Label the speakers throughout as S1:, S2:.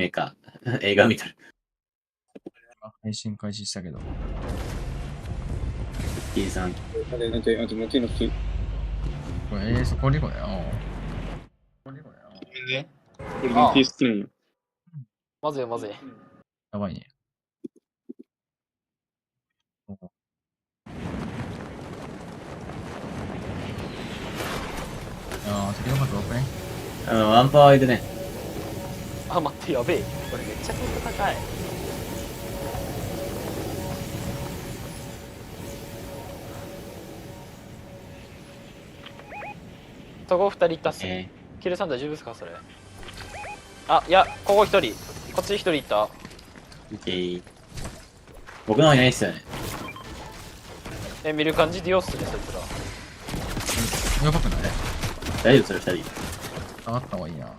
S1: メーカー。映画見とる。
S2: 配信開始したけど。
S1: T さん。
S2: これ、そこにこれよ。
S3: 俺の T 好きなんよ。
S4: まずいまずい。
S2: やばいね。先の数多くね。
S1: ワンパワーいるね。
S4: あ、待って、やべえ。これめっちゃコスト高い。そこ2人いったっすね。キルさん大丈夫ですかそれ。あ、いや、ここ1人。こっち1人いった。
S1: オッケー。僕の方いないっすよね。
S4: 見る感じでよっすね、そいつら。
S2: やばくない？
S1: 大丈夫それ2人。
S2: 上がった方がいいな。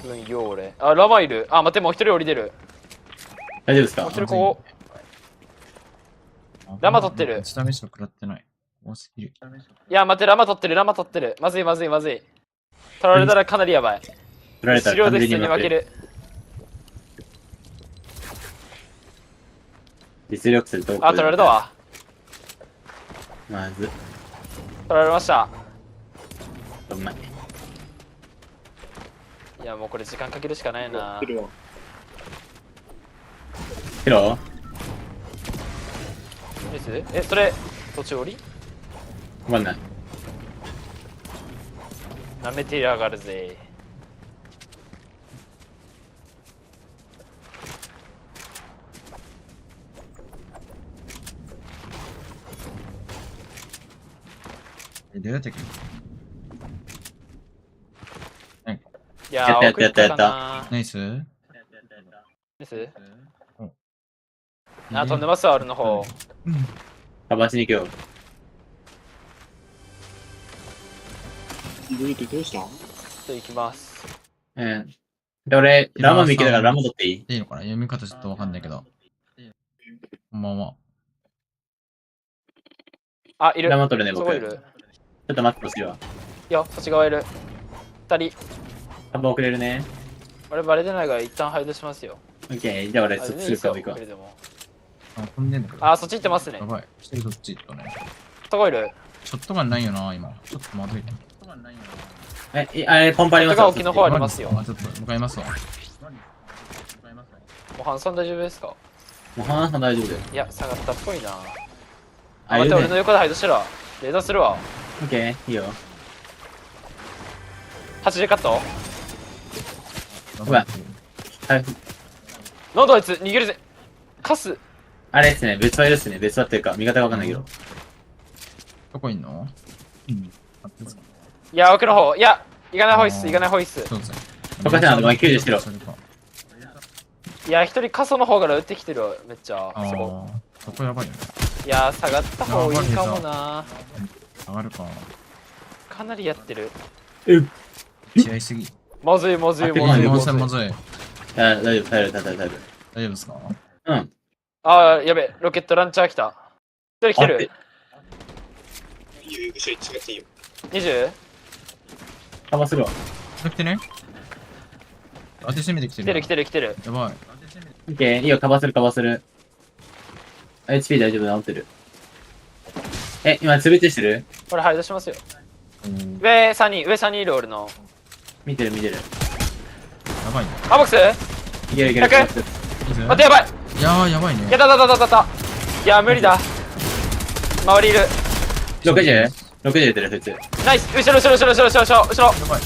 S4: うんよ俺。あ、ラマいる。あ、待って、もう1人降りてる。
S1: 大丈夫ですか？
S4: もう1人ここ。ラマ取ってる。
S2: 下飯を食らってない。多すぎる。
S4: いや、待って、ラマ取ってる、ラマ取ってる。まずいまずいまずい。取られたらかなりやばい。
S1: 取られた
S4: 資料
S1: ら完
S4: で普通に負け
S1: 全に負ける。
S4: る。
S1: 実力すると。
S4: あ、取られたわ。
S1: まず。
S4: 取られました。
S1: うまい。
S4: いや、もうこれ時間かけるしかないな。
S1: ヒロ
S4: え、それ、途中降り
S1: わかんない。
S4: なめてやがるぜ。
S2: どうやってくる？
S4: いやー、
S1: やったやったやった
S4: た。
S2: ナイス？
S4: ナイス？あ、飛んでますわ、俺の方。
S1: カバーしに行くよ。
S3: どうした？
S4: ちょっと行きます。
S1: で、俺、ラマ見けたからラマ取っていい？
S2: いいのかな？読み方ちょっとわかんないけど。こんばんは。
S4: あ、いる。
S1: ラマ取るね、僕。
S4: そこいる。
S1: ちょっと待ってほしいわ。
S4: いや、そっち側いる。2人。
S1: カバー遅れるね。
S4: 俺バレてないから一旦配達しますよ。
S1: オッケー。じゃあ俺、
S4: あ
S1: す
S4: 全然いいっすよ
S1: ぐ顔行くわ
S4: 遅。れても
S2: あ、飛んでんだけど。
S4: あ、そっち行ってますね
S2: や。ばい。一人どっち行ったね。
S4: そこいる。
S2: ショットガンないよな、今。ちょっとまずいね。
S1: あれ、ポンパあります
S4: が沖の方ありますよ。
S2: あ、ちょっと向かいますわ。
S4: もうハンソン大丈夫ですか？
S1: もう話は大丈夫だよ。
S4: いや、下がったっぽいな。あ、
S1: あ、
S4: 待って、
S1: いるね
S4: 俺の横で配達してるわ。レーダーするわ。
S1: オッケー、いいよ。
S4: 80カット。
S1: うわはい。
S4: なんだあいつ、逃げるぜ。カス。
S1: あれですね、別話ですね。別話っていうか、味方がわかんないけど。
S2: どこいんの？うん。
S4: いや、奥の方。いや、行かない方がいいっす、行かない方がいいっす。
S2: そうですね。
S1: おかしいな、お前90してろ。
S4: いや、一人過疎の方から撃ってきてるわ、めっちゃ。
S2: あ
S4: そこ。
S2: あ、そこやばいよね。
S4: いや、下がった方がいいかもな。
S2: 上がるか。
S4: かなりやってる。
S2: 試合すぎ。
S4: まずいまずい
S1: あ
S4: まずい
S2: ま
S4: まずい。
S2: ずいまずい。
S1: 大丈夫、大丈夫。
S2: 大丈夫ですか？
S1: うん。
S4: あー、やべ、ロケットランチャー来た。一人来てる。20？
S1: カバーするわ。
S2: 来てね。当て攻めてきてる。
S4: 来てる来てる来てる。
S2: やばい。
S1: オッケー、いいよ、カバーする、カバーする。HP 大丈夫、治ってる。今、潰ってしてる？
S4: これ配達しますよ。
S2: うん
S4: 上3人、上3人いる俺の。
S1: 見てる、見てる。
S2: やばいね。
S4: あ、ボックス
S1: いけるいける。
S4: 100？
S1: カバーする
S4: 待って、やばい。
S2: いやー、やばいね。
S4: いやだだだだだだ。いや、無理だ。周りいる。
S1: 60？60出てる、普通。
S4: ナイス。後ろ後ろ後ろ後ろ後ろ後ろ後ろ。
S2: やばい。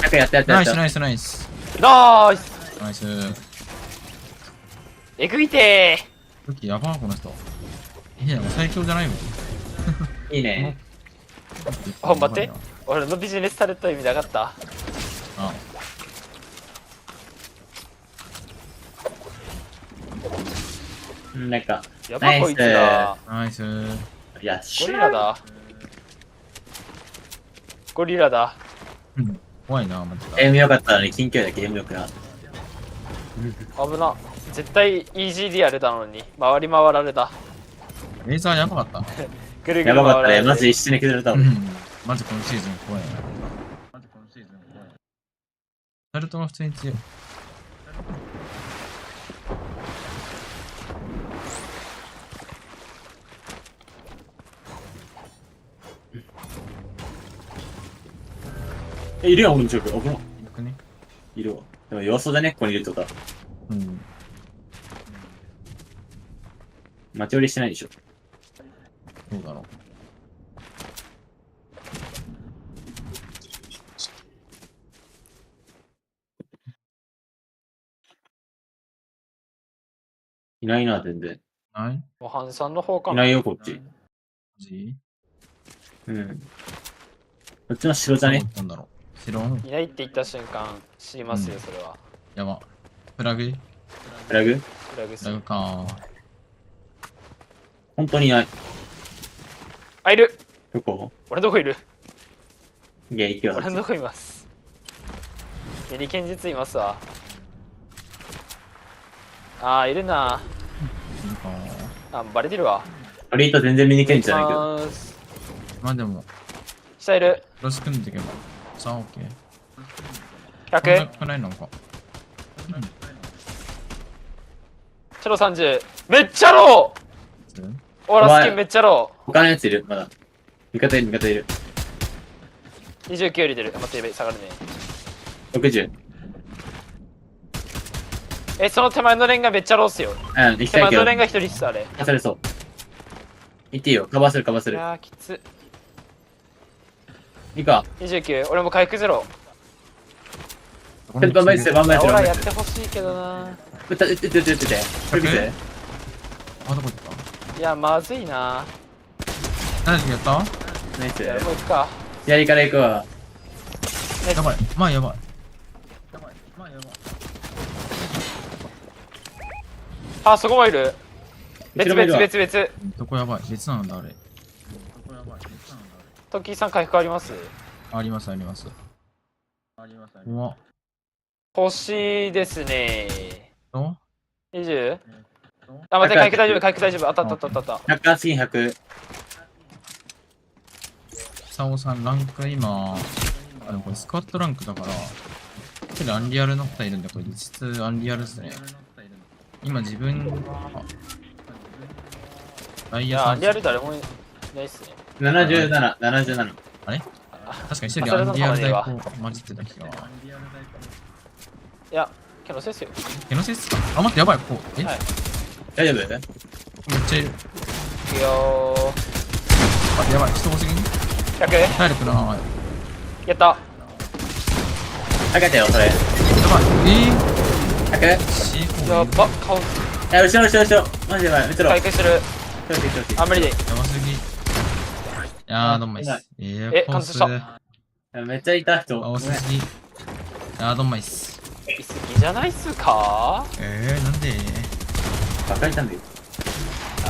S1: 100やったやったやった。
S2: ナイスナイスナイス。
S4: ナイス。
S2: ナイス。
S4: えぐいて
S2: 武器やばー、この人。いや、もう最強じゃないもん。
S1: いいね。
S4: ー。待って。俺のビジネスされた意味なかった。
S2: あ、
S1: なんか、
S4: やばこいつら。
S2: ナイス。
S1: いや、
S4: ゴリラだ。ゴリラだ。
S2: うん。怖いな、マジで。
S1: ゲーム良かったのに、近距離だけゲーム良くなかっ
S4: 危な。絶対 EGD やれたのに。回り回られた。
S2: レーザーやばかった。
S4: ぐるぐ
S1: や
S4: る回られて
S1: ばかったね。マジで一緒に崩れたもん。
S2: マジ今シーズン怖いな。マジ今シーズン怖い。ナルトは普通に強い。
S1: いるやん、俺の近く。危ない。
S2: よくね。
S1: いるわ。でも弱そうだね、ここにいるってことは。
S2: うん。
S1: 待ち降りしてないでしょ。
S2: どうだろう。
S1: いないな、全然。
S2: ない
S4: 模範さんの方かな。
S1: いないよ、こっち。
S2: マジ
S1: うん。こっちの城じゃ
S2: どこ
S1: ね。
S2: 行ったんだろう。白
S4: いないって言った瞬間、知りますよ、それは。
S2: やば。フラグ
S1: フラグ
S4: フラグス
S2: フラグか。
S1: 本当にいない。
S4: あ、いる
S1: どこ
S4: 俺どこいる
S1: いや、行くよ、
S4: 俺のどこいますメリケン実いますわ。あー、いるな。
S2: いるか。
S4: あ、バレてるわ。
S1: アリート全然見に来んじゃないけど。
S2: まあでも、
S4: 下いる。
S2: クロス組んでいけば。さあ、オッケー。
S4: 100。
S2: 少ないのか。
S4: チャロ30。めっちゃローオーラスキンめっちゃロ
S1: 他のやついるまだ。味方いる、味方いる。
S4: ー。29より出る。待って、下がるね。
S1: 60。
S4: その手前のレンガめっちゃローっすよ。
S1: うん、行きたいけど
S4: 手前の。レンガ1人っす、あれ。
S1: されそう。行っていいよ。カバーする、カバーする。
S4: いやー、きつ。
S1: いいか。
S4: 29。俺も回復ゼロ。
S1: バンバイス、バンバイス。
S4: オーラやってほしいけどな。
S1: 撃って。これ見て。
S2: あ、どこ行った
S4: いや、まずいな。
S2: 何時やった
S1: ナイス
S4: い。や、もう行くか。
S1: 左から行くわ。
S2: やばい。まあやばい。やばい。まあやばい。
S4: あ、そこもいる。別
S1: 後ろもいるわ
S4: 々。
S2: どこやばい。別なんだ、あれ。どこやばい。別なんだ、
S4: トッキーさん回復あります
S2: あれ。あります、あります。あります、あります。うわ。
S4: 欲しいですね。
S2: ど
S4: 20？ あ、待って、回復大丈夫、回復大丈夫。あった。
S1: 100次100。
S2: サオさん、ランク今、でもこれスクワットランクだから、一人アンリアルの方いるんで、これ実質アンリアルですね。今自分は、ダイヤ
S4: いや、
S2: さん、
S4: リアル誰もいないっすね。
S1: 77、77。
S2: あれ確かに一人アンリアル代行混じってた気が。
S4: いや、けどせっすよ。
S2: 気のせいっすかあ、待って、やばい、こう。
S4: はい
S1: 大丈夫
S2: めっちゃいる。
S4: いくよ
S2: あ、やばい、人多すぎん
S4: ー。100？
S2: 体力な。や
S4: やった。
S1: かけてよ、それ。
S2: ばい。
S1: 100。
S2: C4
S4: やば、顔、
S1: いや、後ろ。マジでやばい。後ろ。
S4: 回復してる。あ、無理で。
S2: やばすぎ。いやー、どんまいっす。
S4: 貫通した
S1: めっちゃいた人。
S2: 青すぎ。いやー、どんまいっす。
S4: いすぎじゃないっすか？
S2: なんで
S1: バカいたんだよ。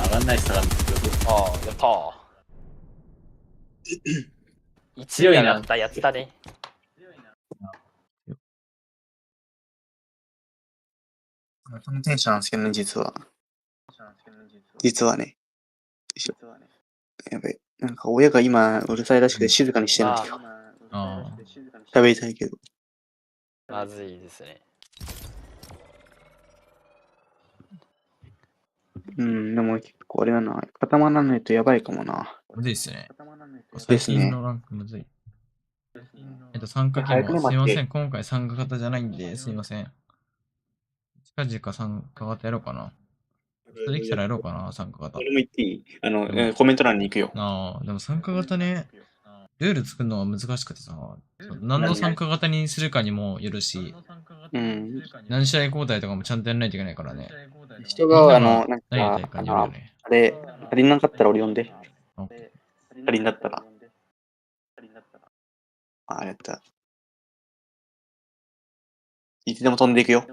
S1: 上がんないし、下がんない。
S4: ああ、やったー。
S1: 強いな
S4: 1位上がったやつだね。
S3: このテンションなんですけどね、実は。実はね。やべえ。なんか親が今うるさいらしくて静かにしてるんですよ。
S2: あ
S3: 喋りたいけど。
S4: まずいですね。
S3: うん、でも結構あれだな。固まらないとやばいかもな。
S2: むずいっすね。
S3: ですね
S2: 最近のランクむずい。参加希望。
S3: 早くね待って
S2: すいません。今回参加型じゃないんで、すいません。近々参加型やろうかな。できたらやろうかな、参加型。
S3: 俺も言っていい
S2: うん
S3: コメント欄に行くよ。
S2: でも参加型ね、ルール作るのが難しくてさ、何の参加型にするかにもよるし、
S3: うん。
S2: 何試合交代とかもちゃんとやらないといけないからね。
S3: 人が、
S2: なん
S3: なん
S2: 何やりたい
S3: か、
S2: かによるよね。
S3: あれ、足りなかったら俺呼んで。
S2: あ
S3: 足りなかったら。あれやった。いつでも飛んでいくよ。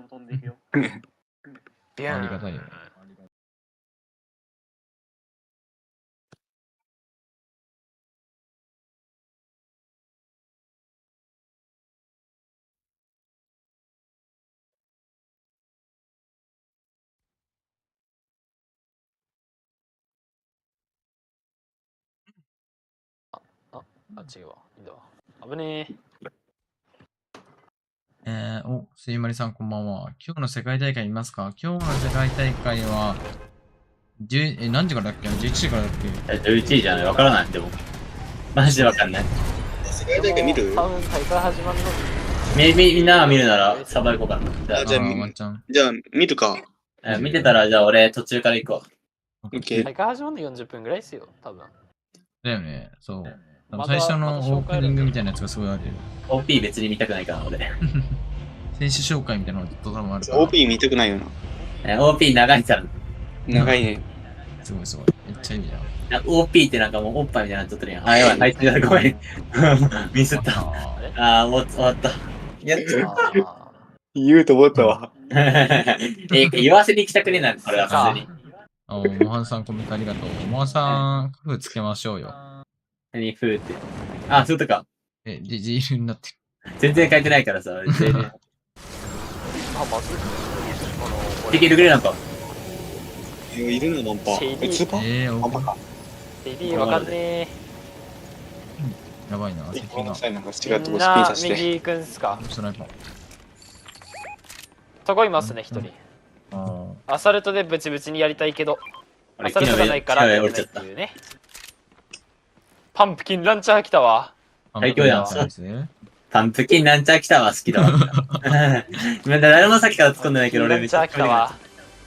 S4: ビューン
S2: ありがたいよね。
S4: あ、違うわ。いいんだわ。危ね
S2: すいまりさんこんばんは。今日の世界大会見ますか？今日の世界大会は、何時からだっけ？ 11 時からだっけ？
S1: 11時じゃない、わからない。でも。マジでわかんない。
S3: 世
S4: え。
S3: 界大会見る？
S4: 多分大会始まるの
S1: みんなが見るなら、サバ行こうかな。
S3: じゃあ
S2: ワンちゃん。
S3: じゃあ見るか。
S1: 見てたら、じゃあ俺途中から行こ
S3: オッケー。
S4: 大会始まるの40分ぐらいですよ、多分。
S2: だよね、そう。
S4: まだ
S2: 最初の
S4: まだ紹
S2: オー
S4: 介あるんだ
S2: プニングみたいなやつがすごいあるよ。
S1: う。OP 別に見たくないから、俺。
S2: 選手紹介みたいなのがずっと多分あるから。
S3: OP 見たくないよな。
S1: OP 長いから。
S3: 長いね。
S2: すごいすごい。めっちゃいいじゃん。
S1: OP ってなんかもうおっぱいみたいになっちゃってるやん。あ、やばい、あいつだ、ごめん。ミスった。もう終わった。やっちゃう。
S3: 言うと思ったわ。
S1: 言わせに行きたくねえな、これは完全に。
S2: モハンさんコメントありがとう。モハンさん、工夫つけましょうよ。
S1: 何、フーって。あ、そういうことか。
S2: ジールになってる。
S1: 全然書いてないからさ。
S4: あ、まずい。
S1: できるぐらいなんか。
S3: いるのナンパ。
S4: シェイディ
S3: スーパーナンパか。
S4: デビーわかんねえ。
S2: やばいな、敵が。
S3: なんか違うとこ
S4: み
S3: スピン
S4: んな
S3: させて。
S4: 右行くんすか？
S2: スナイパー。
S4: そこいますね、一人。アサルトでブチブチにやりたいけど、アサルトがないからやれないっていうね。パンプキンランチャー来たわ。
S1: 最強やん。
S2: そうですね。
S1: パンプキンランチャー来たわ、好きだわ。今誰もさっきから突っ込んでないけど、俺
S4: ランチャー来たわ。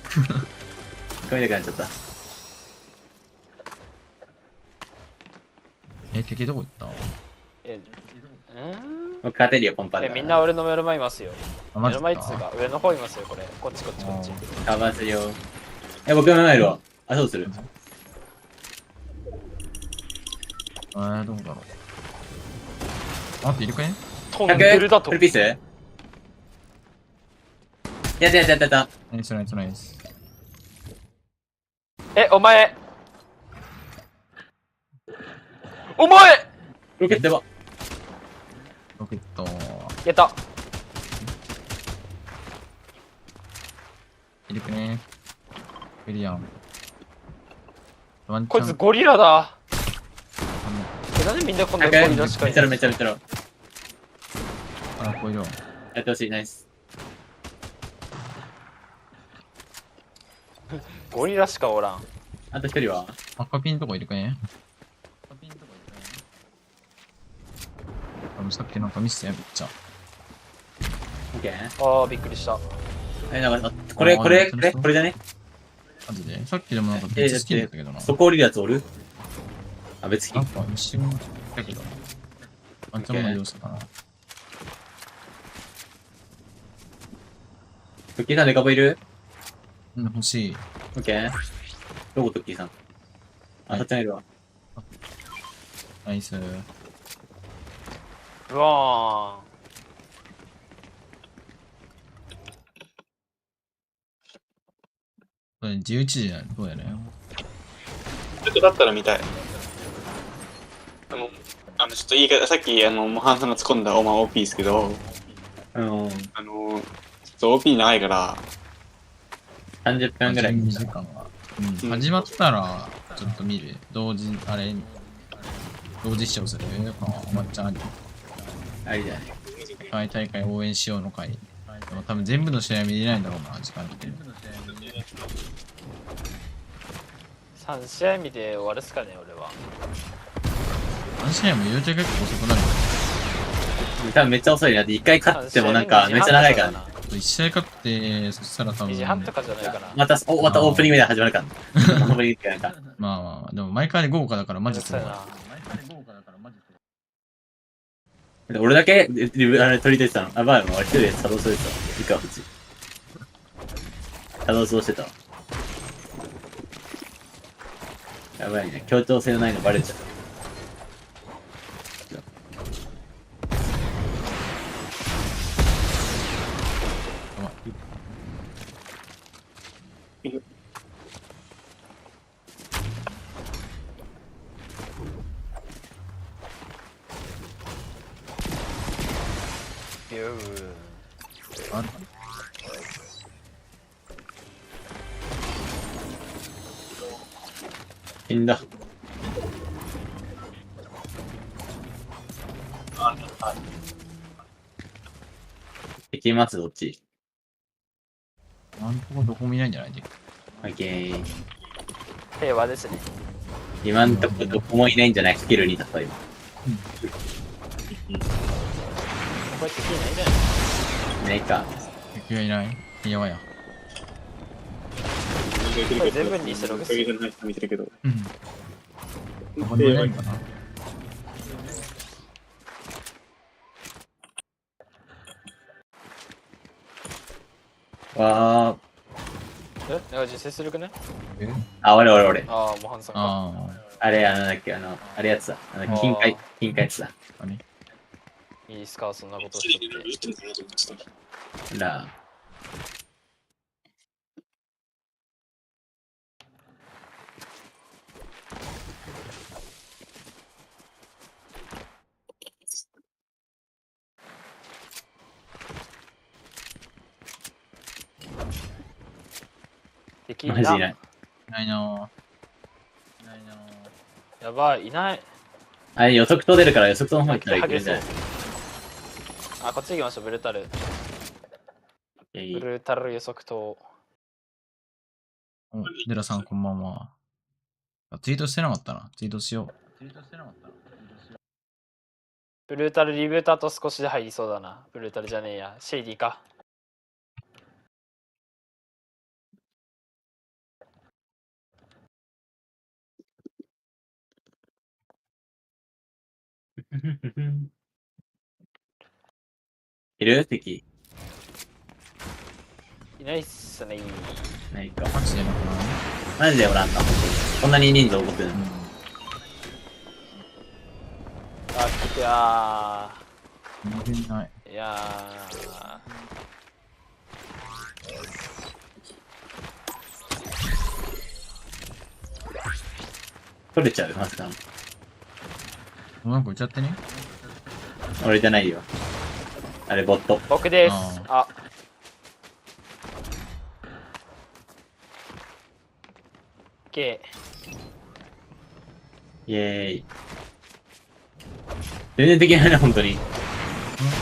S1: 聞こえなくなっちゃった。
S2: 敵どこ行った？
S1: 僕勝てるよ、ポンパで。
S4: みんな俺の目の前いますよ。目の前っつう
S2: か。
S4: か、上の方いますよ、これ。こっちこっちこっち。
S1: かわすよ。僕の目の前いるわ。あ、そうする。
S2: どうだろう。あっているかい？
S4: 飛んでるだと
S1: フル。ピースやった。
S2: ナイスナイスナイス。
S4: お前お前
S1: ロケットやば。
S2: ロケット。
S4: やった。
S2: いるかね？いるやん。ワンチャン
S4: こいつゴリラだ。なんでみんなこんなゴリラしかいない？
S1: めちゃめちゃ。
S2: あ、こういるわ。
S1: やってほしい、ナイス。
S4: ゴリラしかおらん。
S1: あと一人は
S2: 赤ピンとかいるかね？さっきなんかミスったよ、めっちゃ。
S1: オッケー。
S4: ああ、びっくりした。
S1: なんか、これじゃね？
S2: マジでさっきでもなんか別スキンだったけどな。
S1: そこ降りるやつおる？あ、別スキン。
S2: なんか一瞬だけど。ワンチャンの要素かな。
S1: トッキーさんデカボいる？
S2: うん、欲しい。
S1: オッケー。どこトッキーさん？あ、そっちにいるわ。
S2: ナイス。
S4: うわ
S2: これ11時だね。どうやね。
S3: ちょっとだったら見たい。ちょっと言い方、さっき、モハンさんが突っ込んだOP ですけど、ちょっと OP 長いから、
S1: 30分ぐらい。
S2: 12時間は。うん。始まったら、ちょっと見る。同時視聴する。ワンチャンあり。
S1: ありじゃない。
S2: 世界大会応援しようの会。でも多分全部の試合見れないんだろうな、時間的に。
S4: 3試合見て終わるっすかね、俺は。
S2: 何試合も言うて結構遅くなるよ。
S1: 多分めっちゃ遅いなって、一回勝ってもなんかめっちゃ長いからね。
S2: 1試合勝って、そしたら多分。
S4: 2時半とかじゃないかな。
S1: またオープニングで始まるから。オープニングってなんか。
S2: まあ、でも毎回豪華だからマジすごい。
S1: 俺だけ取り出てたの。あ、まあ、俺一人で作動してた。いか、うち。作動してたわ。やばいね。協調性のないのバレちゃう。
S2: ある
S1: 死んだ。行きます、どっち？
S2: 今んとこどこもいないんじゃないで。
S1: オッケー。
S4: 平和ですね。
S1: 今んとこどこもいないんじゃない？スキルにだった今。
S4: こうやって聞いないじゃない。
S1: いないか。
S2: 敵がいない。やばいや。
S3: こ
S4: れ全部にしてるわけですよ。
S3: 見てるけど。
S2: うん。どこにもいないのかな。
S1: わ
S4: なんか実践するくね。
S2: え
S1: あ、俺。
S4: ああ、模範さんか。
S2: あ
S1: あれ、なんだっけ、あれやつだ。金塊やつだ。
S2: あ。あれ
S4: いいっすか、そんなことしとって。
S1: ほら。
S4: 敵
S1: マジいない。
S2: いないなぁ。いないなぁ。
S4: やばい、いない。
S1: あれ、予測と出るから予測との方行ったらいけるんじゃない？
S4: あ、こっち行きましょう、ブルータル。ブルータル予測と。
S2: お、デラさんこんばんは。あ、ツイートしてなかったな。ツイートしよう。
S4: ブルータルリブーターと少しで入りそうだな。ブルータルじゃねえや。シェイディか。
S1: いる敵。
S4: いないっすね。
S1: ないか。
S2: マジでなくない？
S1: マジでおらんか、本当に。こんなに人数多くて。
S2: うん。
S4: あ、いや
S2: 全然いない。
S4: ー。いや
S1: 取れちゃう、まさか。
S2: なんか撃っちゃってね。
S1: 俺じゃないよ。あれ、ボット。
S4: ー。僕です。あ。K。
S1: イェーイ。全然できないね、本当に。
S2: 本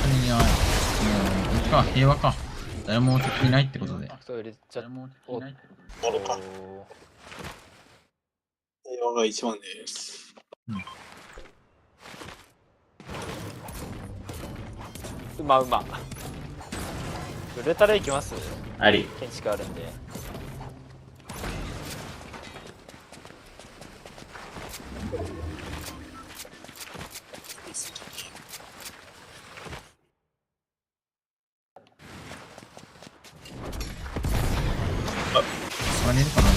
S2: 当にいない。もう、いいか、平和か。誰も敵いないってことで。
S4: トイレちゃっ
S2: もいないってこ
S3: ボロか。平和が一番です。
S4: うま。ブルータル行きます？
S1: あり。
S4: 建築あるんで。
S2: 座れるかな、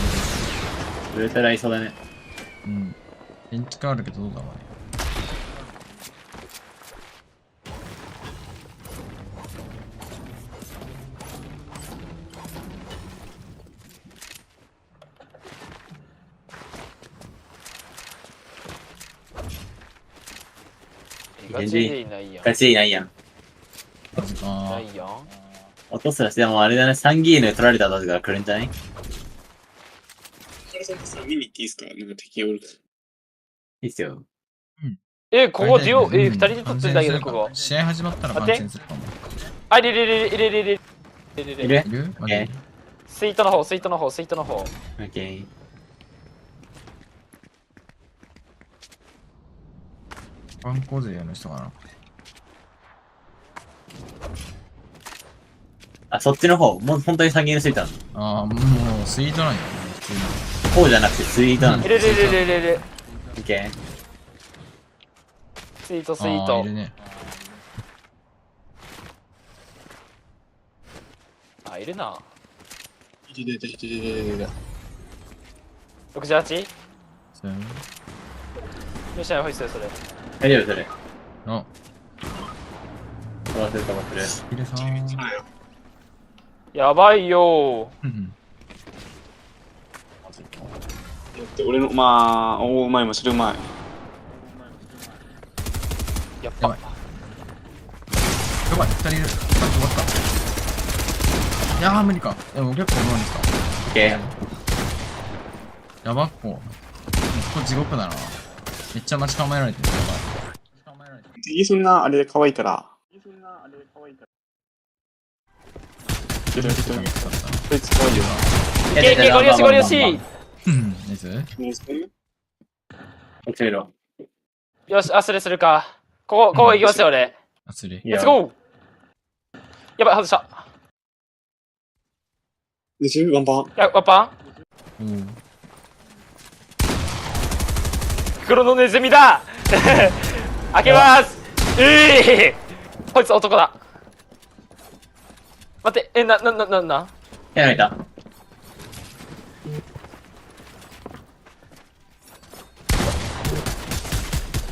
S1: ブルータル合いそうだね。
S2: うん。電池あるけどどうだろうね。
S4: ガチでいないやん。
S1: ガチでいないやん。
S2: マジか
S4: な。いやん。
S1: 落とすらして、でもあれだね、3ギーヌ取られた後から来るんじゃない？
S3: 見に行っていいですか？なんか敵おる。
S1: いいっすよ。
S4: ここデュオ、二人で撮ってんだけど、ここ。
S2: 試合始まったら感染するかも。
S4: あ、いる。
S1: いる？
S2: いる？マジ
S1: え
S4: スイートの方。
S1: オッケー。
S2: 観光税の人かな。
S1: あ、そっちの方。もう本当に3ギーヌついたの。
S2: ああ、もうスイートなんやね。普通に。
S1: こうじゃなくてスイートなんだ。
S4: いる。
S1: オッケー。
S4: スイート。
S2: ああ、いるね。
S4: あ、いるな。
S3: いる。
S4: 68？
S2: そう
S4: よし、ホイッスルそれ。
S1: 大丈夫、それ。
S2: あ、
S1: 飛ばせる。
S2: ヒデさん。
S4: やばいよ
S2: うん
S3: 俺の、まあ、うまいもするうまい。
S4: やっぱ。
S2: やばい。やばい、2人いる。終わった。いやー、無理か。でも結構うまいんですか。
S1: オッケー。
S2: やばっこ。ここ地獄だな。めっちゃ待ち構えられてる。やばい。
S3: 次そんなあれで可愛いから。こいつ可愛いよな。
S4: いけいけ、ゴリ押しゴリ押し。
S2: ナイス。
S1: 落ちろ。
S4: よし、アスレするか。ここ行きますよ、俺。
S2: あつり。
S4: レッツゴー。やばい、外した。
S3: ワンパン。
S4: いや、ワンパン黒のネズミだ開けますこいつ男だ。待って、な。
S1: やられた。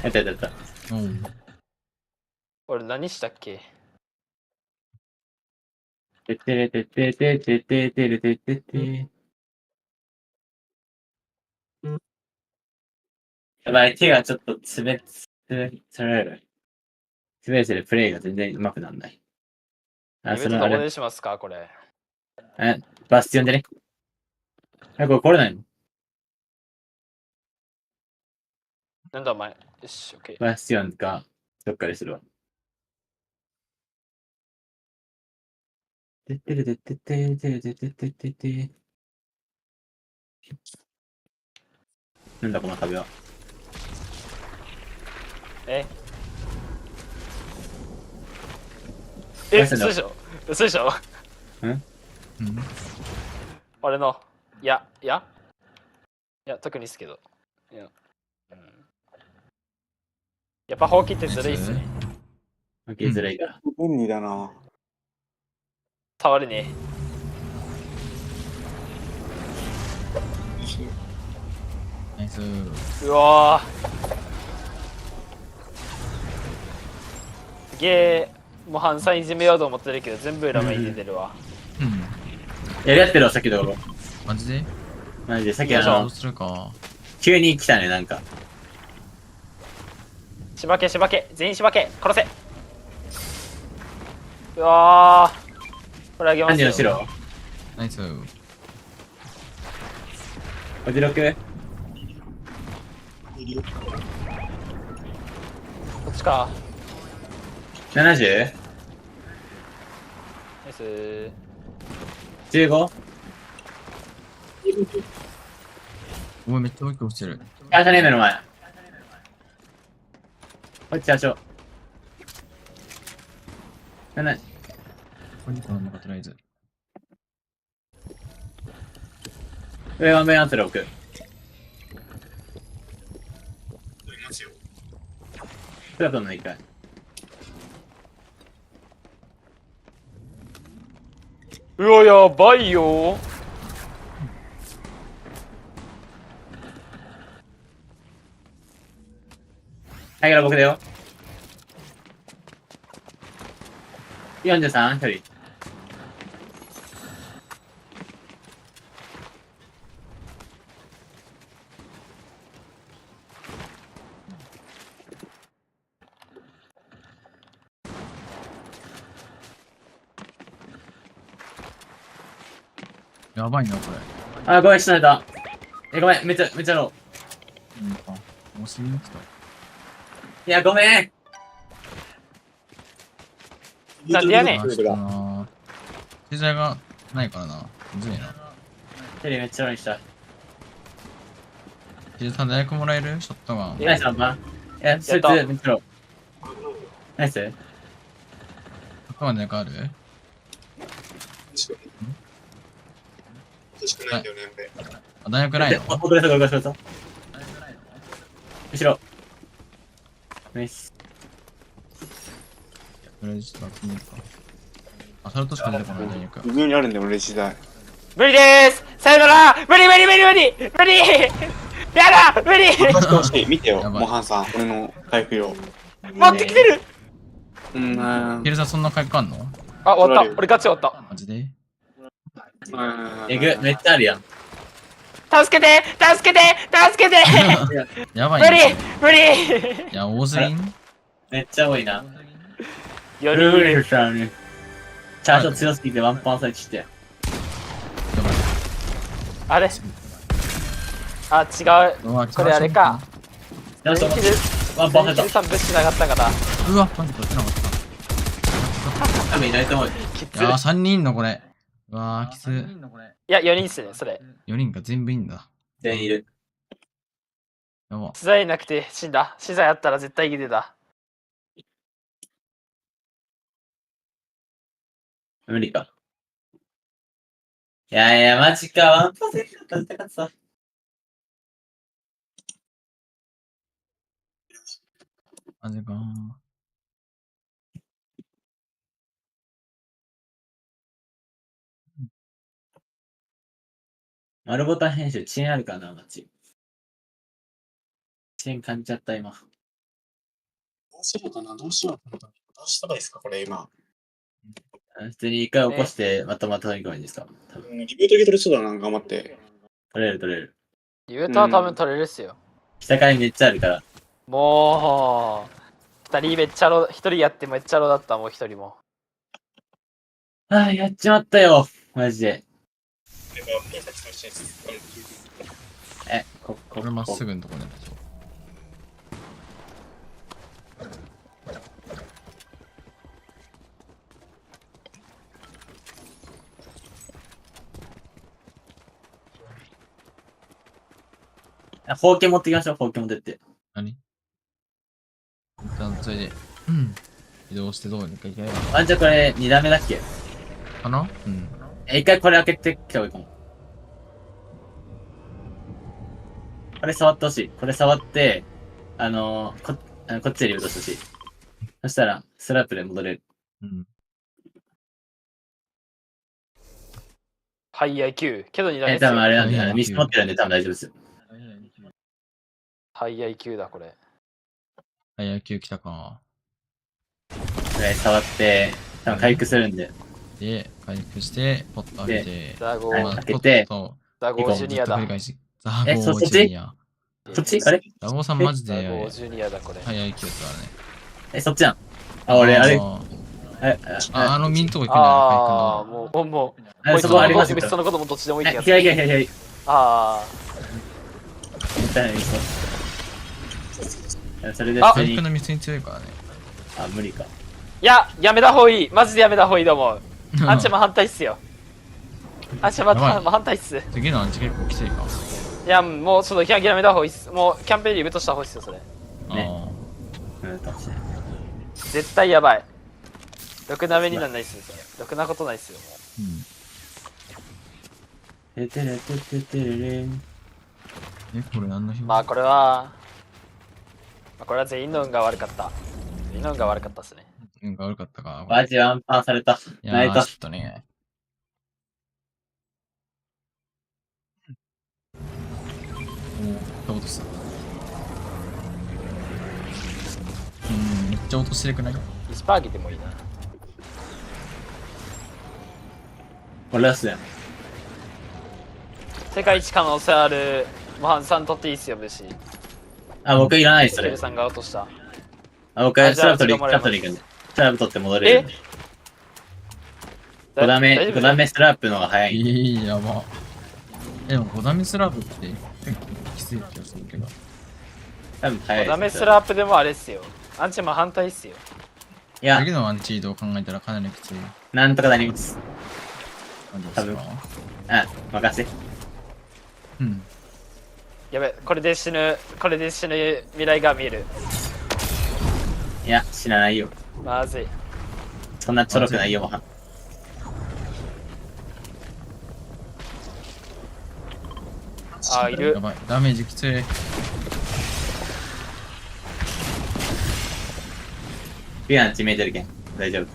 S1: やった。
S4: 俺何したっけ。
S1: てってれてってててててれててて。やばい、手がちょっと滑るプレイが全然上手くなんない。
S4: イベントどこでしますか、これ。
S1: バスティオンでね。これ来れないの？
S4: なんだお前。よし、オッケー。
S1: バスティオンか、どっかでするわ。てってれてってててててててて。なんだこの壁は。
S4: 嘘でしょ。
S1: ん？
S4: 俺の。いや、特にっすけど。やっぱほうきってずるいっすね。
S1: 負けづらいから。
S3: 便利だな。
S4: 触るね。
S2: ナイス。
S4: うわすげえ。もう半さんいじめようと思ってるけど全部裏目に出てるわ。
S1: やり合ってるわ、さっきのところ。
S2: マジで
S1: さっき
S2: どうするか。
S1: 急に来たね、なんか。
S4: しばけ、全員しばけ、殺せ。うわー、これあげますよ。
S1: 何の白？
S2: ナイス。
S1: 56？
S4: こっちか。
S1: 70？
S4: ナイス。
S1: 15？
S2: お前めっちゃ大きく落ちてる。
S1: あ、じゃねえ目の前。こっち、あしょ。
S2: ここにこのとりあえず。
S1: 上は目アンテナ置く。プラトンの一回。
S4: うわ、やばいよ。
S1: はい、から僕だよ。43、1人。
S2: やばいな、これ。
S1: あ、ごめん、死なれた。ごめん、めっちゃロー。
S2: もう死にました。
S1: いや、ごめん。
S4: なんでやねん。
S2: 機材がないからな。むずいな。
S1: テレビめっちゃローにした。
S2: 機材大学もらえるショットガン。
S1: ナイス、3番。いや、そいつ、めっちゃロー。ナイス。
S2: ショットガン大学ある？
S3: 確かないんだよね、
S2: あ、大学ないの？
S1: 遅れた。後ろ。ナイス。
S2: とりあえずちょっと集めるか。あ、サルトしか出てこない大学。
S3: 微妙にあるんだよ、俺時代。
S4: 無理でーす。さよなら。無理。やだ、無理。
S3: 見てよ、モハンさん、俺の回復用。
S4: 待ってきてる。
S2: ヒルさんそんな回復あんの？
S4: あ、終わった。俺ガチ終わった。
S2: マジで？
S1: めっちゃあるやん。
S4: 助けて
S2: やばいね。
S4: 無理
S2: いや、多すぎん？
S1: めっちゃ多いな。
S4: よ
S1: ルー
S4: り
S1: ルしたのに。チャージ強すぎてワンパンサイチして。
S4: あれあ、違う。これあれか。
S1: ワンパンサイチ。
S4: さんぶしなかったかな。
S2: うわ、マジ勝てなかった。
S1: 多分いないと思う。
S4: きつ
S2: いやー、3人いんのこれ。うわー、きつ。
S4: いや、4人っすね、それ。
S2: 4人か全部いいんだ。
S1: 全員いる。
S2: やば。
S4: 資材なくて死んだ。資材あったら絶対生きてた。
S1: 無理か。いやいや、マジか。ワンパーセントだったら絶対勝つわ。
S2: マジかー。
S1: 丸ボタン編集、遅延あるかな、マジ。遅延感じちゃった、今。
S3: どうしようかな、どうしようかな。どうしたらいいですか、これ今。
S1: 普通に一回起こして、また取り込むんですか。多分
S3: リビュート取れそうだな、頑張って。
S1: 取れる取れる。
S4: ユータは多分取れるっすよ。
S1: 下からめっちゃあるから。
S4: もう、2人めっちゃロ、1人やってめっちゃロだった、もう1人も。
S1: ああ、やっちまったよ。マジで。
S2: これまっすぐのとこね。
S1: ほうき持ってきましょう、ほうき持ってって。
S2: 何？一旦それで、移動してどうにかいけない
S1: あ、じゃあこれ2段目だっけ？
S2: かな？うん。
S1: 一回これ開けてきた方がいいかも。これ触ってほしい。これ触って、こっちでリブートしてほしい。そしたら、スラップで戻れる。
S2: うん。
S4: ハイ IQ。けど2段目っす
S1: 多分あ
S4: よ。
S1: れなんで、
S2: はいはい
S1: ミス持ってるんで多分大丈夫ですよ。
S4: ハイ IQ だ、これ。
S2: はい、野球来たか。
S1: これ触って、多分回復するんで。
S2: で、回復して、ポッと開けて、
S4: ザゴー、
S1: はい開けて
S2: ポッと
S4: ザゴージュニアだ。
S2: ずっと繰り返し。ザゴー
S1: そっち
S2: ジュニア。
S1: こっちあれ
S2: ザゴーさんマジ
S4: ザゴ
S2: で、
S4: ージュニアだ、これ。
S2: はい、野球ですからね。
S1: そっちやん。あ、俺、あれ、
S2: あのミントこ行くんだ
S4: ああ、
S2: よ、
S4: もう、もう、
S1: そこあります
S4: そのこともどっちでもいいってやつ。
S1: 左。
S4: あ
S1: 絶対ないそれで
S2: 回
S1: 普通に。
S2: 復のミスに強いからね。
S1: あ、無理か。
S4: いや、やめた方がいい。マジでやめた方がいいと思う。アンチャも反対っすよ。アンチャも反対っす。
S2: 次のアンチ結構きついか。
S4: いや、もうちょっとやめた方がいいっす。もうキャンペーンリブートした方がいいっすよ、それ。
S2: あ
S1: かもしれない。
S4: 絶対やばい。ろくな目になんないっすよ、それ。ろくなことないっすよ、もう。
S2: うん。
S1: ててれてててれれん。
S2: これ何の日？
S4: まあ、これは全員の運が悪かった。全員の運が悪かったっすね。
S2: 運が悪かったか。
S1: マジワンパンされた。
S2: いや
S1: 泣いた。
S2: ちょっとね。おお、落とした。めっちゃ落としてるくない？
S4: 1%上げてもいいな。
S1: これラスやん。
S4: 世界一可能性あるモハンさん取っていいっすよ、武士。
S1: あ、僕いらない、それ
S4: ケル。さんが落とした。
S1: あ、僕、スラブ取りに行くんで。スラブ取って戻れるんで。5段目スラップの方が早い。
S2: やば。でも5段目スラブって結構きつい気がするけど。
S1: 多分早い。
S4: 5段目スラップでもあれっすよ。アンチも反対っすよ。
S1: いや、
S2: 次のアンチ移動を考えたらかなりきつい。
S1: なんとかなります。
S2: 多分。
S1: あ、任せて。
S2: うん。
S4: やべ、これで死ぬ未来が見える。
S1: いや、死なないよ。
S4: まずい。
S1: そんなちょろくないよ、もは。
S4: あ、いる
S2: や。ばい。ダメージきつい。
S1: ビアンチ見えてるけん。大丈夫。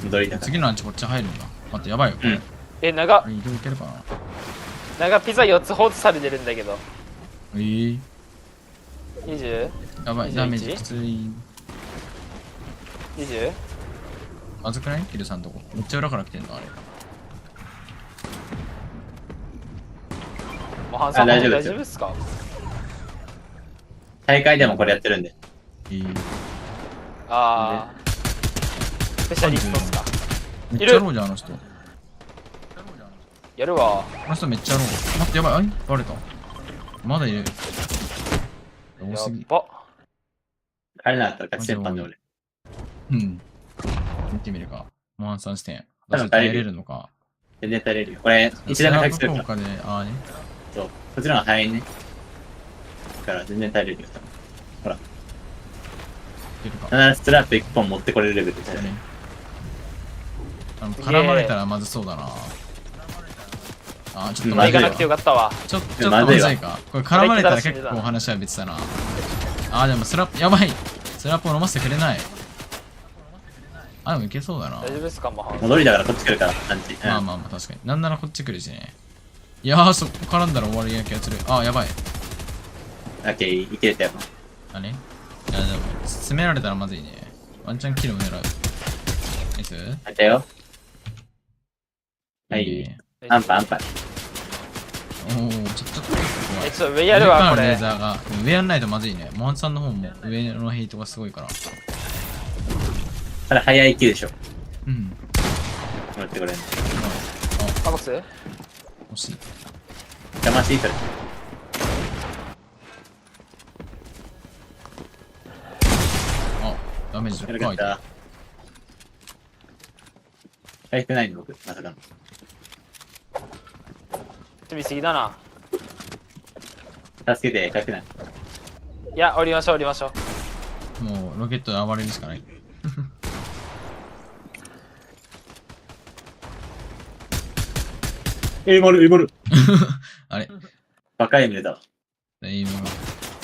S1: 戻りだから。
S2: 次のアンチこっち入るんだ。待って、やばいよ。
S1: うん。
S4: 長
S2: 移動いけるかな？
S4: ピザ4つ放置されてるんだけど。20?
S2: やばい、
S4: 21?
S2: ダメージきつい。
S4: 20?
S2: まずくない？キルさんとこ。めっちゃ裏から来てんのあれ。
S4: モハンさん大
S1: 大丈夫ですよ
S4: 丈夫っすか？
S1: 大会でもこれやってるんで。
S4: あー。スペシャリストっすか？
S2: めっちゃローじゃん、あの人。
S4: やるわ。
S2: あの人めっちゃロー。待って、やばい。あれバレた。まだいる。多すぎ。
S4: やっば。
S1: あれなかったら勝ち点パンで俺。
S2: うん。見てみるか。モンハン3視点。
S1: 多分
S2: 耐えれるのか。
S1: 全然足りるよ。これ、1段目回復するから。
S2: 効果で、ああね。
S1: そう。こっちの方が早いね。だから全然足りるよ。ほら。
S2: いけるか。
S1: ストラップ1本持ってこれるレベルだよね。
S2: 絡まれたらまずそうだな。あ、ちょっと
S1: まずいわ
S4: 行かなくてよかったわ。
S2: ちょっとまずいか。これ絡まれたら結構話は別だな。あ、でもスラップ、やばい。スラップを飲ませてくれない。あ、でもいけそうだな。
S4: 大丈夫ですか、もう。
S1: 戻りだからこっち来るから、感じ。
S2: まあまあまあ、確かに。なんならこっち来るしね。いやー、そこ絡んだら終わりや気がする。あ、やばい。
S1: オッケー、いけたよ。
S2: あれいや、でも、詰められたらまずいね。ワンチャンキルも狙う。ナイス
S1: 入ったよ。はいい。
S2: ね
S1: アンパン、アンパン。
S2: おー、ちょっと怖い。
S4: ちょっと上やるわ、これ
S2: 上からのレー。ザーが、上やんないとまずいね。モンハンさんの方も上のヘイトがすごいから。
S1: ただ早いキルでしょ。
S2: うん。
S1: 持ってこれんの。
S4: あ、ボス
S2: 惜しい。
S1: 邪魔しいそれ。
S2: あ、ダメージ10%いた。
S1: よかった。回復ないの僕、まさかの。
S4: 見すぎだな。
S1: 助けて、回復ない。
S4: いや、降りましょう、降りましょう。
S2: もう、ロケットで暴れるしかない。
S1: エイモル、エイモル。
S2: あれ
S1: バカエミルだわ。
S2: エイム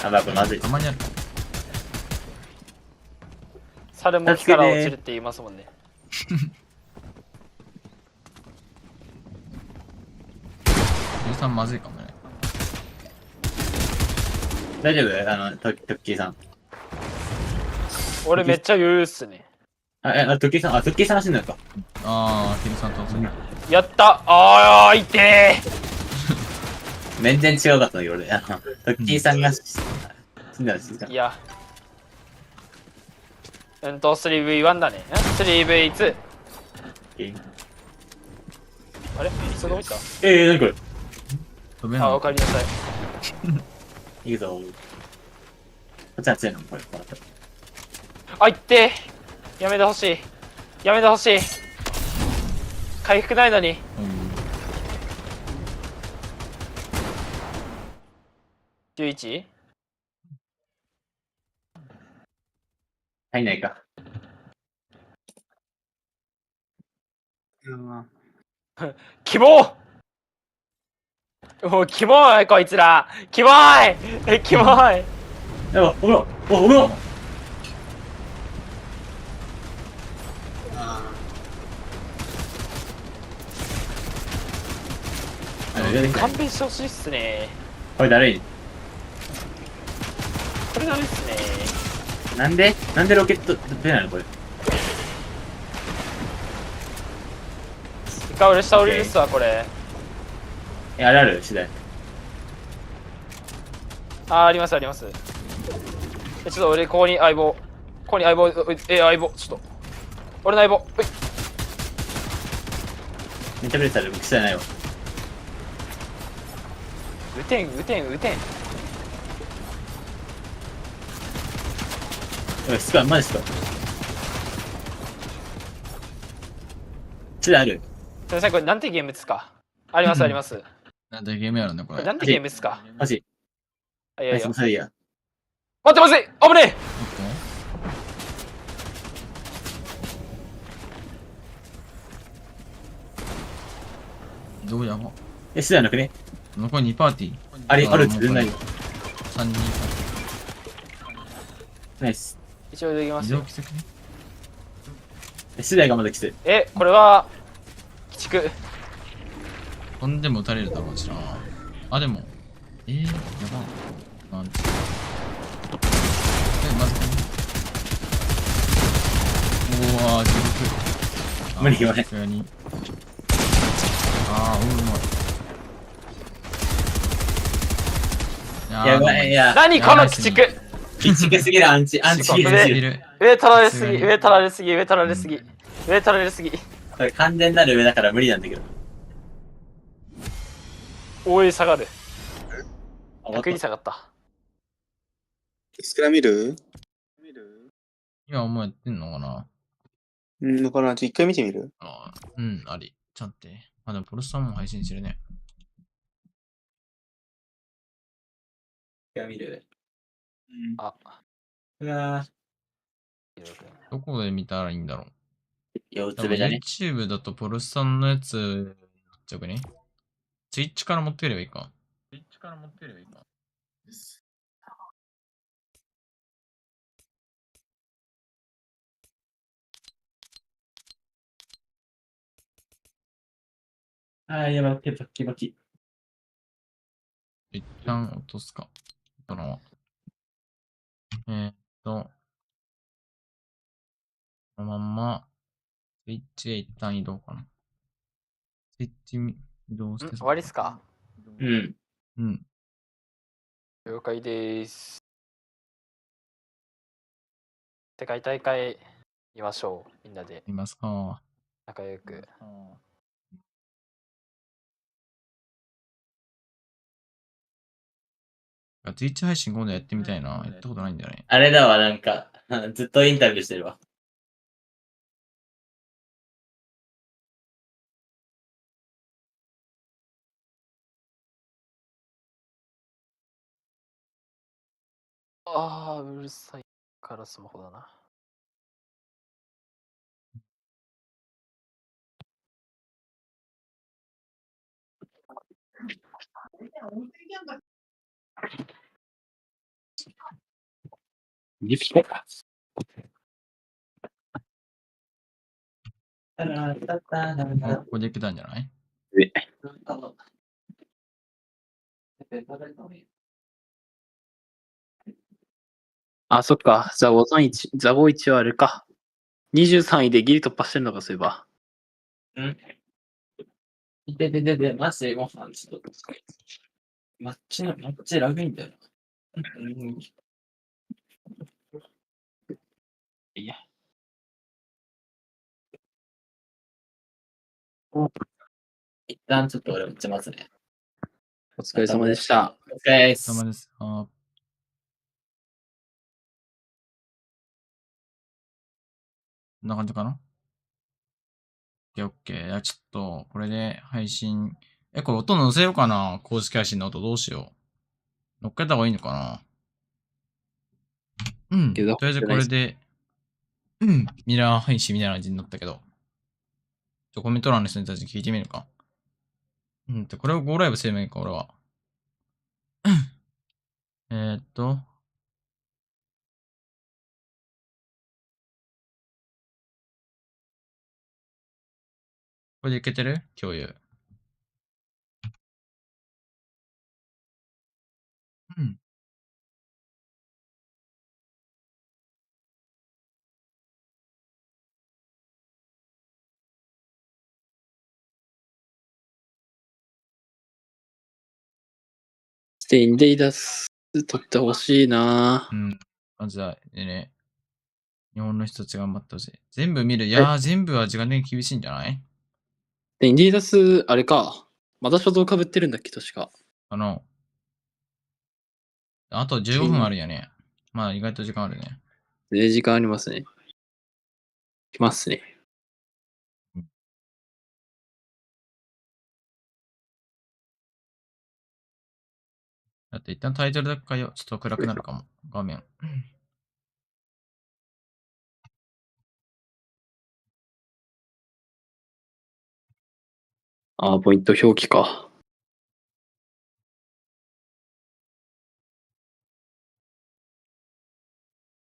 S1: あ、まあ、これまずい。
S2: たまにある。
S4: 猿も木から落ちるって言いますもんね。
S2: 13まずいかもね。
S1: 大丈夫トッキーさん。
S4: 俺めっちゃ余裕っすね。
S1: トッキーさん、トッキーさんが死んだのか。
S2: あー、キルさんと落ちる。
S4: やったあー、痛え
S1: 全然違うかったんだけど俺。トッキーさんが死んだら死んだ。
S4: いや。3v1 だね。3v2。あれいつどこ行った
S1: 何これ。
S4: あ、
S2: 飛べない。
S4: おかえりなさい。
S1: いいぞ。こっちは強いのこれ。
S4: あ、いってーやめてほしい。やめてほしい。回復ないのに。11?
S1: 入んないか。
S4: キモもうキモいこいつらキモいキモい
S1: やば、お風呂お風呂
S4: 勘弁してほしいっすね。
S1: これだるい。
S4: これダメっすね。
S1: なんでロケット出ないのこれ。
S4: 一回俺下降りるっすわこれ。
S1: あるある次第。
S4: ありますあります。ちょっと俺ここに相棒。ここに相棒。相棒。ちょっと。俺の相棒。
S1: めっちゃブレたら僕下じゃないわ。
S4: 撃てん撃てん撃てん。
S1: おい、スカマジスカ。次第ある。
S4: すいませんこれなんてゲームですか。ありますあります。
S2: なんでゲームやるんだこれ。
S4: なんてゲームですか。
S1: マジ。
S4: いやいや。
S1: それいいや。
S4: 待って待って危ね
S2: どうやば。
S1: 次第なくね。
S2: 残り2パーティー。
S1: ある自分ない。
S2: 3人。
S1: ナイス。
S4: え。一応できますよ。
S2: 移動奇跡ね。
S1: 次第がまだ来てる。
S4: これは鬼畜。
S2: 飛んでも撃たれるだろうしな。あ、でも。やば。なんて。まずこの。おー、地獄。
S1: 無理よね。
S2: さすがに。あー、うまい。
S1: やばい、いや。
S4: 何この鬼畜。
S1: 鬼畜すぎるアンチゲームすぎる。
S4: 上取られすぎ上取られすぎ上取られすぎ上取られすぎ。
S1: これ完全なる上だから無理なんだけど。
S4: 応援下がる。
S1: あ
S4: 100に下がった。
S3: スクラ見る
S2: 今もうやってんのかな？
S3: だから、一回見てみる？
S2: あり。ちゃんって。でもポルスさんも配信してるね。
S1: いや、見る。
S4: あ、
S1: うわ
S2: どこで見たらいいんだろう。
S1: 四
S2: でも
S1: つ目じゃね。
S2: YouTube だとポルスさんのやつになっちゃうかね。Twitch から持ってくればいいか。
S1: やばい、バキバキ。
S2: 一旦落とすか。このこのまんま、Twitch へ一旦移動かな。Twitch 移動して
S4: 終わりっすか？
S1: うん。
S2: うん。
S4: 了解です。世界大会見ましょう。みんなで
S2: いますか。
S4: 仲良く。
S2: Twitch 配信今度やってみたいな。やったことないんだよね。
S1: あれだわ、なんか、ずっとインタビューしてるわ。
S4: ああ、うるさいからスマホだな。
S1: リピコか。
S2: ここでいけたんじゃない？
S5: あ、そっか。ザボ1はあれか。23位でギリ突破してるのか、そういえば。
S1: マジでご飯ちょっと。マッチラグいんだよな。いや。一旦ちょっと俺打ちますね。
S5: お疲れ様でした。
S1: お疲れ様
S2: 様です。こんな感じかな？オッケー。いや、ちょっと、これで配信。これ音載せようかな？公式配信の音どうしよう。乗っけた方がいいのかな？とりあえずこれで、ミラー配信みたいな感じになったけど。コメント欄の人たちに聞いてみるか。これを5ライブすればいいか、俺は。これでいけてる？共有。
S5: ステインデイダス取ってほしいな。
S2: まずは、ね、日本の人たち頑張ってほしい。全部見る。いやー、全部は時間的に厳しいんじゃない？
S5: ステインデイダス、あれか。まだ初動被ってるんだっけ、確か。
S2: あと15分あるよね。まあ、意外と時間あるね。
S5: 時間ありますね。来ますね。
S2: だって一旦タイトルだけ変えよう。ちょっと暗くなるかも。画面。
S5: ポイント表記か。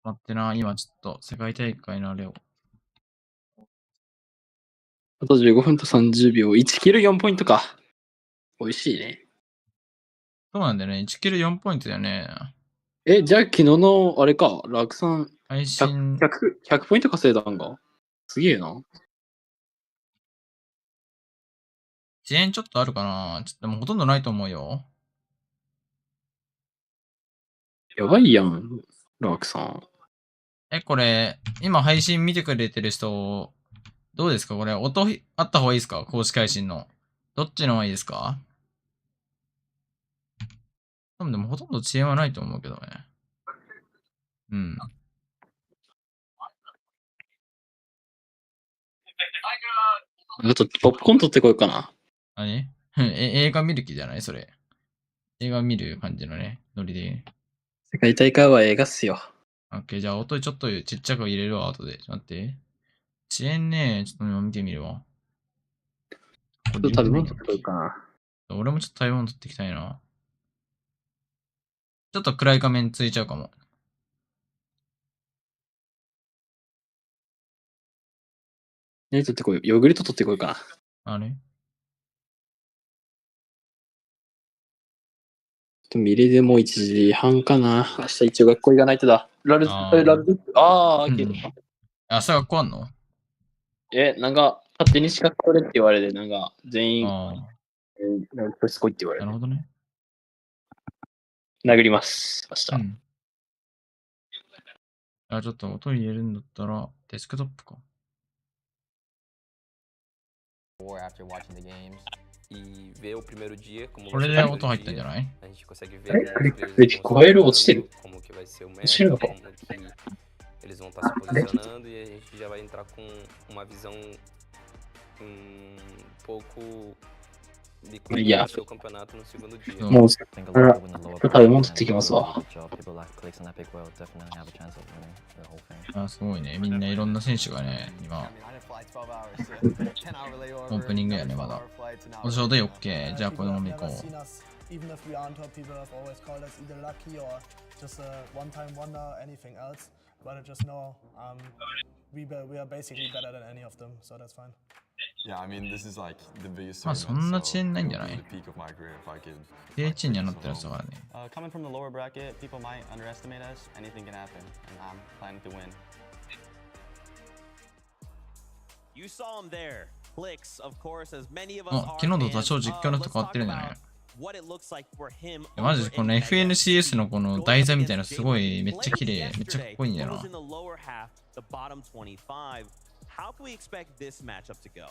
S2: 待ってな、今ちょっと世界大会のあれを。
S5: あと15分と30秒。1キル4ポイントか。美味しいね。
S2: そうなんだよね。1キル4ポイントだよね。
S5: じゃあ昨日の、あれか、楽さん
S2: 配信。
S5: 100ポイント稼いだんが。すげえな。
S2: 遅延ちょっとあるかな？ちょっともうほとんどないと思うよ。
S5: やばいやん、楽さん。
S2: これ、今配信見てくれてる人、どうですか？これ、音あった方がいいですか？公式配信の。どっちの方がいいですか？多分でもほとんど遅延はないと思うけどね。
S5: あと、ポップコーン取ってこようかな。
S2: 何映画見る気じゃないそれ。映画見る感じのね、ノリで。
S5: 世界大会は映画っすよ。
S2: オッケー、じゃあ音ちょっとちっちゃく入れるわ、後で。ちょっと待って。遅延ね、ちょっと今見てみるわ。
S5: ちょっと食べ物取ってこようかな。
S2: 俺もちょっと食べ物取ってきたいな。ちょっと暗い画面ついちゃうかも。
S5: 取ってこよう。ヨーグルト取ってこようかな。
S2: あれ
S5: ミレでも1時半かな。明日一応学校行かないとだ。ラルブック。
S2: 朝学校あんの？
S5: なんか、勝手に資格取れって言われて、なんか、全員、プス来いって言われて。
S2: なるほどね。
S5: 殴ります、明日。
S2: ちょっと音入れるんだったら、デスクトップか。これで音入ったんじゃない？
S5: クリ聞こえる？落ちてる？落ちてるのか？
S6: Eles vão estar se posicionando e a gente já vai entrar com uma visão pouco de como vai ser o campeonato no segundo dia.
S5: もう、食べ物取ってきますわ。
S2: すごいね。みんないろんな選手がね、今、オープニングやね、まだ。おちょうどいい OK。じゃあ、このまま行こう。
S7: Even if we aren't top, people have always called us either lucky or just a one-time wonder, anything else. But I just know we are basically better than any of them, so that's fine.
S8: Yeah, I mean, this is like the biggest
S2: まあそんな遅延ないんじゃない？
S8: the peak of my career if I could.
S2: 低遅延にはなってるやつだからね。
S9: Coming from the lower bracket, people might underestimate us. Anything can happen, and I'm planning to win.
S10: You saw him there. Clicks, of course, as many of us
S2: あ、昨日と多少実況の人変わってるんじゃない？
S10: what it looks like for him.
S2: マジでこの FNCS のこの台座みたいなすごいめっちゃ綺麗、めっちゃかっこいいんだよな。
S10: How can we expect this matchup to go?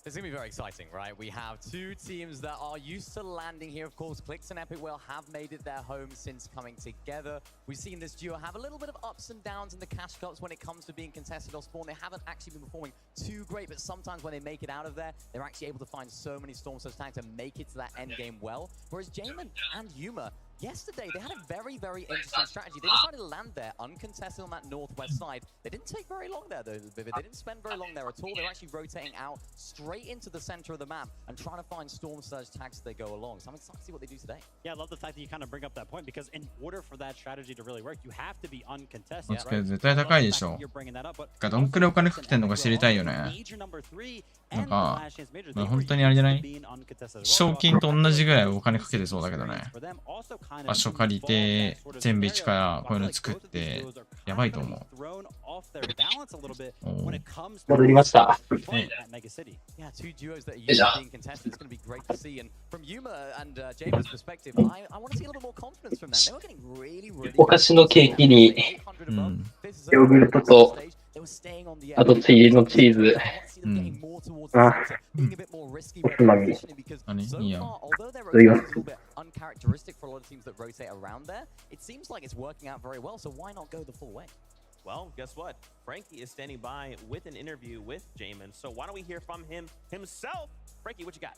S11: It's going to be very exciting, right? We have two teams that are used to landing here. Of course, Clicks and Epic Whale have made it their home since coming together. We've seen this duo have a little bit of ups and downs in the cash cups when it comes to being contested or spawn. They haven't actually been performing too great, but sometimes when they make it out of there, they're actually able to find so many Storm Surge tags to make it to that end game well. Whereas Jamin and Yuma, yesterday, they had a very, very interesting strategy. They decided to land there uncontested on that northwest side. They didn't take very long there, though, Vivid. They didn't spend very long there at all. They're actually rotating out straight into the center of the map and trying to find Storm Surge tags as they go along. So I'm excited to see what they do today.
S12: Yeah, I love the fact that you kind of bring up that point because in order for that strategy to really work, you have to be uncontested.
S2: 絶対高いでしょ。どんくらいお金かけてんのか知りたいよね。なんか、本当にあれじゃない？賞金と同じぐらいお金かけてそうだけどね。場所借りて、全部一からこういうの作って、やばいと思う。
S5: 戻りました。お菓子のケーキに、ヨーグルトと、あとついでのチーズ。つまみ。
S2: いいよ。
S11: uncharacteristic for a lot of teams that rotate around there. It seems like it's working out very well, so why not go the full way?
S10: Well, guess what? Frankie is standing by with an interview with Jamin, so why don't we hear from him himself? Frankie, what you got?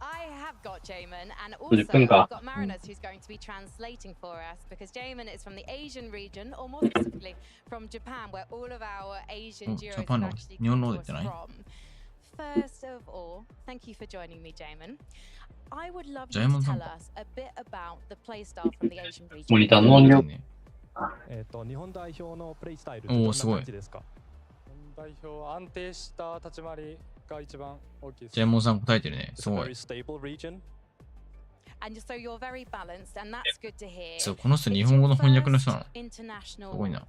S13: I have got Jamin, and also I've got Mariners who's going to be translating for us because Jamin is from the Asian region, or more specifically from Japan, where all of our Asian duos have actually come to us from. First of all, thank you for joining me, Jamin. I would love you to tell us a bit about the playstyle from the Asian region.
S5: モニターの音量。
S14: 日本代表のプレイスタイルってどんな感じですか？日本代表は安定した立ち回りが一番大きいです。
S2: ジェイモンさん答えてるね。すごい。
S13: And so you're very balanced, and that's good to hear.
S2: そう、この人日本語の翻訳の人なの。すごいな。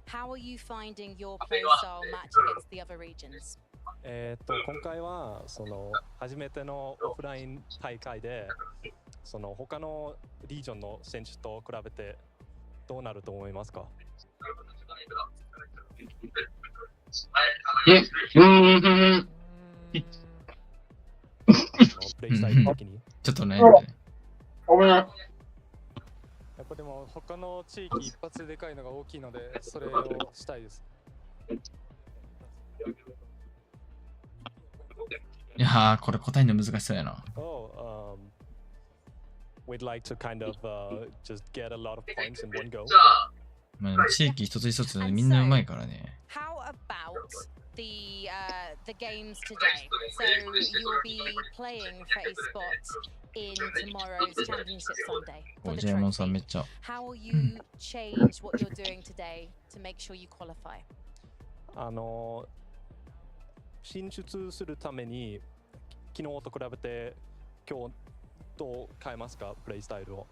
S13: How are you finding your playstyle match against the other regions?
S14: 今回はその初めてのオフライン大会でその他のリージョンの選手と比べてどうなると思いますか？プレイスタイル的に
S2: ちょっとね。
S14: やっぱでも他の地域一発でかいのが大きいのでそれをしたいです。
S2: いやー、これ答えるの難しそうやな。
S14: We'd like to kind of just get a lot of points in one go.
S2: まあ、地域一つ一つみんなうまいからね。
S13: How about the games today? So you'll be playing for a spot in tomorrow's Championship Sunday.
S2: おジェイモンさんめっちゃ。
S13: How will you change what you're doing today to make sure you qualify?
S14: 進出するために昨日と比べて今日どう変えますか、プレイスタイルを。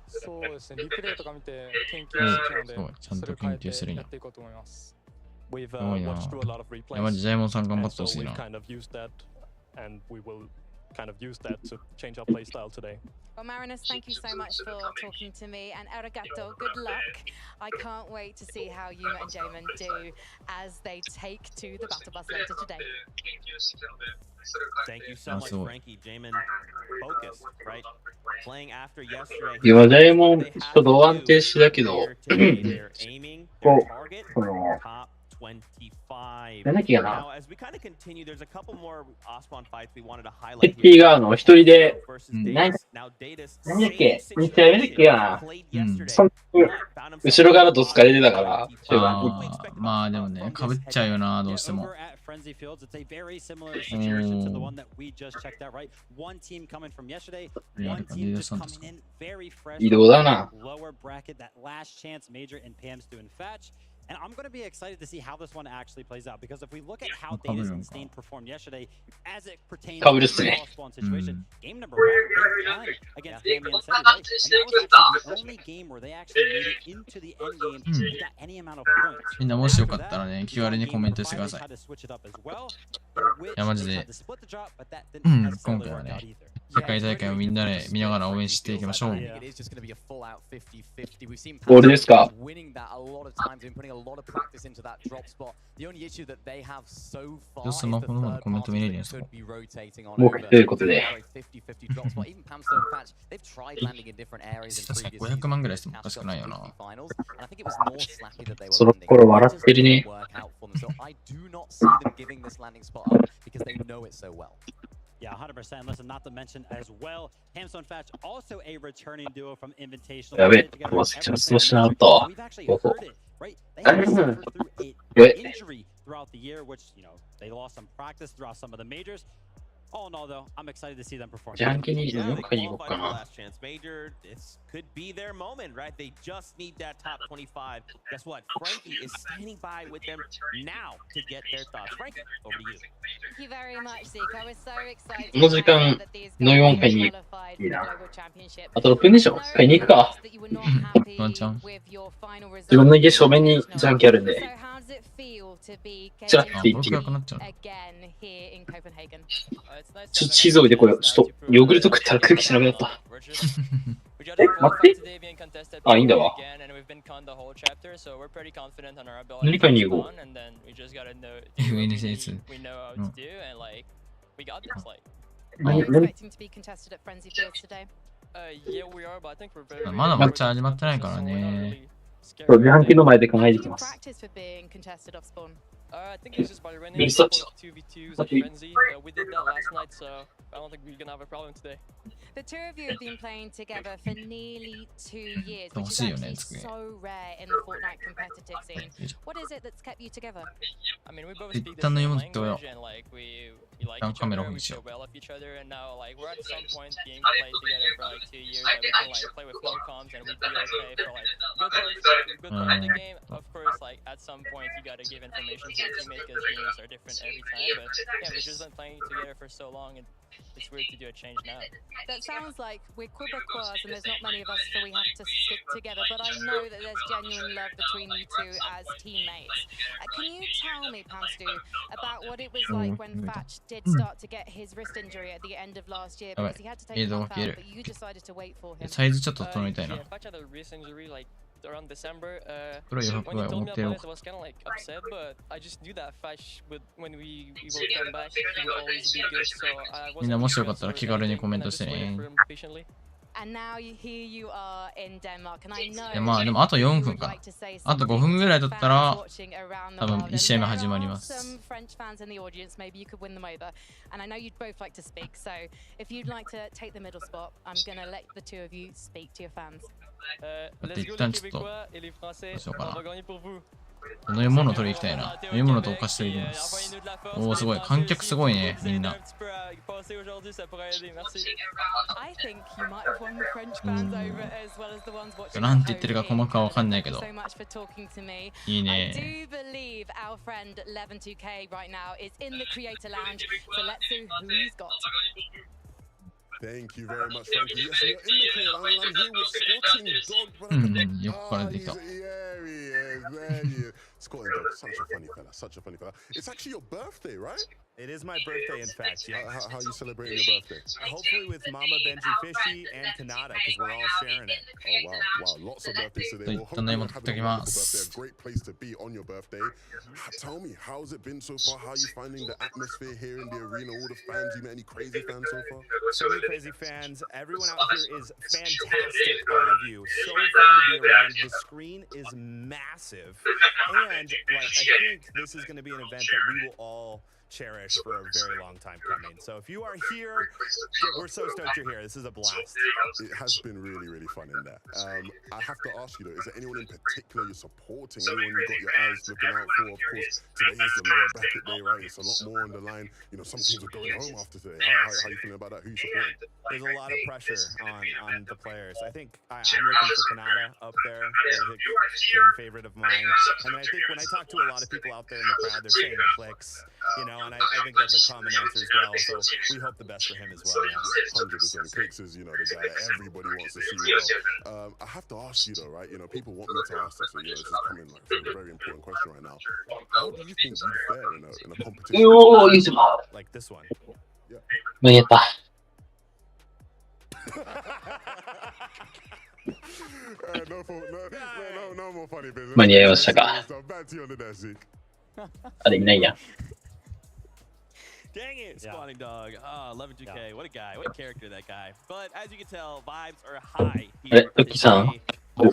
S15: そうですね、リプレイとか見て研究してるので、
S2: ちゃんと研究するんや。
S15: やっていこうと思います。
S2: すごいな。いや、マジジャイモンさん頑張ってほしいな。
S14: Kind of use that to change our play style today.
S13: Well, Marinus, thank you so much for talking to me, and arigato, good luck. I can't wait to see how Yuma and Jamin do as they take to the battle bus later today.
S10: Thank you so much, Frankie. Jamin, focus, right? Playing after yesterday.
S5: いや、ジャイモンちょっと安定しだけど、この、なんだっけかな。ペッティが一人で、何だっけ、2試合目だっけかな。後ろからどつかれてたから、中盤に。
S2: まあでもね、かぶっちゃうよな、どうしても。
S5: 移動だな。
S12: And I'm going to be excited to see how this one actually plays out, because if we look at how Davis and Stain performed yesterday as it pertains to the cross-spawn situation, game number 1, they won against Damien and Seti, right? And that was actually the only game where they actually made it into the end game without any amount of points.
S2: みんなもしよかったらね、気軽にコメントしてください。いや、マジで、今回はね、世界大会をみんなで見ながら応援していきましょう。
S5: ゴールですか。
S2: スマホの方でコメント見れるんですか。
S5: 僕ということで。
S2: 確かに500万ぐらいしてもおかしくないよな。
S5: その頃笑ってるね。
S12: Yeah, 100%. Listen, not to mention as well, Hamstone Fatch, also a returning duo from Invitational.
S5: やべえ、忘れそうしなかったわ。
S12: We've actually heard it, right? They have suffered through an injury throughout the year, which, you know, they lost some practice throughout some of the majors. All in all, though, I'm excited to see them perform.
S5: ジャンケ24回に行こうかな。
S10: This could be their moment, right? They just need that top 25. Guess what? Frankie is standing by with them now to get their thoughts. Frankie, over to you.
S13: Thank you very much, Zeke. I was so excited.
S5: この時間の4回にいいな。あと6分でしょ。買いに行くか。
S2: ワンチャン。
S5: 自分の家正面にジャンケあるんで。チラッて言っていい。ちょっと地図置いてこよう。ちょっとヨーグルト食ったら空気しなくなった。待って。あ、いいんだわ。何買いに行こう。
S2: FNCS。まだマッチ始まってないからね。
S5: そう、自販機の前で考えていきます。
S16: I think it's just by running 2v2s at Frenzy. We did that last night, so I don't think we're gonna have a problem today.
S13: The two of you have been playing together for nearly 2 years, which is actually so rare in the Fortnite competitive scene. What is it that's kept you together?
S16: I mean, we both speak the same language and like we like each other, we develop each other, and now like we're at some point being played together for like 2 years that we can like play with no comms and we'd be okay for like good parts of the game. Of course, like at some point you gotta give information to your teammates because games are different every time. But yeah, we've just been playing together for so long, and it's weird to do a change now.
S13: That sounds like we're Quebecois and there's not many of us, so we have to stick together. But I know that there's genuine love between you two as teammates. Can you tell me, Pamstu, about what it was like when Fatch did start to get his wrist injury at the end of last year because he had to take off out, but you decided to wait for him?
S2: サイズちょっと整えたいな。
S16: Fatch had a wrist injury like around December.
S2: プロ400
S16: when he
S2: は
S16: told
S2: 思
S16: me
S2: ってる。
S16: about it, I was kind of like upset, but I just knew that Fatch would when we will come back, he will always be good. So I
S2: みんな
S16: wasn't
S2: もしよかったら気軽にコメントしてね。
S13: And now here you are in Denmark, and I know
S2: いやまあでもあと4分かな。あと5分ぐらいだったら多分1試合目始まります。
S13: some French fans in the audience, maybe you could win them over. And I know you'd both like to speak, so if you'd like to take the middle spot, I'm gonna let the two of you speak to your fans.
S2: だって一旦ちょっとどうしようかな。飲み物取りに行きたいな。飲み物とお菓子取りに行きます。おおすごい。観客すごいね、みんな。なんて言ってるか細かはわかんないけど。いいね。
S17: Thank you very much, Frankie. Yes, you're in the clear. I'm here with Sporting Dog.
S2: Yeah, he is.
S17: There he is. Sporting Dog, such a funny fella. Such a funny fella. It's actually your birthday, right?
S18: It is my birthday, in fact. Yeah.
S17: How are you celebrating your birthday?
S18: Hopefully with Mama Benji Fishy and Kanata, because we're all sharing it.
S17: Oh wow, wow! Lots of birthdays today. Well, hopefully you're having a wonderful birthday. A great place to be on your birthday. Tell me, how's it been so far? How are you finding the atmosphere here in the arena? All the fans. You met any crazy fans so far?
S18: So many crazy fans. Everyone out here is fantastic. All of you, so fun to be around. The screen is massive, and like I think this is going to be an event that we will all cherish for a very long time coming. So if you are here, we're so stoked you're here. This is a blast.
S17: It has been really, really fun in there. I have to ask you though, is there anyone in particular you're supporting? Anyone you got your eyes looking out for? Of course, today is the lower bracket day, right? It's a lot more on the line. You know, some teams are going home after today. How you feeling about that? Who you supporting?
S18: There's a lot of pressure on the players. I think I'm looking for Kanata up there. Fan favorite of mine. And then I think when I talk to a lot of people out there in the crowd, they're saying Clicks, you know, and I think that's a common answer as well. So we hope the best for him as well.
S17: 100%. Clicks is, you know, the guy that everybody wants to see well. I have to ask you though, right? You know, people want me to ask this, so you know, this is coming like a very important question right now. How do you think you'd fare in a competition
S18: like this one?
S17: Yeah. No more funny business.
S5: 間に合いましたか。あれいないや。
S10: Dang it, Spawning Dog. Ah, 11-2K. What a guy. What a character, that guy. But as you can tell, vibes are high here. There's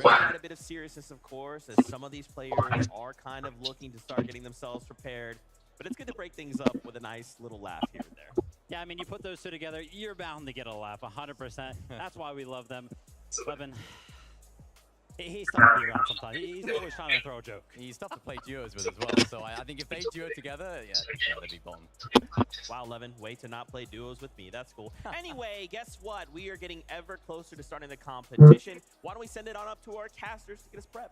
S10: quite a bit of seriousness, of course, as some of these players are kind of looking to start getting themselves prepared. But it's good to break things up with a nice little laugh here and there.
S12: Yeah, I mean, you put those two together, you're bound to get a laugh, 100%. That's why we love them. Levin, he's tough to be around sometimes. He's always trying to throw a joke.
S11: He's tough to play duos with as well, so I think if they duo together, yeah, they'd be bomb.
S10: Wow, Levin, way to not play duos with me. That's cool. Anyway, guess what? We are getting ever closer to starting the competition. Why don't we send it on up to our casters to get us prepped?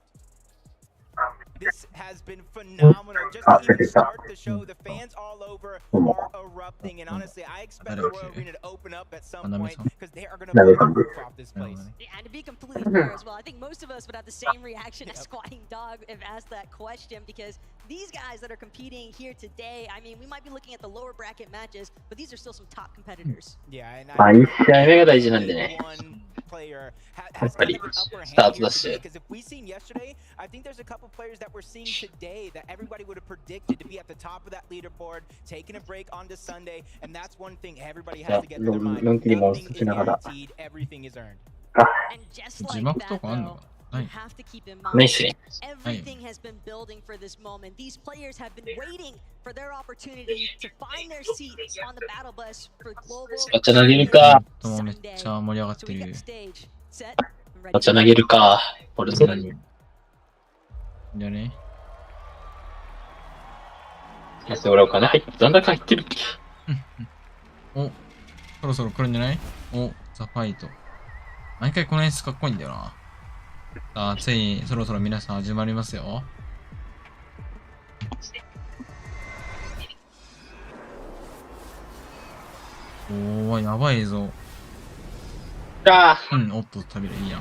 S19: This has been phenomenal. Just to even start the show, the fans all over are erupting. And honestly, I expect the Royal Arena to open up at some point because they are going to blow the roof off this place.
S20: Yeah, and to be completely fair as well, I think most of us would have the same reaction as Squatting Dog if asked that question, because these guys that are competing here today, I mean, we might be looking at the lower bracket matches, but these are still some top competitors.
S19: Yeah, and
S5: 1試合目が大事なんでね。
S19: player
S5: や
S19: has
S5: っぱ
S19: kind
S5: り
S19: of an upper
S5: スター
S19: hand
S5: ト
S19: here
S5: だし。
S19: today, because if we seen yesterday, I think there's a couple players that we're seeing today that everybody would have predicted to be at the top of that leaderboard, taking a break on to Sunday, and that's one thing everybody has to get in their mind. Nothing is guaranteed, everything is earned.
S20: And just
S2: 字
S20: like
S2: 幕
S20: that,
S2: とかあんの
S20: though,
S2: か
S20: you
S2: な
S20: have to keep in
S5: ない
S20: mind
S5: っすね。
S20: everything has been building for this moment. These players have been waiting for their opportunity to find their seat on the battle bus for global.
S5: ガチャ投げるか。
S2: めっちゃ盛り上がってる。
S20: Stage, set,
S5: ガチャ投げるか。ポルトガルに。
S2: じゃあね。
S5: だって俺お金入って、残高入ってるっけ。
S2: お、そろそろ来るんじゃない？お、ザ・ファイト。毎回この演出かっこいいんだよな。さあ、ついにそろそろ皆さん始まりますよ。おー、やばい映像。うん、おっと、食べる、いいや。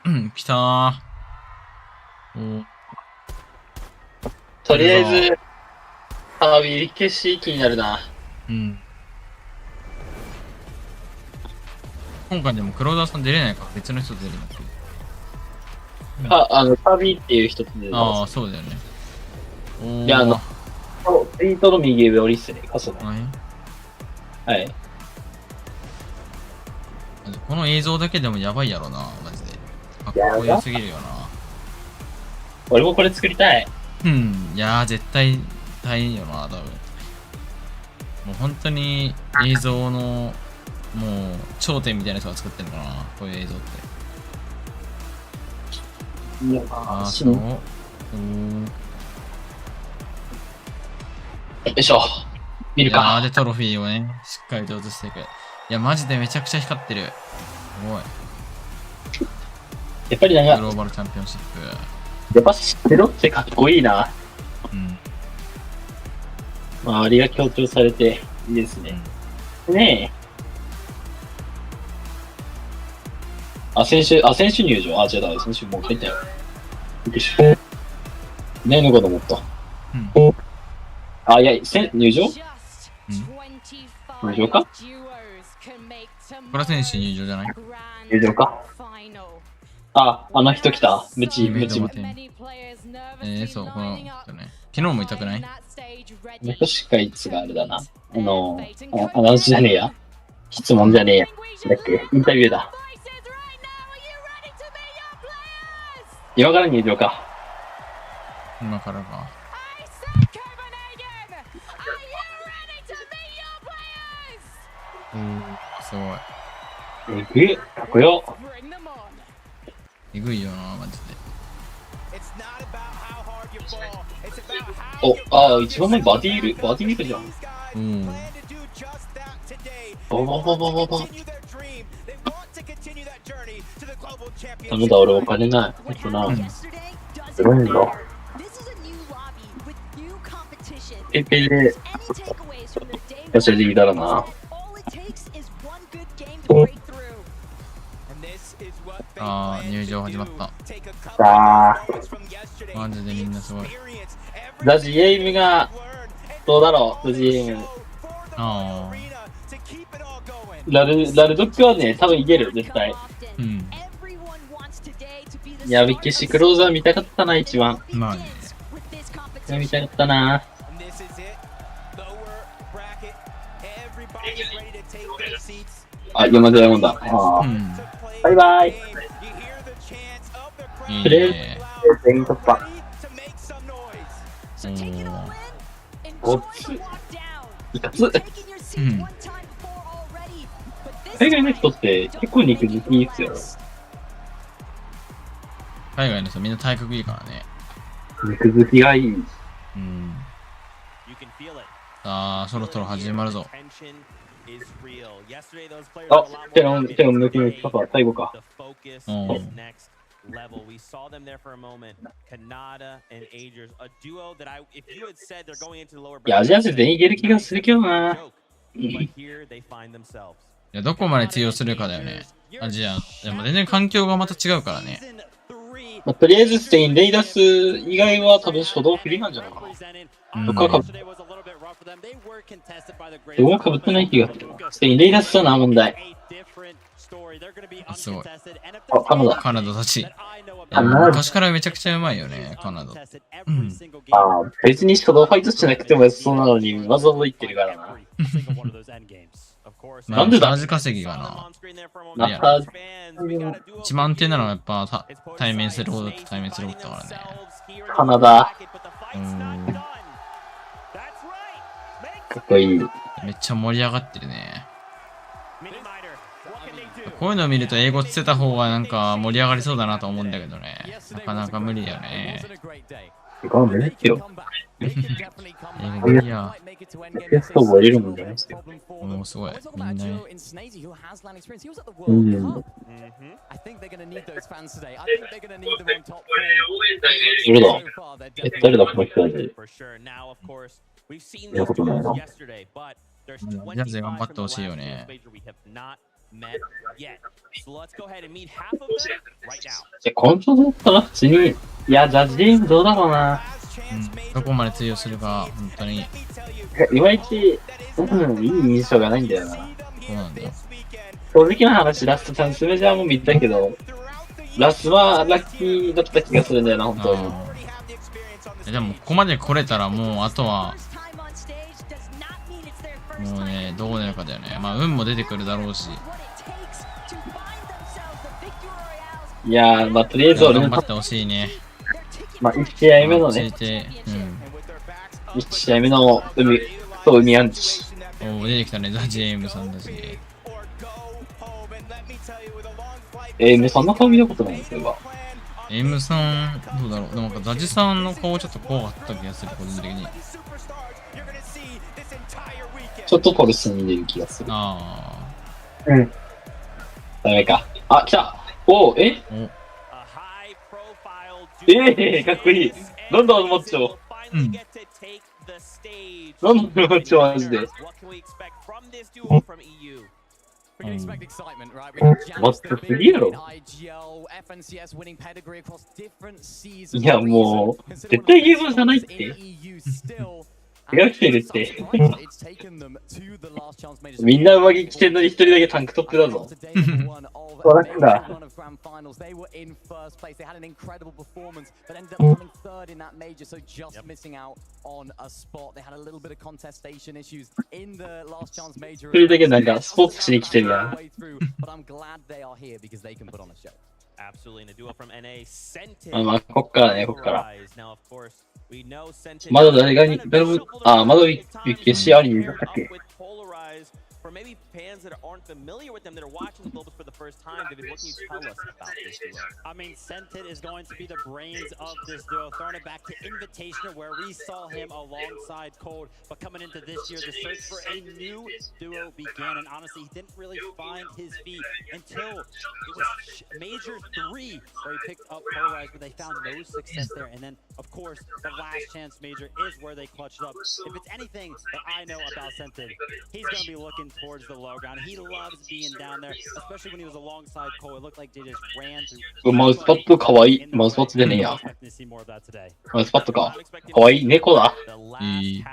S2: うん、来たー。お
S5: とりあえず、あ、ウィリ消し気になるな。
S2: うん。今回でも黒田さん出れないか、別の人出るのか。
S5: タビっていう人と出る。
S2: ああ、そうだよね。
S5: いや、ツイートの右上降りっすね、カソね。はい。
S2: この映像だけでもやばいやろな、マジで。かっこよすぎるよな。
S5: 俺もこれ作りたい。
S2: うん、いやー、絶対大変よな、多分。もう本当に映像の、もう、頂点みたいな人が作ってるのかな、こういう映像って。
S5: いや
S2: ああ、そう。よ
S5: いしょ。見るか。
S2: で、トロフィーをね、しっかりと映していく。いや、マジでめちゃくちゃ光ってる。すごい。
S5: やっぱりなんか、
S2: グローバルチャンピオンシップ。
S5: やっぱ知ってろってかっこいいな。
S2: うん。
S5: 周りが強調されていいですね。ねえ。選手入場。違う、選手もう入ったよ。ねえのかと思った。いや、入場？入場か？
S2: これは選手入場じゃない？
S5: 入場か？あの人来た。ムチ。
S2: そう、この人ね。昨日も痛くない？
S5: 確かいつがあれだな。アナウンスじゃねえや。質問じゃねえや。だっけ？インタビューだ。今から入場か。
S2: 今からか。すごい。
S5: えぐい。かっこよ。
S2: えぐいよな、マジで。
S5: 一番前バディールじゃん。
S2: うん。
S5: ダメだ、俺お金ない。すごいんだ。ペイペイで、それでいいだろうな。
S2: 入場始まった。マジでみんなすごい。
S5: ラジエイムが、どうだろう、ラジエイム。ラルドックはね、多分いける、絶対。
S2: うん。
S5: いや、びっくりし、クローザー見たかったな、一番。
S2: まあね。
S5: 見たかったな。山田ヤモンだ。バイバイ。プレイ全員突破。ごっつ。いかつ。海外の人って結構肉好きですよ。
S2: 海外の人みんな体格いいからね。
S5: 肉好きがいい。
S2: そろそろ始まるぞ。
S5: 手の抜きのパパ、最後か。いや、アジア勢全員いける気がするけどな。
S2: いや、どこまで通用するかだよね。アジア。でも全然環境がまた違うからね。
S5: とりあえずステインレイダス以外は多分初動フリーなんじゃないかな。どこかどこかぶってない気がする。ステインレイダスはな、問題。
S2: すごい。
S5: カナダ
S2: たち。昔からめちゃくちゃうまいよね、カナダ。
S5: 別に初動ファイトしてなくてもそうなのにわざわざ言ってるからな。
S2: なんでだ？マジ稼ぎがな。いや、一番安定なのはやっぱ対面することだからね。
S5: カナダ。かっこいい。
S2: めっちゃ盛り上がってるね。こういうのを見ると英語つけた方がなんか盛り上がりそうだなと思うんだけどね。なかなか無理だよね。
S5: 無理ですよ。
S2: 英語無理や。
S5: テスト覚えれるもんじゃないですよ。
S2: もうすごい。みんなね。
S5: 誰だ？誰だこの人たち。見たことないな。
S2: ジャズ頑張ってほしいよね。
S5: この調子だったら普通に、いや、ジャッジゲームどうだろうな。
S2: どこまで通用するか、本当に。
S5: いまいち、いい印象がないんだよな。
S2: そうなんだよ。
S5: 正直な話、ラストチャンスメジャーも見たけど、ラスはラッキーだった気がするんだよな、本当に。
S2: でも、ここまで来れたらもう、あとは、もうね、どうなるかだよね。まあ、運も出てくるだろうし。
S5: いやー、まあ、とりあえず俺の、
S2: 頑張ってほしいね。
S5: まあ、1試合目のね、1試合目の海アンチ。
S2: おお、出てきたね、ザ・ジェームさんだし。
S5: M さんの顔見たことないんですよ、
S2: M さん、どうだろう。でもなんかザジさんの顔ちょっと怖かった気がする、個人的に。
S5: ちょっとポルスに似る気がする。
S2: あ
S5: あ。うん。ダメか。あ、来た。おお、えかっこいい。どんどんもっちょ。うん。どんどんもっちょ、マジで。もっとすぎやろ。いや、もう、絶対ゲームじゃないって。怪我来てるって。みんな上着着てんのに一人だけタンクトップだぞ。そうなんだ。一人だけなんかスポーツしに来てるやん。まあ、こっからね、こっから。まだ誰がに、まだウィッケシありだったっけ
S10: For maybe fans that aren't familiar with them, that are watching the Globals for the first time, David, what can you tell us about this duo?
S12: I mean, Sentit is going to be the brains of this duo, throwing it back to Invitational, where we saw him alongside Cold. But coming into this year, the search for a new duo began, and honestly, he didn't really find his feet until it was Major 3, where he picked up Polarize, but they found no success there. And then, of course, the last chance Major is where they clutched up. If it's anything that I know about Sentit, he's going to be looking towards the low ground. He loves being down there, especially when he was alongside Cole. It looked like they just ran through.
S5: マウスパッドかわいい。マウスパッドでねえや。マウスパッドか。かわいい。猫だ。
S2: いい。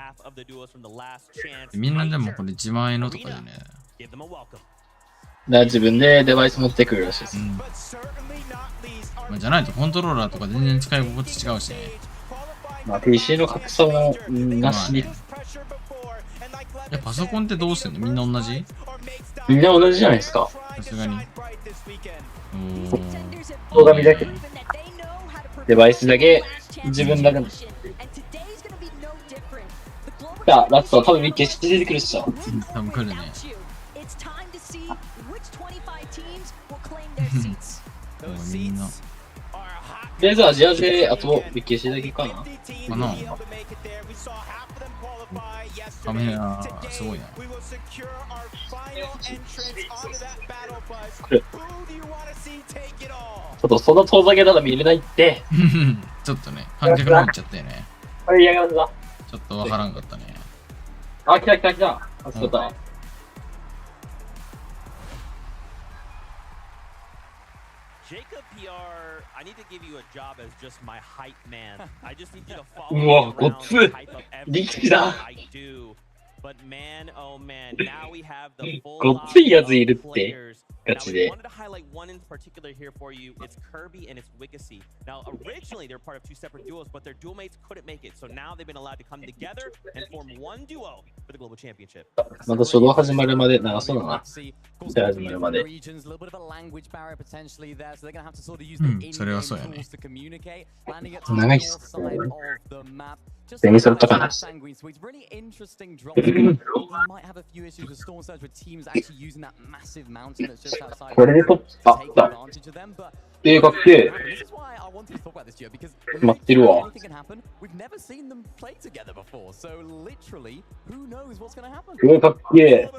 S2: みんなでもこれ自前のとかでね。
S5: 自分でデバイス持ってくるらしいです。
S2: まあ、じゃないとコントローラーとか全然使い心地違うしね。
S5: まあ PC の格差もなしに。
S2: パソコンってどうしてんの？みんな同じ？
S5: みんな同じじゃないですか。
S2: さすがに。
S5: 動画見だけ。デバイスだけ、自分だけの。じゃあ、ラストは多分決して出てくるっしょ。
S2: 多分来るね。みんな。
S5: とりあえずアジアで、あと、ビッケシだけかな。
S2: かな。カメラ、すごいな。
S5: ちょっとその遠ざけたら見れないって。
S2: ちょっとね、観客の方行っちゃったよね。
S5: あれ、嫌がるな。
S2: ちょっとわからんかったね。
S5: あ、来た来た来た。あ、そうだ。
S10: Jacob PR, I need to give you a job as just my hype man. I just need you to
S5: う
S10: follow
S5: わ、
S10: me
S5: ごっ
S10: around
S5: つ。
S10: and hype up
S5: 力
S10: everything
S5: 士だ。
S10: I do. But man, oh man, now we have the full
S5: ごっついやついる
S10: line
S5: っ
S10: of
S5: て。
S10: players.
S5: ガ
S10: Now
S5: チ
S10: we
S5: で。
S10: wanted to highlight one in particular here for you. It's Kirby and it's Wiggacy. Now originally they were part of two separate duos, but their duo mates couldn't make it. So now they've been allowed to come together and form one duo for the Global Championship.
S5: また初動始まるまで長そうだな。じゃあ始まるまで。
S2: うん、それはそうやね。
S5: 長いっすね。デニソルとかな。これでトップ、あ、だ。かっけえ。決まってるわ。かっけえ。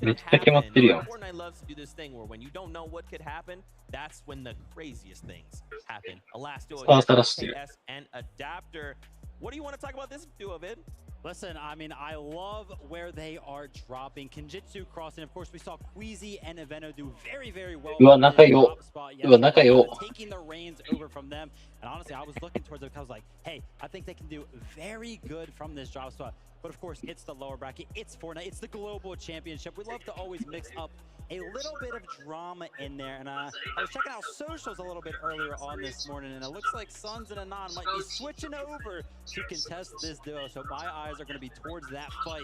S5: めっちゃ決まってるよ。
S10: Fortnite loves to do this thing where when you don't know what could happen, that's when the craziest things happen. A last duo, KS and Adapter. What do you want to talk about this duo, Vid?
S12: Listen, I mean, I love where they are dropping. Kenjutsu crossing. Of course, we saw Queasy and Eveno do very, very well.
S5: うわ、仲よ。うわ、仲よ。
S12: Taking the reins over from them. And honestly, I was looking towards it because I was like, hey, I think they can do very good from this drop spot. But of course, it's the lower bracket. It's Fortnite. It's the global championship. We love to always mix up a little bit of drama in there. And I was checking out socials a little bit earlier on this morning, and it looks like Suns and Anon might be switching over to contest this duo. So my eyes are going to be towards that fight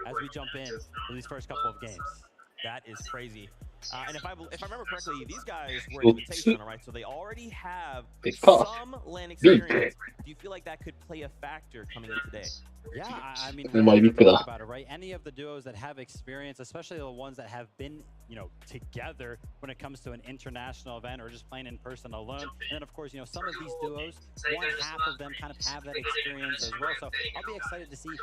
S12: as we jump in for these first couple of games.
S10: That is crazy. And if I remember correctly, these guys were an invitation, all right? So they already have some LAN experience. Do you feel like that could play a factor coming in today?
S12: Yeah, I mean,
S5: about
S12: it, right? Any of the duos that have experience, especially the ones that have been, together when it comes to an international event or just playing in person alone. And then, of course, some of these duos, one half of them kind of have that experience as well. So I'll be excited to see if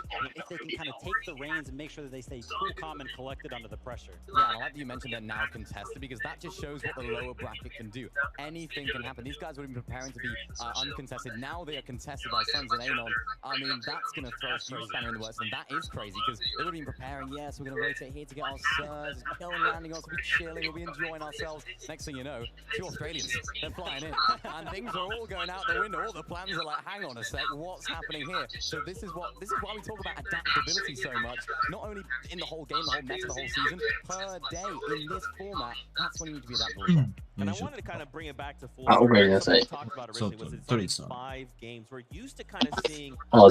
S12: they can kind of take the reins and make sure that they stay cool, calm, and collected under the pressure.
S11: Yeah, and I like that you mentioned they're now contested because that just shows what the lower bracket can do. Anything can happen. These guys would have been preparing to be uncontested. Now they are contested by Suns and Anon. I mean, that's going to throw a huge spanner in the works, and that is crazy because they would have been preparing. Yes, we're going to rotate here to get our surge, kill and landing us, we'll be chilling, we'll be enjoying ourselves. Next thing you know, 2 Australians, they're flying in, and things are all going out the window. All the plans are like, hang on a sec, what's happening here? So this is why we talk about adaptability so much. Not only in the whole game, the whole meta, the whole season, per day in this format. That's when you need to be adaptable.
S10: And I wanted to kind of bring it back to full.
S5: Ah,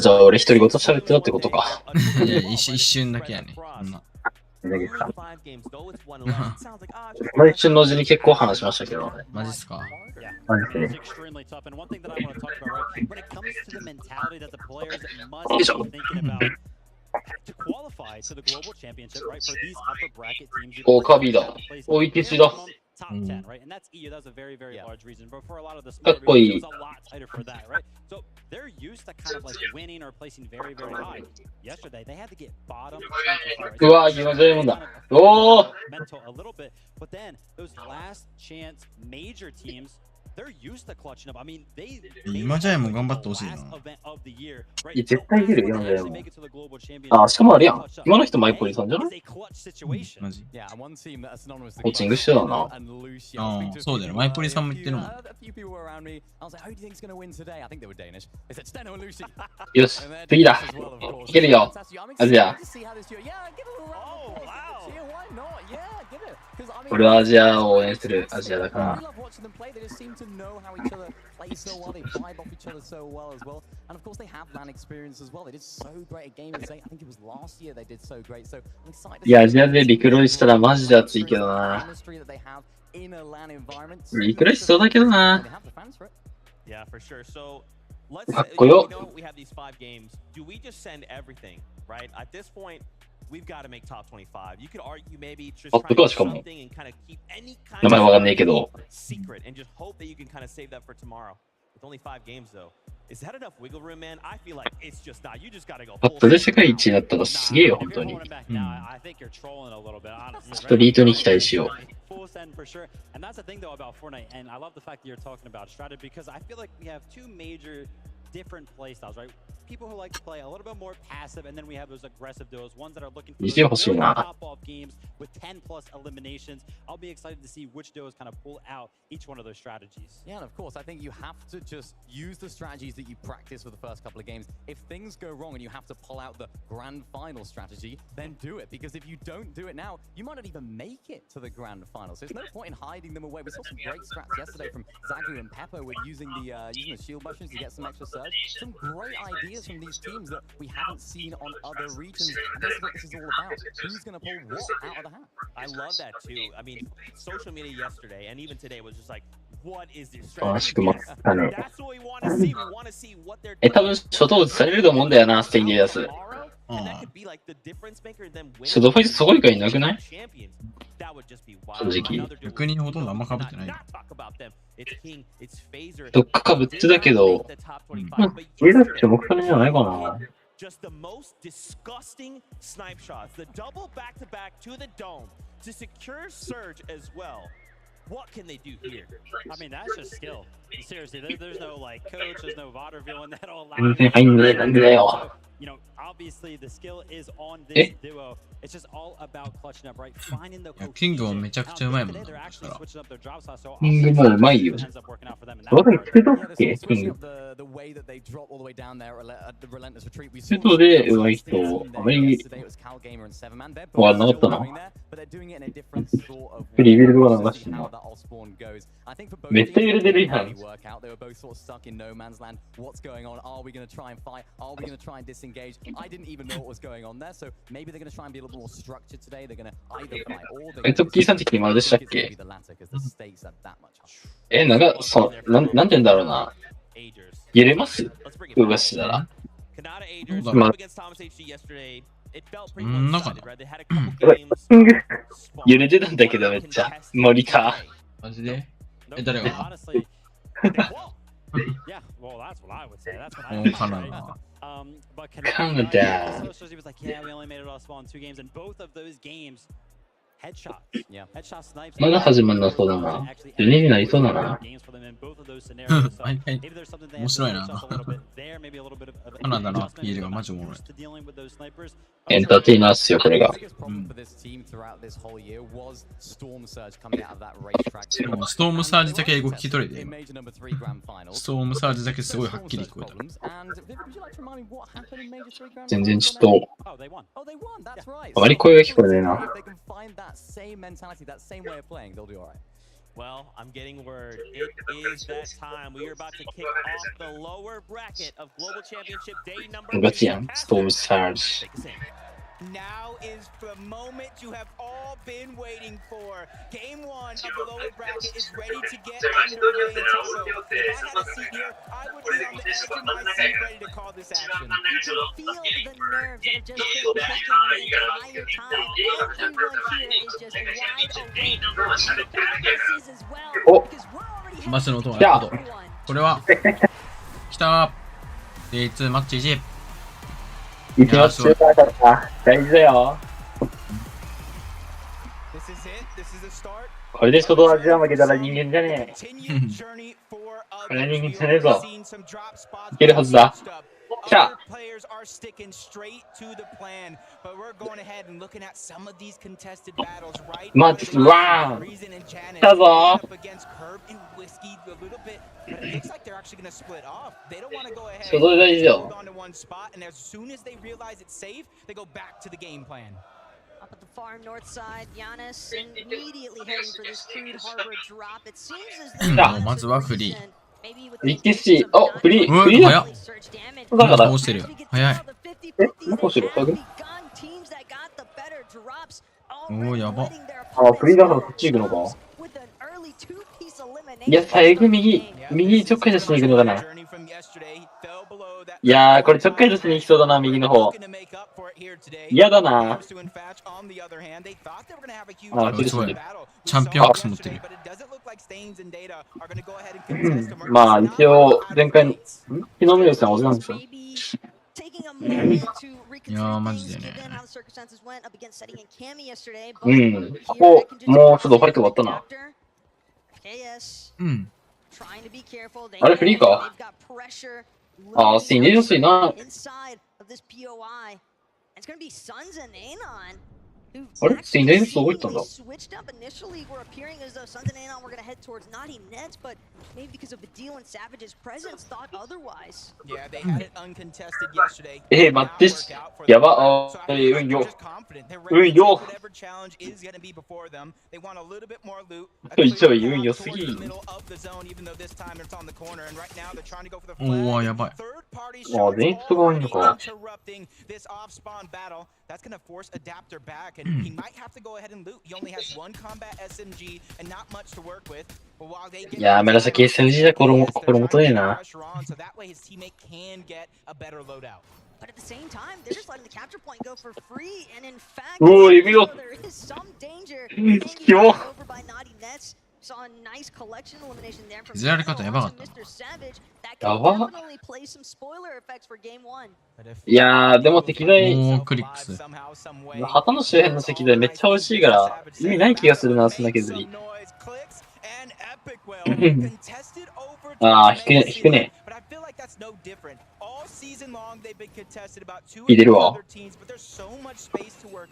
S5: じゃあ俺一人ごと喋ってたってことか。
S2: いや、一瞬だけやね。
S5: まあ一瞬のうちに結構話しましたけどね。
S2: マジっすか？
S5: マジで。お、カビだ。お、イケチだ。
S12: Top 10, right? And that's EU. That's a very, very large region. But for a lot of the
S5: smaller regions,
S12: it's a lot tighter for that, right? So they're used to kind of like winning or placing very, very high. Yesterday, they had to get bottom. Mental a little bit, but then those last chance major teams. They're used to clutching up. I mean, they
S2: 今じゃも頑張ってほしいな。
S5: いや、絶対いけるよ、でも。あ、しかもあれやん。今の人マイポリさんじゃない？
S2: マジ？
S5: コーチングしてたな。
S2: ああ、そうだよ。マイポリさんも言ってるもん。
S5: よし、次だ。いけるよ。アジア。俺はアジアを応援するアジアだから。いや、アジアでリクロイしたらマジで熱いけどな。リクロイしそうだけどな。かっこよ。
S10: We've got to make top 25. You could argue maybe just
S5: try
S10: to something and kind of keep any kind
S5: of
S10: secret and just hope that you can kind of save that for tomorrow. With only 5 games though. Is that enough wiggle room, man? I feel like it's just not. You just got to go.
S5: パッとで世界一になったらすげえよ、本当に。ストリートに期待しよう。
S12: Full send for sure. And that's the thing though about Fortnite. And I love the fact that you're talking about strategy because I feel like we have 2 major different play styles, right? People who like to play a little bit more passive, and then we have those aggressive duos, ones that are looking for those top-off games with 10+ eliminations. I'll be excited to see which duos kind of pull out each one of those strategies.
S11: Yeah, and of course, I think you have to just use the strategies that you practice for the first couple of games. If things go wrong and you have to pull out the grand final strategy, then do it. Because if you don't do it now, you might not even make it to the grand final. So there's no point in hiding them away. We saw some great strats yesterday from Zagu and Pepper with using the shield mushrooms to get some extra surge. Some great ideas from these teams that we haven't seen on other regions. And this is what this is all about. Who's going to pull what out of the hat?
S10: I love that too. I mean, social media yesterday and even today was just like, what is this strategy? That's what we want to see. We want to see what they're doing.
S5: 多分初等打ちされると思うんだよな、ステインディアス。初動ファイスすごいかいなくない？正直。
S2: 逆にほとんどあんま被ってない。
S5: どっか被ってたけど、まあ、上だって目標じゃないかな。
S10: Just the most disgusting snipe shots. The double back-to-back to the dome to secure Surge as well. What can they do here?
S12: I mean, that's just skill. Seriously, there's no like coach, there's no Vader villain that'll allow you. Obviously the skill is on this duo. It's just all about clutching up, right? Finding the coach.
S2: キングはめちゃくちゃうまいもん。
S12: They're actually switching up their job slots. So
S5: キングもうまいよ。どうだ言ってたっけ？キング。
S11: way that they drop all the way down there at the relentless retreat. We
S5: シュートで上手い人、あまりはなかったな。リビルドが流してんな。めっちゃ揺れてるやん。
S11: They were both sort of stuck in no man's land. What's going on? Are we going to try and fight? Are we going to try and disengage? I didn't even know what was going on there, so maybe they're going to try and be a little more structured today. They're going to either fight or they're going to
S5: キーさん的にまだでしたっけ？なんて言うんだろうな。揺れます動かしたら。ま
S2: なんか、
S5: 揺れてたんだけどめっちゃ。モニター。
S2: マジで誰が
S12: Yeah, well, that's what I would say. That's what I
S2: も
S12: would
S2: うかな
S12: say.
S2: な。
S12: But
S5: Calm it down.
S12: He was like, yeah, we only made it all spawn in 2 games, and both of those games, headshots. Yeah, headshot snipes.
S5: まだ始まんなそうだな。12になりそうだな。
S2: 面白いな。カナダのアピールがマジおもろい。
S5: エンターテイナーっすよ、これが。
S2: ストームサージだけ英語聞き取れて、ストームサージだけすごいはっきり聞こえた。
S5: 全然ちょっと、あまり声が聞こえないな。
S10: Well, I'm getting word. It is that time. We are about to kick off the lower bracket of Global Championship Day number 2.
S5: ガチやん、ストームサージ。
S19: Now is the moment you have all been waiting for. Game 1 of the lower bracket is ready to get underway. So if I had a seat here, I would be on the edge of my seat ready to call this action.
S13: You can feel the nerves that have just been kicking the entire time. Everyone here is just wide awake. Practices as well, because we're already
S2: バスの音が鳴ったと。これは、来たー。Day2 マッチ1。
S5: 一発中だから大事だよ。これで外味は負けたら人間じゃねえ。これは人間じゃねえぞ。いけるはずだ。来た。マッチ1。来たぞ。
S19: But it looks like they're actually going to split off. They don't want to go ahead
S5: and hold
S19: on to one spot, and as soon as they realize it's safe, they go back to the game plan.
S13: Up at the far north side, Giannis immediately heading for this crude harbor drop. It seems as though
S2: まずはフリー。
S5: リッキーシー、お、フリー、フリーだ。だから。
S2: どうしてる？早い。
S5: どうしてる？
S2: おー、やば。
S5: あ、フリーだからこっち行くのか。いや、最悪右ちょっかい出しに行くのかな。いやー、これちょっかい出しに行きそうだな、右の方。嫌だな。あ、
S2: すごい。チャンピオンアックス持ってる。
S5: まあ、一応、前回、昨日の予選は同じなんですよ。
S2: いやー、マジでね。
S5: うん、ここ、もうちょっとファイト終わったな。
S2: うん。
S5: あれフリーか。ああ、死んでるしな。あれ死んでる人どこ行ったんだ。待って、やば、あ、運よ。運よ。一応運よすぎ。
S2: おー、やばい。
S5: あ、全員人が多いのか。
S19: And he might have to go ahead and loot. He only has one combat SMG and not much to work with. But while they get
S5: いやー、紫 SMG だ、心もとねえな。
S19: so that way his teammate can get a better loadout.
S13: But at the same time, they're just letting the capture point go for free. And in fact, there is some danger. Over by Naughty Nets. Saw a nice collection elimination there from Mr. Savage. That can definitely play some spoiler effects for game 1.
S5: いやー、でも敵材、
S2: クリックス。
S5: 旗の周辺の石材めっちゃ美味しいから、意味ない気がするな、そんな削り。ああ、引くね。聞いてるわ。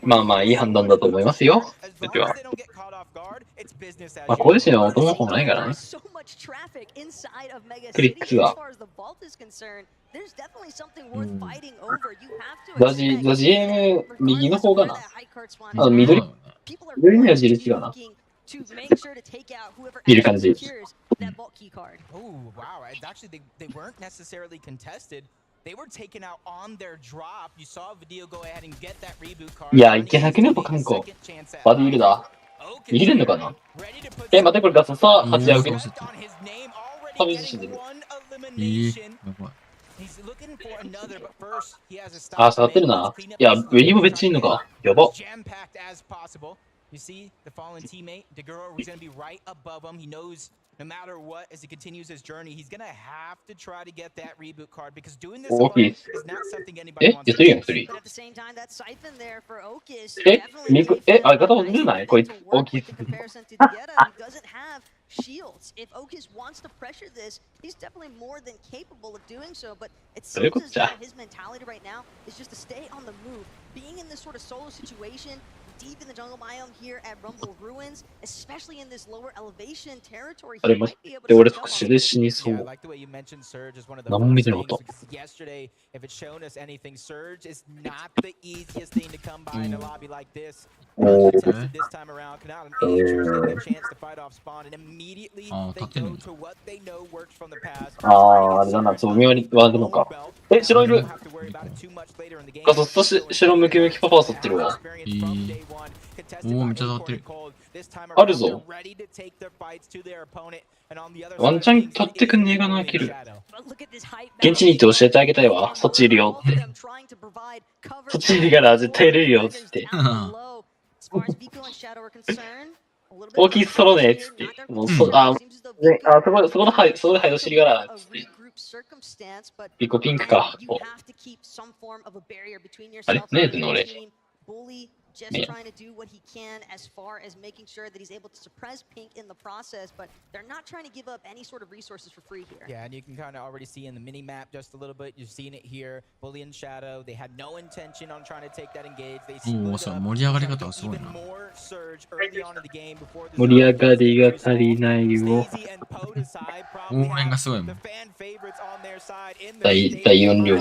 S5: まあまあ、いい判断だと思いますよ。うちは。まあ、ここでしの音の方もないからね。クリックスは。ザジエム、右の方かな。緑の矢印がな。見る感じ。いや、いけなくね、韓国。バディールだ。見れんのかな。待って、これガサさ、8や受け。サビしてる。
S2: やばい。
S5: あ、下がってるな。いや、上にも別にいんのか。やば。
S19: You see the fallen teammate, Deguro is going to be right above him. He knows no matter what, as he continues his journey, he's going to have to try to get that reboot card because doing this alone is not something anybody wants to do. But at the same time, that siphon there for Okis definitely comparison to Dieta, who doesn't have shields. If Okis wants to pressure this, he's definitely more than capable of doing so, but it seems as though his mentality right now is just to stay on the move. Being in this sort of solo situation, deep in the jungle biome here at Rumble Ruins, especially in this lower elevation territory, he might be able to
S5: I
S19: like the way you mentioned Surge is one of the yesterday. If it's shown us anything, Surge is not the easiest thing to come by in a lobby like this. This time around, Canal and Angels getting a chance to fight off spawn, and immediately they go to what they know works from the past.
S5: あれだな、そう、妙に割るのか。白いる。ガソスと白ムキムキパパは沿ってるわ。
S2: おお、めっちゃ当たってる。
S5: あるぞ。ワンチャン取ってくんねえかな、キル。現地に行って教えてあげたいわ。そっちいるよって。そっちいるから絶対いるよっつって。大きいソロねっつって。もうそこでハイド知りがらっつって。ピコピンクか。あれねえっての俺。
S19: just trying to do what he can as far as making sure that he's able to suppress Pink in the process, but they're not trying to give up any sort of resources for free here. Yeah, and you can kind of already see in the mini map just a little bit. You've seen it here. Bully and Shadow, they had no intention on trying to take that engage. They split up, even more surge early on in the game before the
S5: 盛り上がりが足りないよ。
S2: 応援がすごいもん。
S5: 大音量。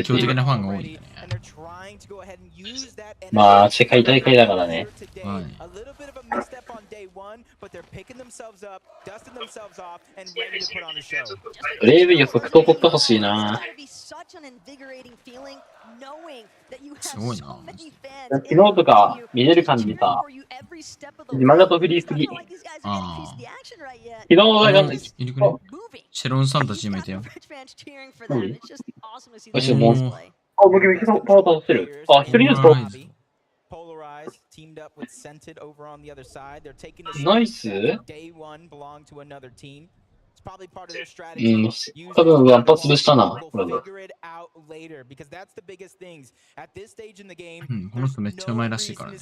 S2: 強的なファンが多いんだね。
S5: まあ、世界大会だからね。
S2: はい。
S5: レイブ予測と取ってほしいな。
S2: すごいな。
S5: 昨日とか見れる感じさ、漫画と振りすぎ。
S2: ああ。
S5: 昨日だから、
S2: いるくね。シェロンさんたち今いたよ。
S5: よし、もう。あ、ムキムキパワー倒してる。あ、一人ずつ倒す。ナイス。多分ワンパ潰したな。この
S2: 人めっちゃうまいらしいからね。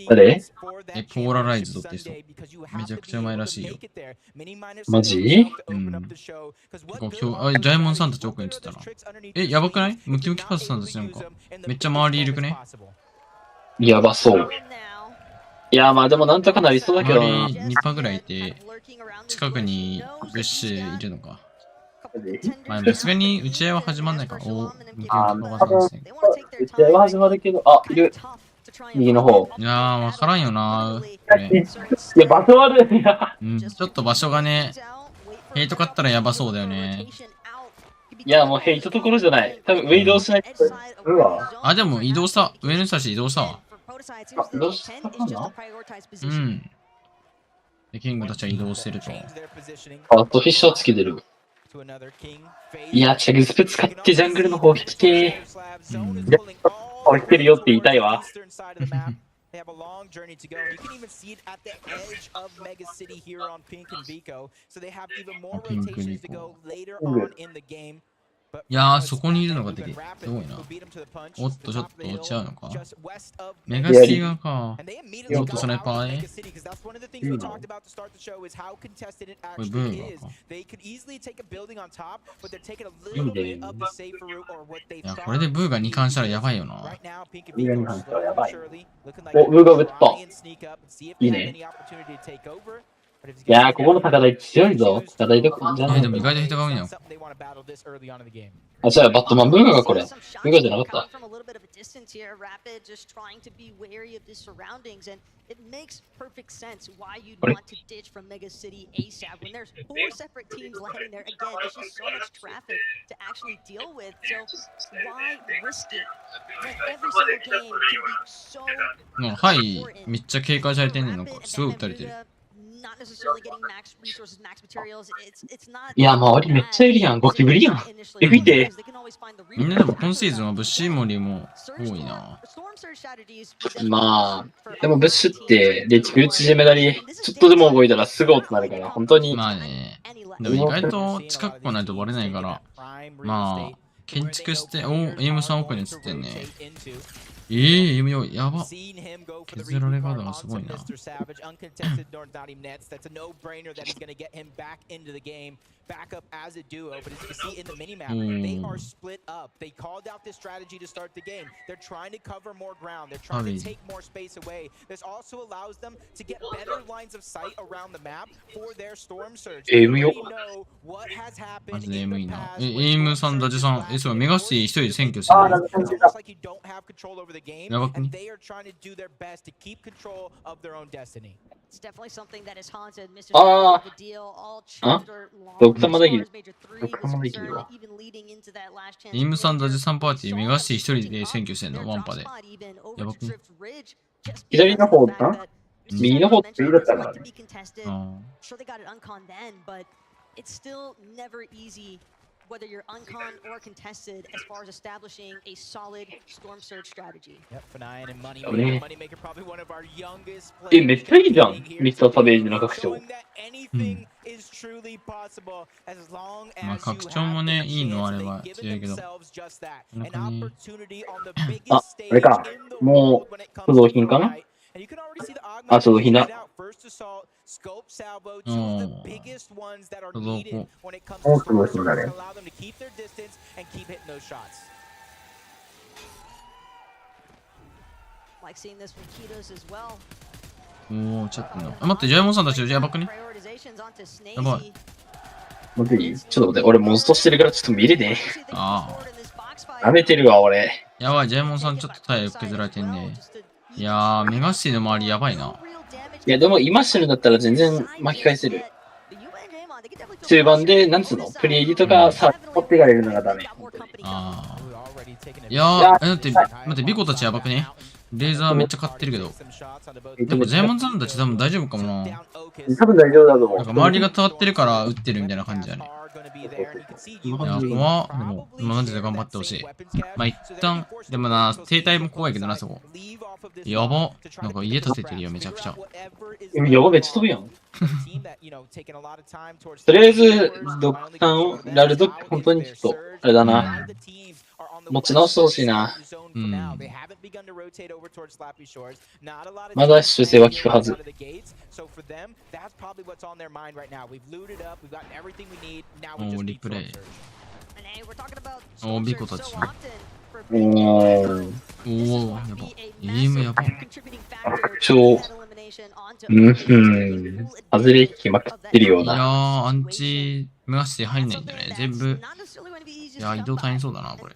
S5: 誰？
S2: ポーラライズドって人。めちゃくちゃうまいらしいよ。
S5: マジ？
S2: うん。ジャイモンさんたち奥に行ってたな。やばくない？ムキムキパスさんたちなんか、めっちゃ周りいるくね？
S5: やばそう。いや、まあでもなんとかなりそうだけどな。
S2: 2パぐらいいて、近くにブッシュいるのか。まあ、さすがに打ち合いは始まんないか。打ち
S5: 合いは始まるけど、あ、いる。右の方。
S2: いやー、わからんよなー。
S5: いや、場所悪いな。
S2: うん、ちょっと場所がね、ヘイト買ったらやばそうだよね。
S5: いや、もうヘイトところじゃない。多分上移動しないと。
S2: あ、でも移動さ。上の人たち移動さ。
S5: 移動したかな？
S2: うん。で、キングたちは移動してると。
S5: あとフィッシャーつけてる。いや、チェグスプ使ってジャングルの方引きてー。引けるよって言いたいわ。
S19: They have a long journey to go. You can even see it at the edge of Mega City here on Pink and Vico. So they have even more rotations to go later on in the game.
S2: いやー、そこにいるのができる。すごいな。おっと、ちょっと落ちちゃうのか。メガシティガーか。おっと、スナイパーね。これブーガーか。いや、これでブーガー2冠したらやばいよな。
S5: ブーガー2冠したらやばい。お、ブーガー打った。いいね。いやー、ここの高台強いぞ。高台どこじゃない。
S2: でも意外と人が多いな。
S5: あ、じゃあバットマンブーガーがこれ。ブーガーじゃなかった。これ。
S2: もう、はい、めっちゃ警戒されてんねん。なんか、すごい撃たれてる。
S5: いや、周りめっちゃいるやん。ゴキブリやん。見て。
S2: みんなでも今シーズンはブッシュモリも多いな。
S5: まあ、でもブッシュってレチクル縮めたり、ちょっとでも動いたらすぐ音なるから、本当に。
S2: まあね。でも意外と近く来ないとバレないから、まあ、建築して、お、エイムさん奥に映ってんね。エイムよ、やば。削られ方がすごいな。
S19: back up as a duo, but as you can see in the minimap, they are split up. They called out this strategy to start the game. They're trying to cover more ground. They're trying to take more space away. This also allows them to get better lines of sight around the map for their storm surge. They already know what has happened in the past.
S2: エイムさん、ダジさん、そう、メガシティ一人で占拠してる。
S19: It's almost like you don't have control over the game, and they are trying to do their best to keep control of their own destiny.
S13: It's definitely something that has haunted Mr.
S5: あ
S13: the deal all
S5: あ
S13: chapter long.
S5: ドクターまできる。ドクターまできるわ。
S13: Even leading into that last chance.
S2: エイムさん、ダジさんパーティー、メガシティ一人で占拠してんの、ワンパで。やばくね。
S5: 左の方だ右の方って右だったからね。
S13: Sure they got it uncon then, but it's still never easy whether you're uncon or contested as far as establishing a solid storm surge strategy.
S19: Yep, Fanayan and Moneymaker probably one of our youngest
S5: めっちゃいいじゃん。ミスターサベージの拡張。
S19: anything is truly possible as long as
S2: まあ、拡張もね、いいのあれば強いけど。なんかね。
S5: あ、あれか。もう、不動品かなあ、所蔵品だ。
S2: うん。不動品。
S5: もう不動品だね。
S13: Like seeing this from Kitos as well.
S2: おー、ちょっとな。待って、ジャイモンさんたちやばくね。やばい。
S5: 待っていい？ちょっと待って、俺モンストしてるからちょっと見れねえ。
S2: ああ。
S5: 舐めてるわ、俺。
S2: やばい、ジャイモンさんちょっと体力削られてんね。いやー、メガシティの周りやばいな。
S5: いや、でも今死ぬんだったら全然巻き返せる。中盤で、なんつうのプレイリとかさ、持っていかれるのがダメ。
S2: ああ。いやー、待って、ビコたちやばくね。レーザーめっちゃ買ってるけど。でも、ジャイモンさんたち多分大丈夫かもな。
S5: 多分大丈夫だと思う。
S2: なんか周りが変わってるから撃ってるみたいな感じだね。いや、怖っ。でも、マジで頑張ってほしい。まあ、一旦、でもな、停滞も怖いけどな、そこ。やば。なんか家建ててるよ、めちゃくちゃ。
S5: やば、めっちゃ飛ぶやん。とりあえず、ドッカンを、ラルドック、本当にちょっと、あれだな。持ち直してほしいな。
S2: うん。
S5: まだ修正は効くはず。
S2: おー、リプレイ。おー、ビコたち。
S5: おー、
S2: やば。エイムやば。
S5: 超、外れ引きまくってるような。
S2: いやー、アンチメガシティ入んないんだね。全部。いやー、移動大変そうだな、これ。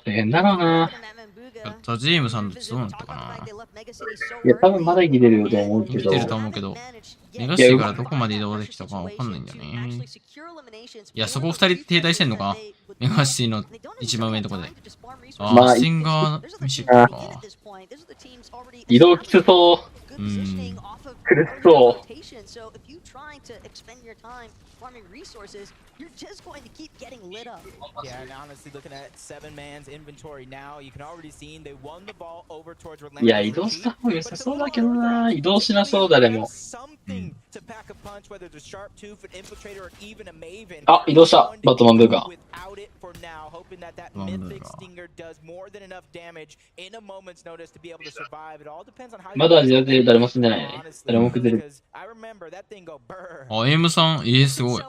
S5: 大変だろうな。
S2: タジームさんたちどうなったかな。
S5: いや、多分まだ生きてると思うけど。
S2: 生きてると思うけど。メガシティからどこまで移動できたかわかんないんだよね。いや、そこ二人停滞してんのか。メガシティの一番上のとこで。あー、シンガーミシックか。
S5: 移動きつそう。苦しそう。
S19: You're just going to keep getting lit up. Yeah, and honestly, looking at 7-man's inventory now, you can already see they won the ball over towards Relentless.
S5: いや、移動した方が良さそうだけどな。移動しなそうだ、でも。あ、移動した。バットマンブーガー。まだアジアで誰も住んでないね。誰も崩れる。
S2: あ、エイムさん、すごい。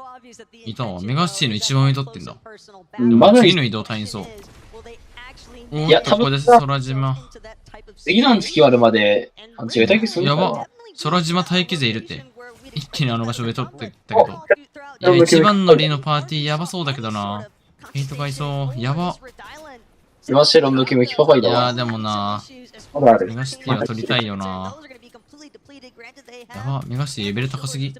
S2: いたわ。メガシティの一番上に取ってんだ。まだ次の移動大変そう。
S5: いや、多分
S2: 空島。
S5: 次の月割るまで、違う、待機する
S2: やば。空島待機勢いるって。一気にあの場所上取ってったけど。いや、一番乗りのパーティーやばそうだけどな。ヘイト買いそう。やば。
S5: 今シェロンムキムキパパイだわ。
S2: いや、でもな。メガシティは取りたいよな。やば、メガシティレベル高すぎ。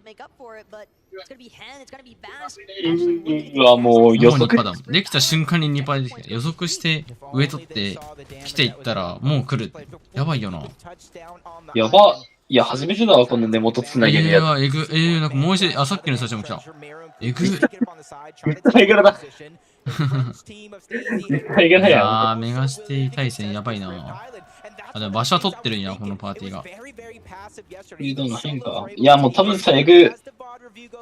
S5: うわ、もう予測。
S2: できた瞬間に2パーできた。予測して上取って来ていったらもう来る。やばいよな。
S5: やば。いや、初めてだわ、この根元つなげるやつ。
S2: なんかもう一度、あ、さっきの最初も来た。えぐ。
S5: 絶対柄だ。絶対柄や。
S2: あー、メガシティ対戦やばいな。あ、でも場所は取ってるんや、このパーティーが。
S5: 移動の変化。いや、もう多分さ、えぐ。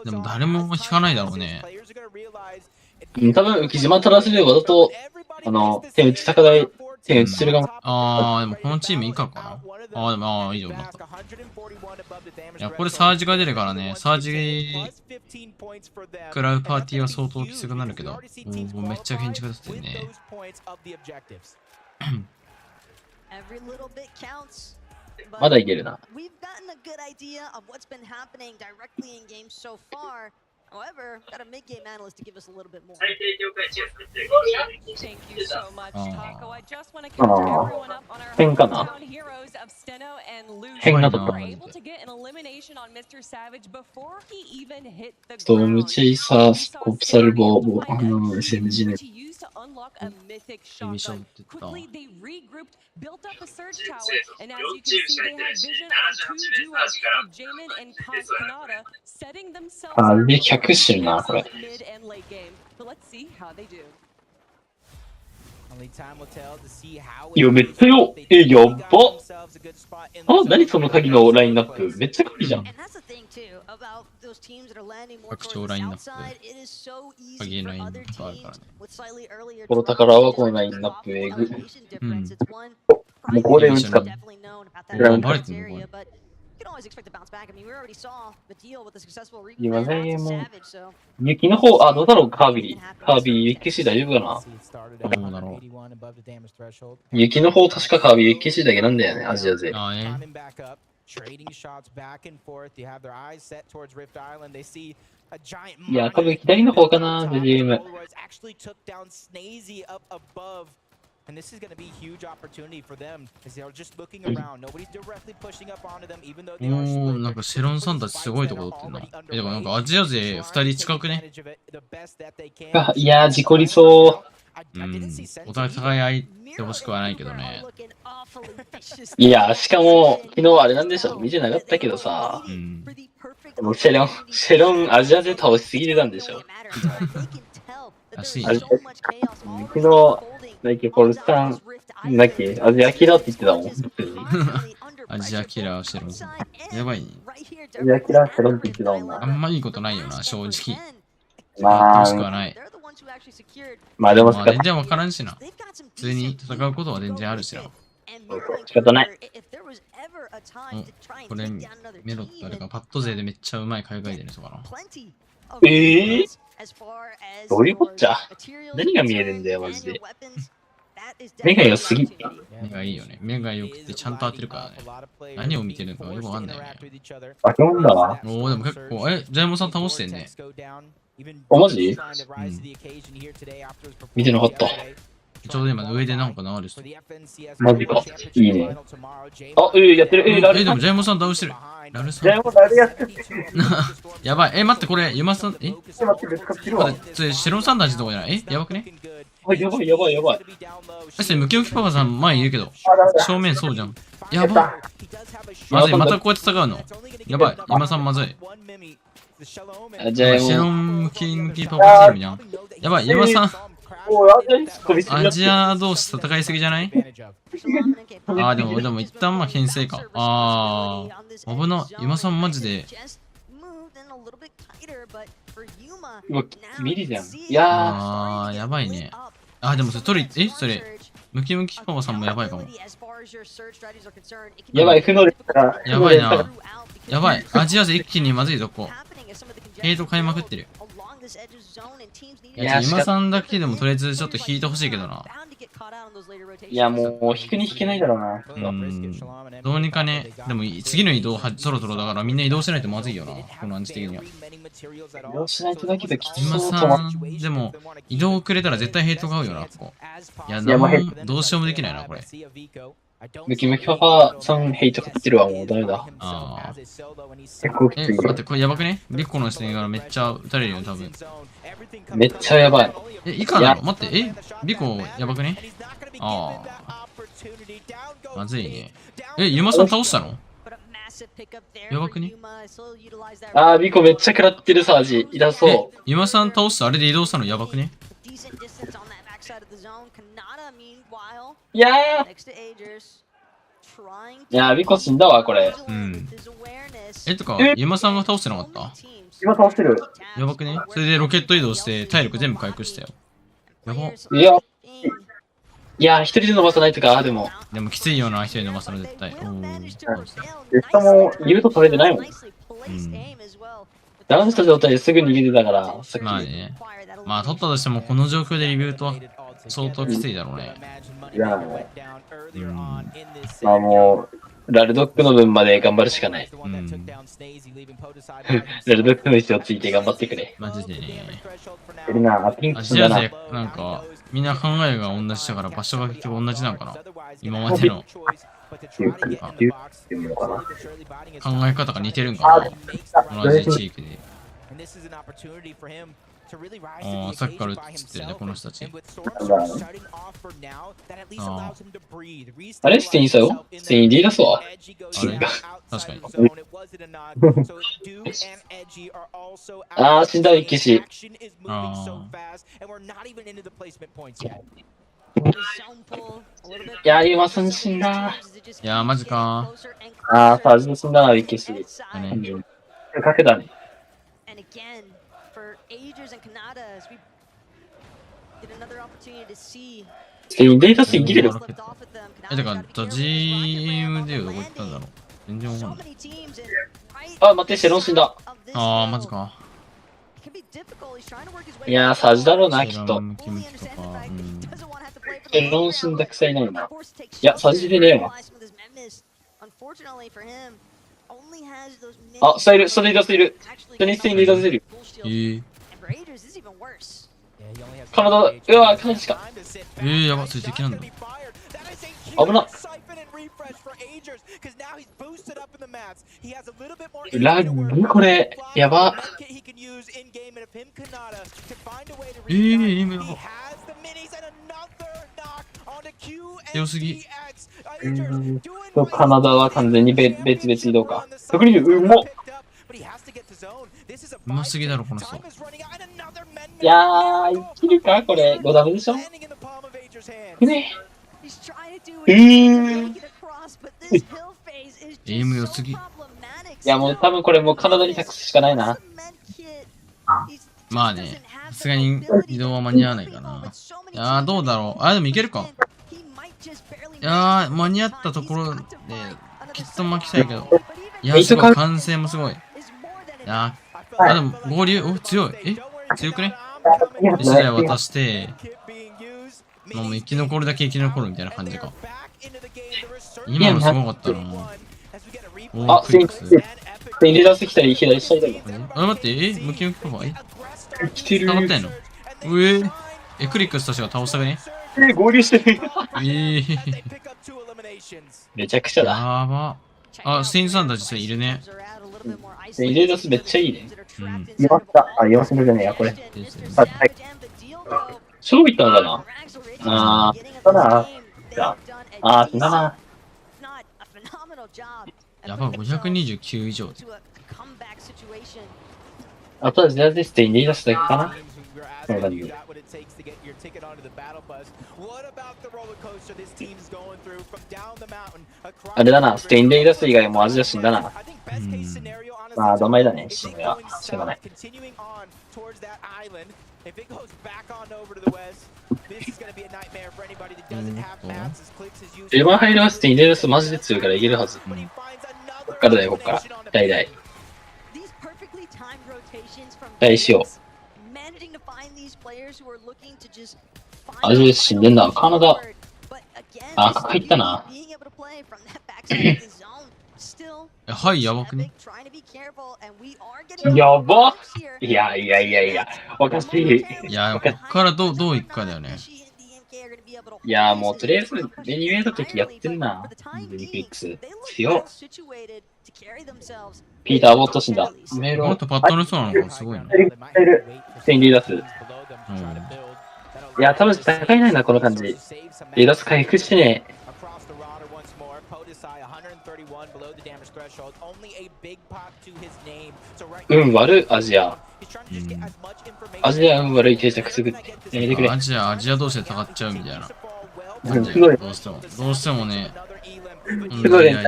S2: でも誰も引かないだろうね。
S5: 多分、浮島垂らせるわざと、手打ち高台、手打ちするかも。
S2: あー、でもこのチーム以下かな。あー、でも、以上になった。いや、これサージが出るからね、サージ食らうパーティーは相当きつくなるけど、めっちゃ建築だってるね。
S5: まだいけるな。
S13: However, got a mid-game analyst to give us a little bit more.
S21: Thank you so much, Taco. I just want to catch everyone up on our hometown heroes of Steno and Luke. We were able to get an elimination on Mr. Savage before he even hit the ground.
S5: Storm Chaser, Scope Salvo, SMG ね。
S21: To use to unlock a mythic shotgun. Quickly, they regrouped, built up a surge tower, and as you can see, they have vision on two duos of Jamin and Kanada, setting themselves up.
S5: 100してるな、これ。いや、めっちゃよ。やっば。あ、何その鍵のラインナップ。めっちゃ鍵じゃん。
S2: 拡張ラインナップ。鍵ラインナップあるからね。
S5: この宝はこのラインナップえぐ。もうここで打つか。
S2: バレてるのこれ。
S5: 今ね、もう。雪の方、あ、どうだろう、カービィ。カービィ、雪し大丈夫かな。
S2: どうだろう。
S5: 雪の方、確かカービィ、雪しだけなんだよね、アジア勢。
S2: ああね。
S5: いや、多分左の方かな、BGM。
S19: And this is going to be a huge opportunity for them as they're just looking around. Nobody's directly pushing up onto them, even though they are split.
S2: なんかシェロンさんたちすごいとこ取ってんな。でもなんかアジア勢2人近くね。
S5: いやー、事故りそう。
S2: お互い相手ほしくはないけどね。
S5: いやー、しかも、昨日あれなんでしょ、見てなかったけどさ、もうシェロンアジア勢倒しすぎてたんでしょ。
S2: らしい。
S5: 昨日、だっけ、コルさん、だっけ、アジアキラーって言ってたもん。
S2: アジアキラーシェロンさん。やばいね。
S5: アジアキラーシェロンって言ってたもんな。
S2: あんまいいことないよな、正直。
S5: まあ、
S2: しくはない。
S5: まあでも
S2: 全然わからんしな。普通に戦うことは全然あるしな。
S5: 仕方ない。
S2: これ、メロってあれか、パッド勢でめっちゃうまい海外での人かな。
S5: どういうこっちゃ何が見えるんだよ、マジで。目が良すぎ。
S2: 目がいいよね。目が良くてちゃんと当てるからね。何を見てるのかよくわかんないよね。
S5: 化け物だわ。
S2: おー、でも結構、ジャイモンさん倒してんね。
S5: お、マジ見てなかった。
S2: ちょうど今上でなんか流れてる。
S5: マジか。いいね。あ、やってる。
S2: でもジャイモンさん倒してる。ラルさん。
S5: ジャイモン誰やってる
S2: やばい。待って、これ、ユマさん、
S5: 待って、使ってるわ。
S2: シロンさんたちのとこじゃないやばくね
S5: やばい。
S2: ムキムキパパさん前言うけど、正面そうじゃん。やばまずい、またこうやって戦うの。やばい、ユマさんまずい。シロンムキパパチームじゃん。やばい、ユマさん。アジア同士戦いすぎじゃない？でも一旦まあ牽制か。危な。今さんマジで
S5: うわ、ミリじゃん。いや
S2: ー、やばいね。あ、でもそれ取り、それ、ムキムキパパさんもやばいかも。
S5: やばい、不能力から。
S2: やばいな。やばい。アジア勢一気にまずいとこ。ヘイト買いまくってる。いや、今さんだけでもとりあえずちょっと引いてほしいけどな。
S5: いや、もう、引くに引けないだろうな。
S2: どうにかね、でも次の移動はそろそろだからみんな移動しないとまずいよな、このアンチ的には。
S5: 移動しないとだけどきつ
S2: 今
S5: そう
S2: さん、でも移動遅れたら絶対ヘイト買うよな、ここ。いや、どうしようもできないな、これ。
S5: ムキムキパパさんヘイト買ってるわ、もうダメだ。
S2: ああ。
S5: 結構きつい。
S2: 待って、これやばくね？ビッコの視点からめっちゃ撃たれるよ、多分。
S5: めっちゃやばい。
S2: いかなの？待って、ビコやばくね？ああ。まずいね。ユマさん倒したの？やばくね？
S5: あー、ビコめっちゃ食らってるさ、味。痛そう。
S2: ユマさん倒したあれで移動したのやばくね？
S5: いやー。いやー、ビコ死んだわ、これ。
S2: うん。とか、ユマさんが倒してなかった？
S5: 今倒してる。
S2: やばくね？それでロケット移動して体力全部回復したよ。やば。
S5: いやー、一人で伸ばさないとか、でも。
S2: でもきついよな、一人で伸ばすの絶対。
S5: しかも、言うと取れてないもん。ダウンした状態ですぐ逃げてたから、さっき。
S2: まあね。まあ、取ったとしても、この状況でリビュートは相当きついだろうね。
S5: いやまあもう、ラルドックの分まで頑張るしかない。ラルドックの位置をついて頑張ってくれ。
S2: マジでね。
S5: ア
S2: ジア勢、なんか、みんな考えが同じだから場所が結局同じなのかな。今までの考え方が似てるんかな。同じ地域で。ああ、さっきから映ってるね、この人たち。
S5: あれステインさよステイン D 出すわ。
S2: あれ確かに。
S5: ああ、死んだ、一騎士。いやー、ユマさん死んだ。
S2: いやー、マジか
S5: ー。あー、サージで死んだな、一騎士。かけたね。データ数生きてる。
S2: だから、GM でどこ行ったんだろう。全然わかんない。
S5: あ、待って、シェロン死んだ。
S2: あー、マジか。
S5: いやー、サージだろうな、きっと。シェロン死んだくさいないな。いや、サージでねえわ。あ、スタイル、スタイル、スタイル。ジャニステインリーダー出る。カナダ、うわ、カナダしか。
S2: やば、それ敵なんだ。
S5: 危な。ラグ、これ、やば。
S2: 今やば。強すぎ。
S5: カナダは完全に別々移動か。特にうまっ。
S2: うますぎだろ、この人。
S5: いやー、生きるかこれ、5ダメでしょね
S2: エイム良すぎ。い
S5: や、もう多分これもうカナダに託すしかないな。
S2: まあね、さすがに移動は間に合わないかな。いやー、どうだろう。あ、でもいけるか。いやー、間に合ったところで、きっと巻きたいけど。いやー、すごい、完成もすごい。いやー、でも合流、強い。強くね？1台渡して、もう生き残るだけ生き残るみたいな感じか。今のすごかったな。
S5: あ、スインリーダース来たり左下に
S2: あ、待って、ムキムキパパ
S5: 来てる。
S2: 倒ったんの？クリックスとしては倒したくね？
S5: 合流してる。めちゃくちゃだ。
S2: やば。あ、ステインさんたちいるね。
S5: リレーダスめっちゃいいね。
S21: いました。あ、言わせるじゃねえや、これ。はい。
S5: 勝負いったのかなあー。
S21: だな。あー、だな。
S2: やば、529以上。
S5: あとはジャズステインリーダスだけかな。そうだね。
S19: takes to get your ticket onto the battle bus. What about the roller coaster this team's going through from down the mountain across?
S5: あれだな、ステインレイダス以外もアジア死んだな。まあ、どんまいだね、死ぬは。仕方ない。
S19: Continuing on towards that island. If it goes back on over to the west, this is going to be a nightmare for anybody that doesn't have maps as clicks as usual.
S5: 10番入りはステインレイダスマジで強いからいけるはず。こっからだよ、こっから。代々。代しよう。アジア死んでんだ。カナダ。あ、入ったな。
S2: はい、やばくね。
S5: やばいやいやいやいや、おかしい。
S2: いや、こっからどう行くかだよね。
S5: いや、もうとりあえず、レニュエート時やってんな。ベニフィックス。強っ。ピーター・ボット死んだ。
S2: メロ。もっとパッと乗りそうなのかすごいな。
S5: ステインリーダス。いや、多分戦いないな、この感じ。リーダス回復してね。運悪アジア。アジア運悪い定着すぐってやめてくれ。
S2: アジア同士で戦っちゃうみたいな。
S5: すごい。
S2: どうしてもね。
S5: すごいね。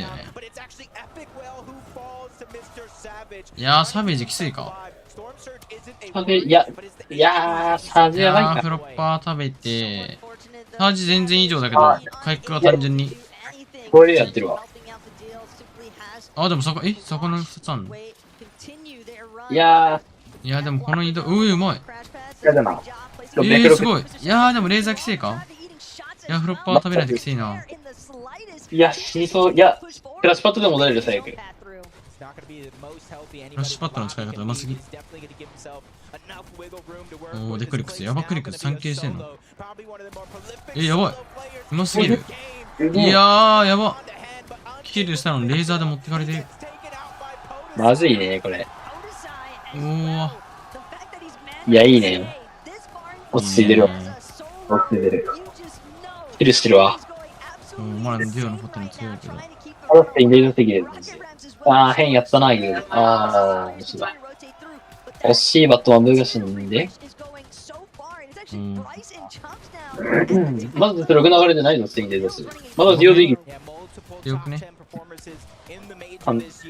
S2: いやー、サベージきついか。
S5: サベ、いやー、サジやばいか。
S2: フロッパー食べて、サージ全然以上だけど、回復が単純に。
S5: これやってるわ。
S2: あ、でも魚2つあんの？
S5: いや
S2: でもこの移動、うまい。
S5: やだな。
S2: すごい。いやー、でもレーザー規制か？いや、フロッパー食べないときついな。
S5: いや、死にそう。いや、クラッシュパッドで戻れる、最悪。
S2: クラッシュパッドの使い方うますぎ。おー、でクリックス。やばクリックス3系してんの？やばい。うますぎる。いやー、やば。キルしたのレーザーで持ってかれてる。
S5: まずいね、これ。
S2: おー。
S5: いや、いいね。落ち着いてるわ。落ち着いてる。キルしてるわ。
S2: まだデュオのことも強いけど。
S5: あだってイメージ的で。あー、変やったな、言う。あー、惜しいだ。惜しいバットマンブーが死んで。まずそれ流れてないの、ステインで出す。まだデュオでいい。
S2: よくね。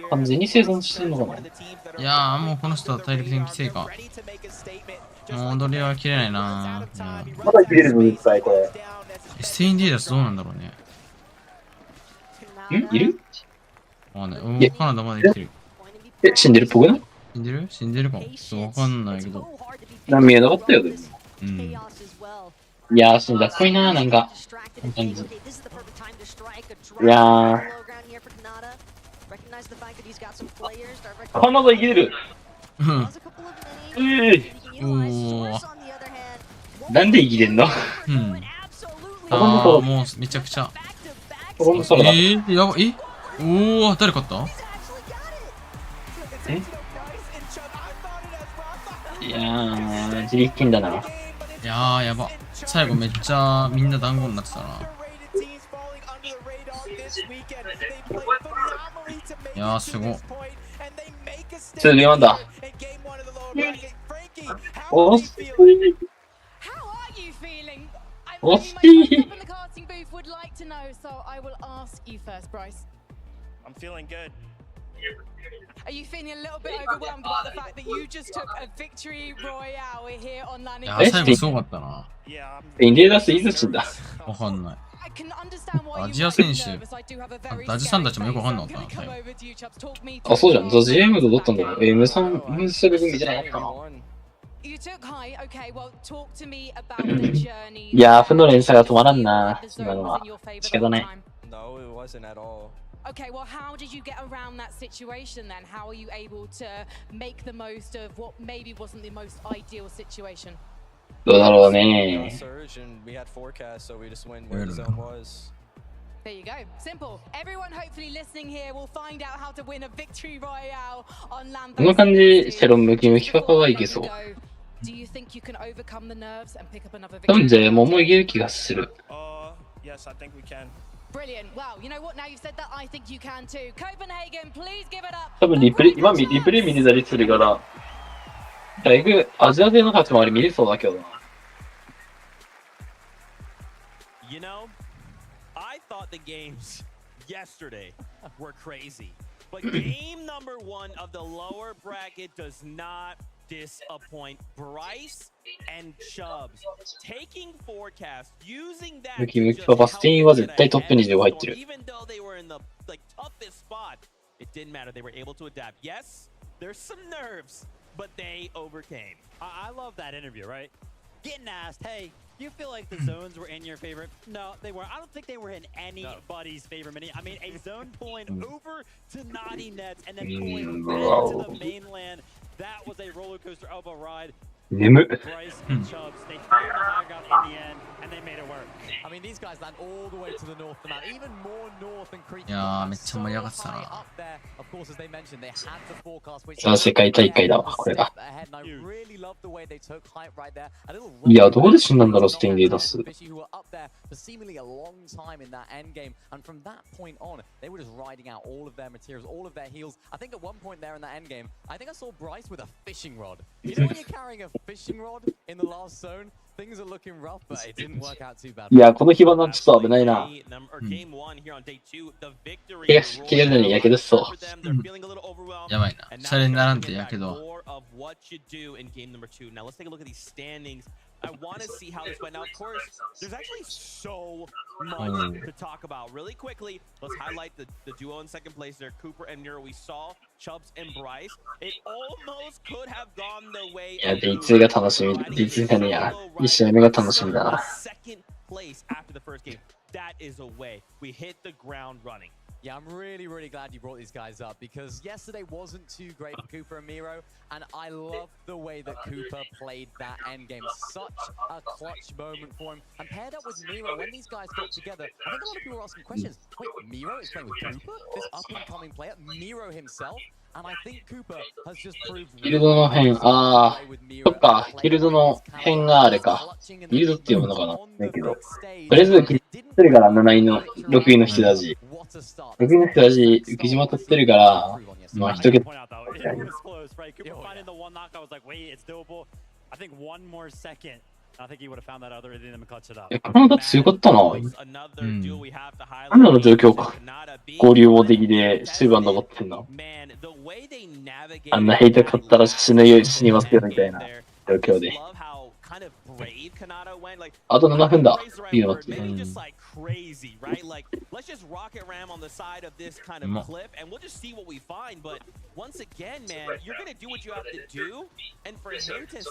S5: 完全に生産してんのかな。
S2: いやー、もうこの人は体力的にきついか。もう踊りは切れないなー。
S5: まだ切れるの実際これ。
S2: ステインディーダスどうなんだろうね。
S5: いる？
S2: あね、カナダまで来てる。
S5: 死んでるっぽくない？
S2: 死んでるかも。ちょっとわかんないけど。
S5: 見えなかったよ、でも。いやー、死んだっぽいなー、なんか。この感じ。いやー。カナダいける。なんで生きてんの？
S2: もうめちゃくちゃ。やばい。おー、誰勝った？
S5: いやー、自力金だな。
S2: いやー、やば。最後めっちゃみんな団子になってたな。いやー、すごい。
S5: 2ゲームだ。惜しい。惜しい。
S10: I'm feeling good.
S13: Are you feeling a little bit overwhelmed about the fact that you just took a victory royale here on landing?
S2: いや、最後すごかったな。
S5: インデーダスいつ死んだ？
S2: わかんない。アジア選手、アジさんたちもよくわかんなかったな。
S5: あ、そうじゃん。ザ・ジエムとどったんだろう。ムスル組じゃなかったな。いやー、負の連鎖が止まらんな、今のは。仕方ない。
S13: Okay, well, how did you get around that situation then? How are you able to make the most of what maybe wasn't the most ideal situation?
S5: どうだろうね。
S13: There you go. Simple. Everyone hopefully listening here will find out how to win a victory royale on land.
S5: この感じ、シェロンムキムキパパはいけそう。
S13: Do you think you can overcome the nerves and pick up another victory?
S5: 多分じゃあ、もういける気がする。
S10: Yes, I think we can.
S13: Brilliant. Wow, you know what? Now you've said that, I think you can too. Copenhagen, please give it up.
S5: 多分リプレイ見てたりするから、だいぶアジア勢の立ち回り見れそうだけどな。
S10: You know, I thought the games yesterday were crazy, but game number 1 of the lower bracket does not disappoint. Bryce and Chubbs taking forecast, using that to just help even though they were in the toughest spot, it didn't matter. They were able to adapt. Yes, there's some nerves, but they overcame.
S12: I love that interview, right? Getting asked, hey, do you feel like the zones were in your favorite? No, they weren't. I don't think they were in anybody's favorite mini. I mean, a zone pulling over to naughty nets and then pulling back to the mainland. That was a roller coaster of a ride. Bryce and Chubbs, they found the high ground in the end, and they made it work.
S11: I mean, these guys land all the way to the north of the map, even more north than Creek.
S2: いやー、めっちゃ盛り上がってたな。
S11: Up there, of course, as they mentioned, they had the forecast, which
S5: 世界大会だわ、これが。
S11: I really love the way they took height right there.
S5: いや、どうで死んだんだろう、スティンゲー出す。
S11: Who were up there for seemingly a long time in that end game, and from that point on, they were just riding out all of their materials, all of their heals. I think at one point there in that end game, I think I saw Bryce with a fishing rod. You know when you're carrying a fishing rod in the last zone? Things are looking rough, but it didn't work out too bad.
S5: いや、この火花ちょっと危ないな。切れるのにやけどしそう。
S2: やばいな。それに並んでやけど。
S10: I want to see how this went. Now, of course, there's actually so much to talk about. Really quickly, let's highlight the duo in second place there, Cooper and Nero. We saw Chubbs and Bryce. It almost could have gone the way of
S5: D2 が楽しみ。D2 じゃねえや。1試合目が楽しみだな。
S10: Second place after the first game. That is a way. We hit the ground running.
S11: Yeah, I'm really glad you brought these guys up because yesterday wasn't too great for Cooper and Miro, and I love the way that Cooper played that end game. Such a clutch moment for him. And paired up with Miro, when these guys got together, I think a lot of people were asking questions. Wait, Miro is playing with Cooper? This up-and-coming player? Miro himself? And I think Cooper has just proved
S5: ギルドの辺、あー、そっか、ギルドの辺があれか。ギルドって読むのかなだけど。とりあえず、取ってるから7位の、6位の人たち。6位の人たち、浮島取ってるから、まあ、一桁。
S12: I think he would have found that other rhythm and clutched it up.
S5: カナダ強かったな。カナダの状況か。合流も的で終盤登ってんの。あんなヘイト勝ったら死にますよみたいな状況で。あと7分だ。いいのって。
S10: Crazy, right? Like, let's just rocket ram on the side of this kind of cliff and we'll just see what we find. But once again, man, you're gonna do what you have to do. And for him to have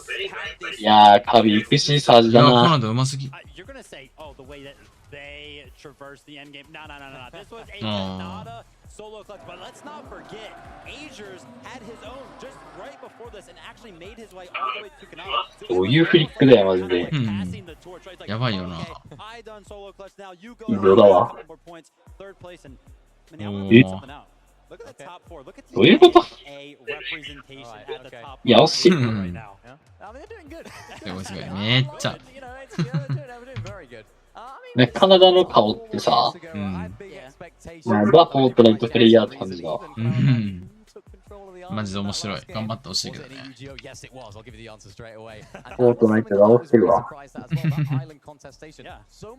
S10: this.
S5: いやー、カビ行くし、サージだな。
S2: カナダうますぎ。
S12: You're gonna say, oh, the way that they traverse the end game. No. This was a Canada solo clutch. But let's not forget, Azers had his own just right before this and actually made his way all the way to Canada.
S5: どういうフリックだよ、マジで。
S2: やばいよな。
S5: 異常だわ。どういうこといや、惜しい。
S2: すごい、めっちゃ。
S5: ね、カナダの顔ってさ、なんだフォートナイトプレイヤーって感じだ。
S2: マジで面白い。頑張ってほしいけどね。
S5: フォートナイトが起きてるわ。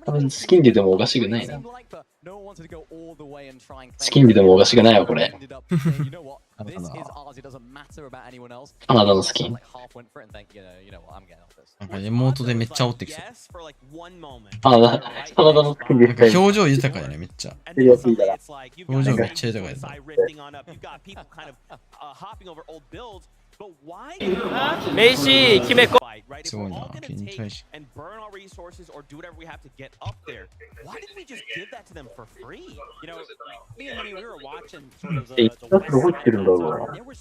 S5: 多分スキンででもおかしくないな。スキンででもおかしくないわ、これ。カナダのスキン。
S2: なんか妹でめっちゃ煽ってきそう。
S5: カナダのスキンで
S2: 表情豊かやね、めっちゃ。表情めっちゃ豊かやね。
S4: メイシー決めこ
S2: すごいな、緊張し。
S5: どこ行ってるんだろうな。
S2: 2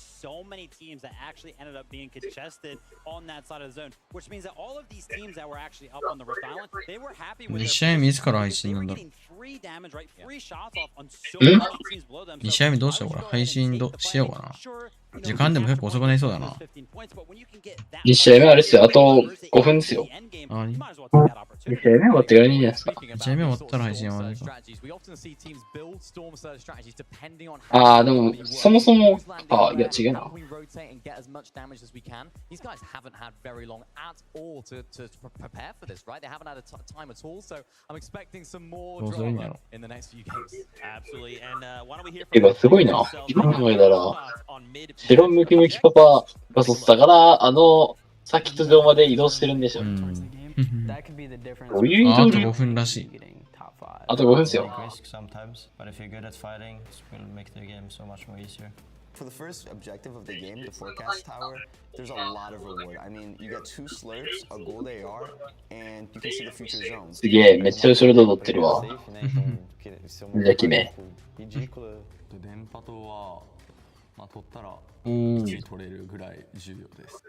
S2: 試合目いつから配信なんだろう。2試合目どうしようこれ。配信しようかな。時間でも結構遅くなりそうだな。
S5: 2試合目あれですよ。あと5分ですよ。
S2: 何
S5: 2試合目終わってからいいんじゃないですか。
S2: 1試合目終わったら配信はまずいか。
S5: あー、でも、そもそも、あ、いや、違うな。
S2: どうするんやろ。
S5: てか、すごいな。今考えたら、白ムキムキパパが取ったから、サーキット場まで移動してるんでしょ。どういう移動
S2: あと5分らしい。
S5: あと5分っすよ。
S9: For the first objective of the game, the forecast tower, there's a lot of reward. I mean, you get 2 slurps, a gold AR, and you can see the future zones.
S5: すげえ、めっちゃ後ろで踊ってるわ。じゃあ決め。
S8: 電波塔は、まあ、取ったら、
S2: 取
S8: れるぐらい重要です。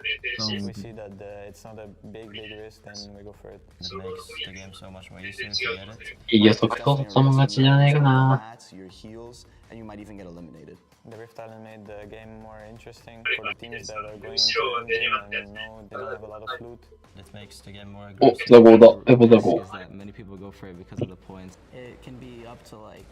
S9: We see that it's not a big risk, then we go for it. It makes the game so much more easier if you get it.
S5: いい予測と友達じゃないかな。
S9: Your heals, and you might even get eliminated. The Rift Island made the game more interesting for the teams that are going into the game and know they don't have a lot of loot. It makes the game more aggressive.
S5: お、ザゴだ。ペポザゴ。
S9: Many people go for it because of the points. It can be up to like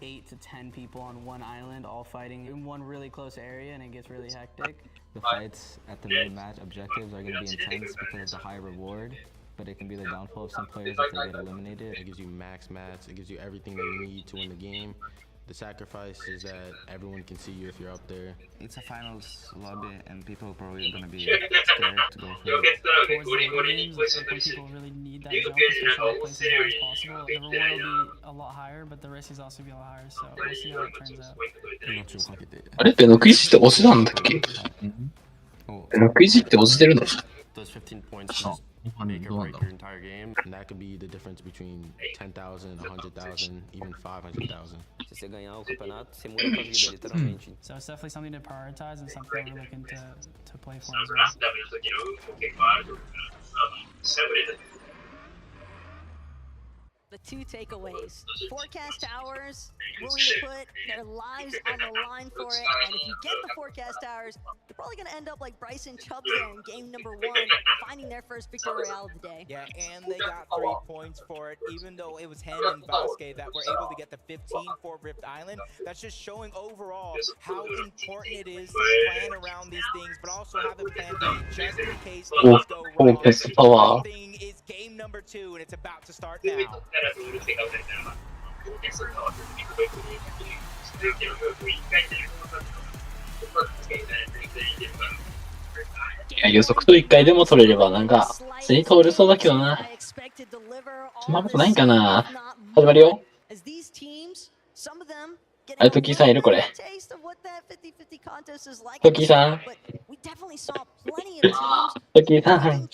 S9: 8 to 10 people on one island all fighting in one really close area and it gets really hectic. The fights at the main match objectives are going to be intense because it's a high reward, but it can be the downfall of some players if they get eliminated.
S6: It gives you max mats, it gives you everything that you need to win the game. The sacrifice is that everyone can see you if you're up there.
S9: It's a finals lobby and people are probably going to be scared to go for it.
S16: Towards the later games, it's like when people really need that jump, especially places as hard as possible. The reward will be a lot higher, but the risk is also be a lot higher, so we'll see how it turns out.
S5: あれって6-1って押しなんだっけ ?6-1って押してるの
S6: Those 15 points just make or break your entire game. And that could be the difference between 10,000, 100,000, even 500,000.
S16: So it's definitely something to prioritize and something we're looking to play for as well.
S20: The 2 takeaways. Forecast towers, willing to put their lives on the line for it, and if you get the forecast towers, you're probably going to end up like Bryson Chubbs there in game number 1, finding their first victory royale of the day.
S19: Yeah, and they got 3 points for it, even though it was him and Vasquez that were able to get the 15 for Rift Island. That's just showing overall how important it is to plan around these things, but also have a plan B just in case things go wrong. One thing is game number 2, and it's about to start now.
S5: いや、予測と1回でも取れればなんか、普通に通れそうだけどな。そんなことないんかな。始まるよ。あれ、トキーさんいるこれ。トキーさん。トキーさん。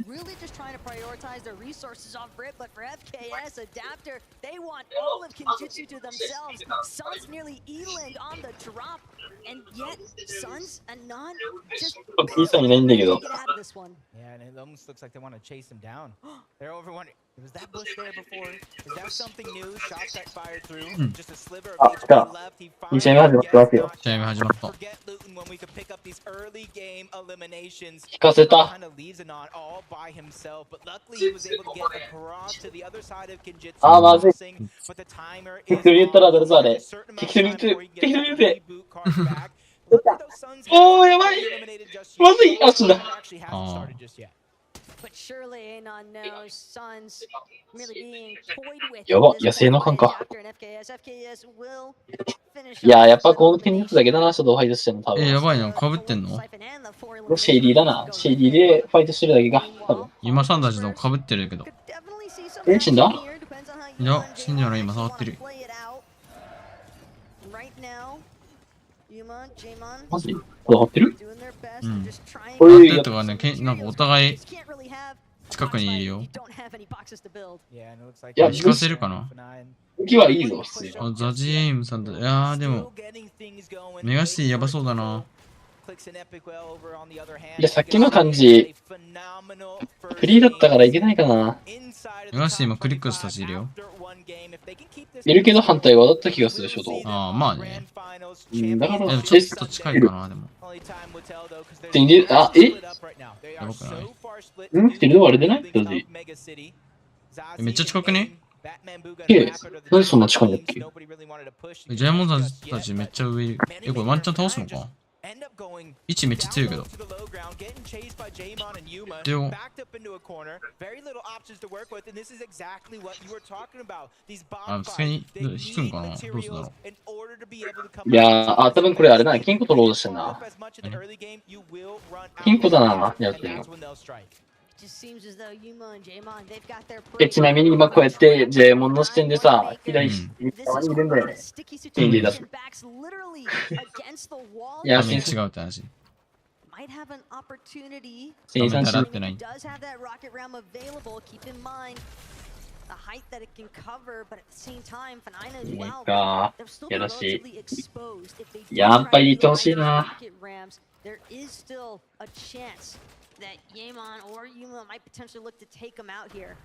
S20: Really just trying to prioritize their resources off rip, but for FKS Adapter, they want all of Kinjutsu to themselves. Suns nearly eland on the drop, and yet Suns and None just get out of this one.
S19: Yeah, and it almost looks like they want to chase him down. They're over wondering, was that bush there before? Is that something new? Shots that fired through, just a sliver of HP left. He finally forget Luton when we could pick up these early game eliminations. Kind of leaves it on all by himself, but luckily he was able to get across to the other side of Kinjutsu. But the timer is on a certain amount of time before he can get the reboot card back. Look at those Suns eliminated just yet. Actually haven't started just yet.
S20: But surely Anon knows Suns really being toyed with.
S5: やば、野生の感か。
S20: FKS will finish.
S5: いや、やっぱこの点数だけだな、シャドウファイトしてんの多分。
S2: やばいな、被ってんの
S5: シェイディだな。シェイディでファイトしてるだけが、多分。
S2: 今さんたちと被ってるけど。
S5: 死んだ？
S2: いや、死んじゃない、今触ってる。
S5: マジ？まだ張ってる？
S2: うん。これとかね、なんかお互い近くにいるよ。
S5: いや、
S2: 引かせるかな？
S5: 武器はいいぞ、普通に。
S2: あ、ザジエイムさんだ。いやー、でも、メガシティやばそうだな。
S5: いや、さっきの感じ、フリーだったからいけないかな。
S2: メガシティ今クリックしたちいるよ。
S5: いるけど反対側だった気がする、初動。
S2: ああ、まあね。
S5: だから
S2: ちょっと近いかな、でも。
S5: あ、え？
S2: やばくない？
S5: 来てるのあれでない当時。
S2: めっちゃ近くね？
S5: なんでそんな近いんだっけ？
S2: ジャイモンドたちめっちゃ上いる。これワンチャン倒すのか？位置めっちゃ強いけど。でも、あ、普通に引くんかな？どうするんだろう。
S5: いやー、多分これあれだな、金庫取ろうとしてんな。金庫だな、やってるの。ちなみに今こうやってジェイモンの視点でさ、左側にいるんだよね。金利出す。いや、
S2: 違うって話。
S5: 新三
S2: 習ってない。か、やらしい。やっぱり言ってほしいな。
S13: that Yeman or Yuma might potentially look to take him out here.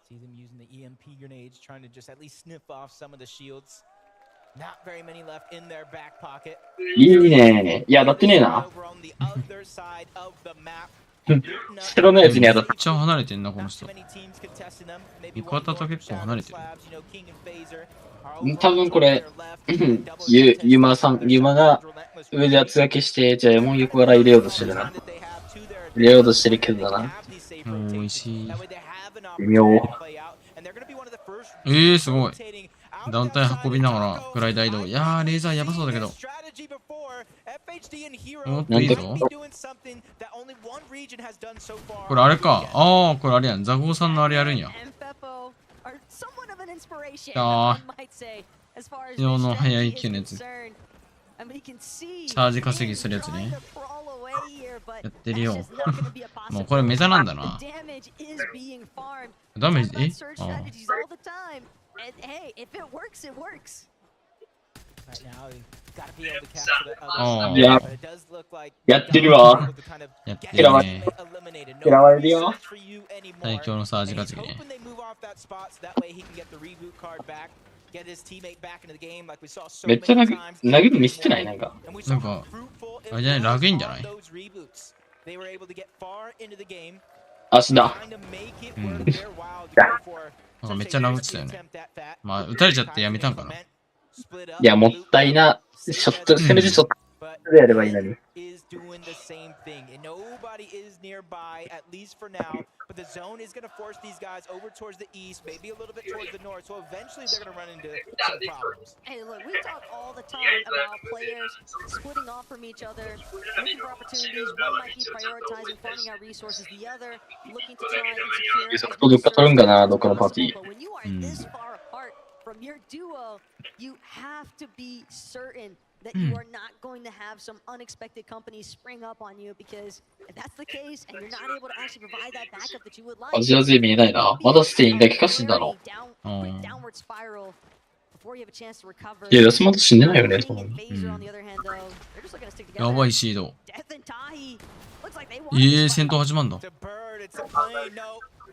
S19: See them using the EMP grenades, trying to just at least sniff off some of the shields. Not very many left in their back pocket.
S5: いいね。いや、当たってねえな。白のやつに当たって。
S2: めっちゃ離れてんな、この人。味方と結構離れてる。
S5: 多分これ、ユマが上で圧がけして、じゃあもう横から入れようとしてるな。入れようとしてるけどだな。
S2: 美味しい。
S5: 微妙。
S2: すごい。団体運びながらフライダー移動。いやー、レーザーやばそうだけど。もっといいぞ。これあれか。これあれやん。ザゴーさんのあれやるんや。非常の速い級のやつ。チャージ稼ぎするやつね。やってるよ。もうこれメタなんだな。ダメージ、
S5: やってるわ。
S2: やってるね。
S5: 嫌われるよ。
S2: 最強のサージ稼ぎね。
S5: めっちゃ投げるミスってないなんか。
S2: あれじゃない、ラグいんじゃない？
S5: 足だ。
S2: なんかめっちゃ殴ってたよね。まあ、撃たれちゃってやめたんかな。
S5: いや、もったいな。ショット、せめてショットでやればいいのに。
S19: doing the same thing, and nobody is nearby, at least for now. But the zone is going to force these guys over towards the east, maybe a little bit towards the north. So eventually they're going to run into some problems.
S13: Hey, look, we talk all the time about players splitting off from each other, looking for opportunities. One might be prioritizing farming out resources, the other looking to try and secure. But when you are this far apart from your duo, you have to be certain that you are not going to have some unexpected companies spring up on you, because if that's the case and you're not able to actually provide that backup that you would like,
S5: アジア勢見えないな。まだステインだけか死んだの。
S13: downward spiral before you have a chance to recover.
S5: いや、安本死んでないよね。
S2: やばいシード。戦闘始まんだ。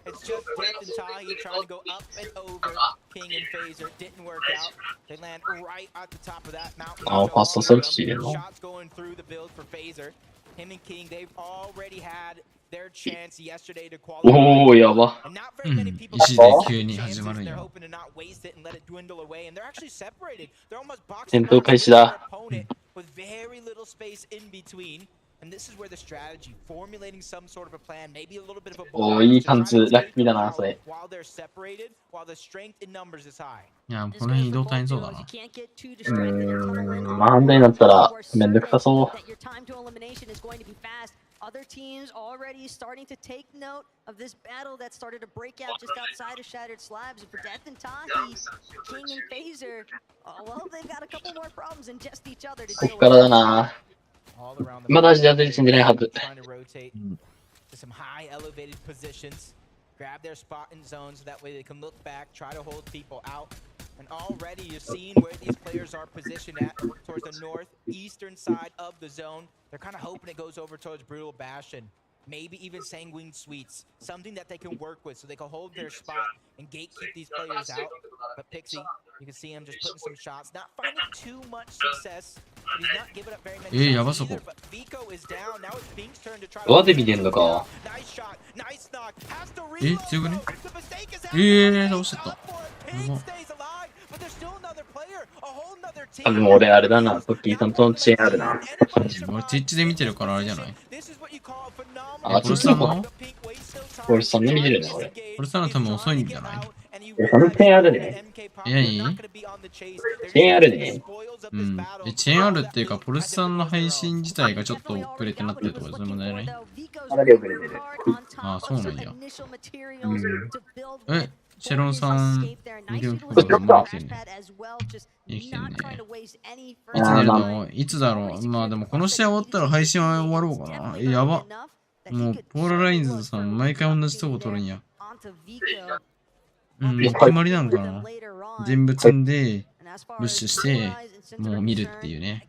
S19: It's just Death and Tahi trying to go up and over King and Phaser. Didn't work out. They land right at the top of that mountain. Shots going through the build for Phaser. Him and King, they've already had their chance yesterday to qualify. And not very many people they're hoping to not waste it and let it dwindle away. And they're actually separated. They're almost boxing their opponent with very little space in between. And this is where the strategy, formulating some sort of a plan, maybe a little bit of a while they're separated, while the strength in numbers is high.
S2: いや、この辺移動大変そうだな。
S5: まあ、反対になったらめんどくさそう。
S13: Other teams already starting to take note of this battle that started to break out just outside of Shattered Slabs. And for Death and Tahi, King and Phaser, well, they've got a couple more problems than just each other to deal with.
S5: まだアジア勢死んでないはず。
S19: Trying to rotate to some high elevated positions, grab their spot in zones so that way they can look back, try to hold people out. And already you're seeing where these players are positioned at towards the northeastern side of the zone. They're kind of hoping it goes over towards Brutal Bastion, maybe even Sanguine Sweets, something that they can work with so they can hold their spot and gatekeep these players out. But Pixie You can see him just putting some shots, not finding too much success. But he's not giving up very many shots either, but Vico is down. Now it's Pink's turn to try to
S5: どうやって見てんのか。
S19: nice shot, nice knock. Has to
S2: 強くね
S19: the mistake is
S2: 倒しちゃった。
S19: Pink stays alive, but there's still another player, a whole nother
S5: 多
S19: team.
S5: 分俺あれだな、トッキーさんとの遅延あるな。
S2: 俺、ツイッチで見てるからあれじゃない
S5: あ、ツイッチの俺さんで見てるね、俺。
S2: 俺さんの多分遅いんじゃない
S5: その遅延あるね。
S2: 何
S5: 遅延あるね。
S2: うん。遅延あるっていうか、ポルシさんの配信自体がちょっと遅れてなってるとか、そういう問題ない
S5: かなり遅れてる。
S2: ああ、そうなんや。
S5: うん。
S2: シェロンさん、見てることも生きてんね。生きてんね。いつ寝るのいつだろうまあでもこの試合終わったら配信は終わろうかな。やば。もう、ポーララインズさん、毎回同じとこ取るんや。うん、決まりなのかな全部積んで、ブッシュして、もう見るっていうね。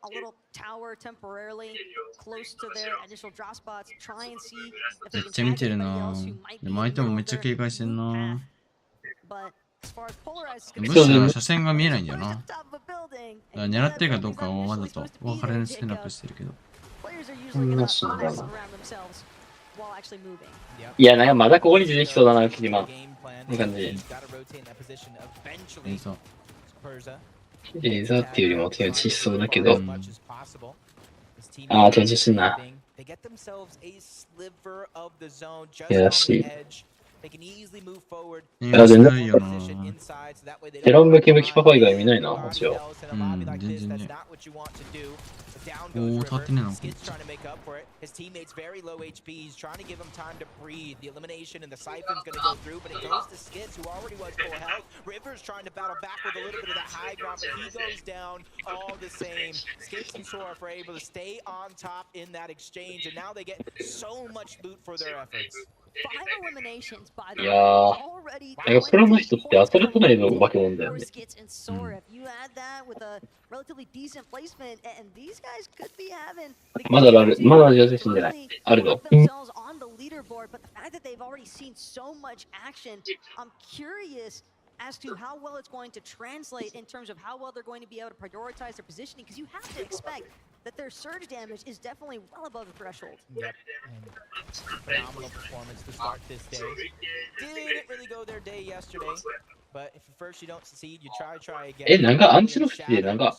S3: a little tower temporarily close to their initial drop spots, try and see if they can tag anybody else who might be
S2: 相手もめっちゃ警戒してんな。
S3: But as far as polarized
S2: ブッシュは車線が見えないんだよな。狙ってるかどうかをわざと分かりしてなくしてるけど。
S5: そんなしんだな。いや、なんかまだここに出てきそうだな、キリマン。こんな感じ。レーザーっていうよりも手打ちしそうだけど。ああ、手打ちしてんな。いやらしい。いや、全然いいよな。テロンムキムキパパ以外見ないな、もちろん。
S2: うん、全然ね。おー、立ってねえな、こっち。
S19: His teammates very low HP. He's trying to give him time to breathe. The elimination and the siphon's going to go through, but it goes to Skids, who already was full health. River's trying to battle back with a little bit of that high ground, but he goes down all the same. Skids and Sorf are able to stay on top in that exchange, and now they get so much loot for their efforts.
S5: いやー、なんかプロの人って当たりこないのが化け物だよね。まだある、まだ味死んでない。あるの。
S3: As to how well it's going to translate in terms of how well they're going to be able to prioritize their positioning, because you have to expect that their surge damage is definitely well above the threshold.
S19: Yep, and phenomenal performance to start this day. Didn't really go their day yesterday, but if at first you don't succeed, you try again.
S5: なんかアンチの人でなんか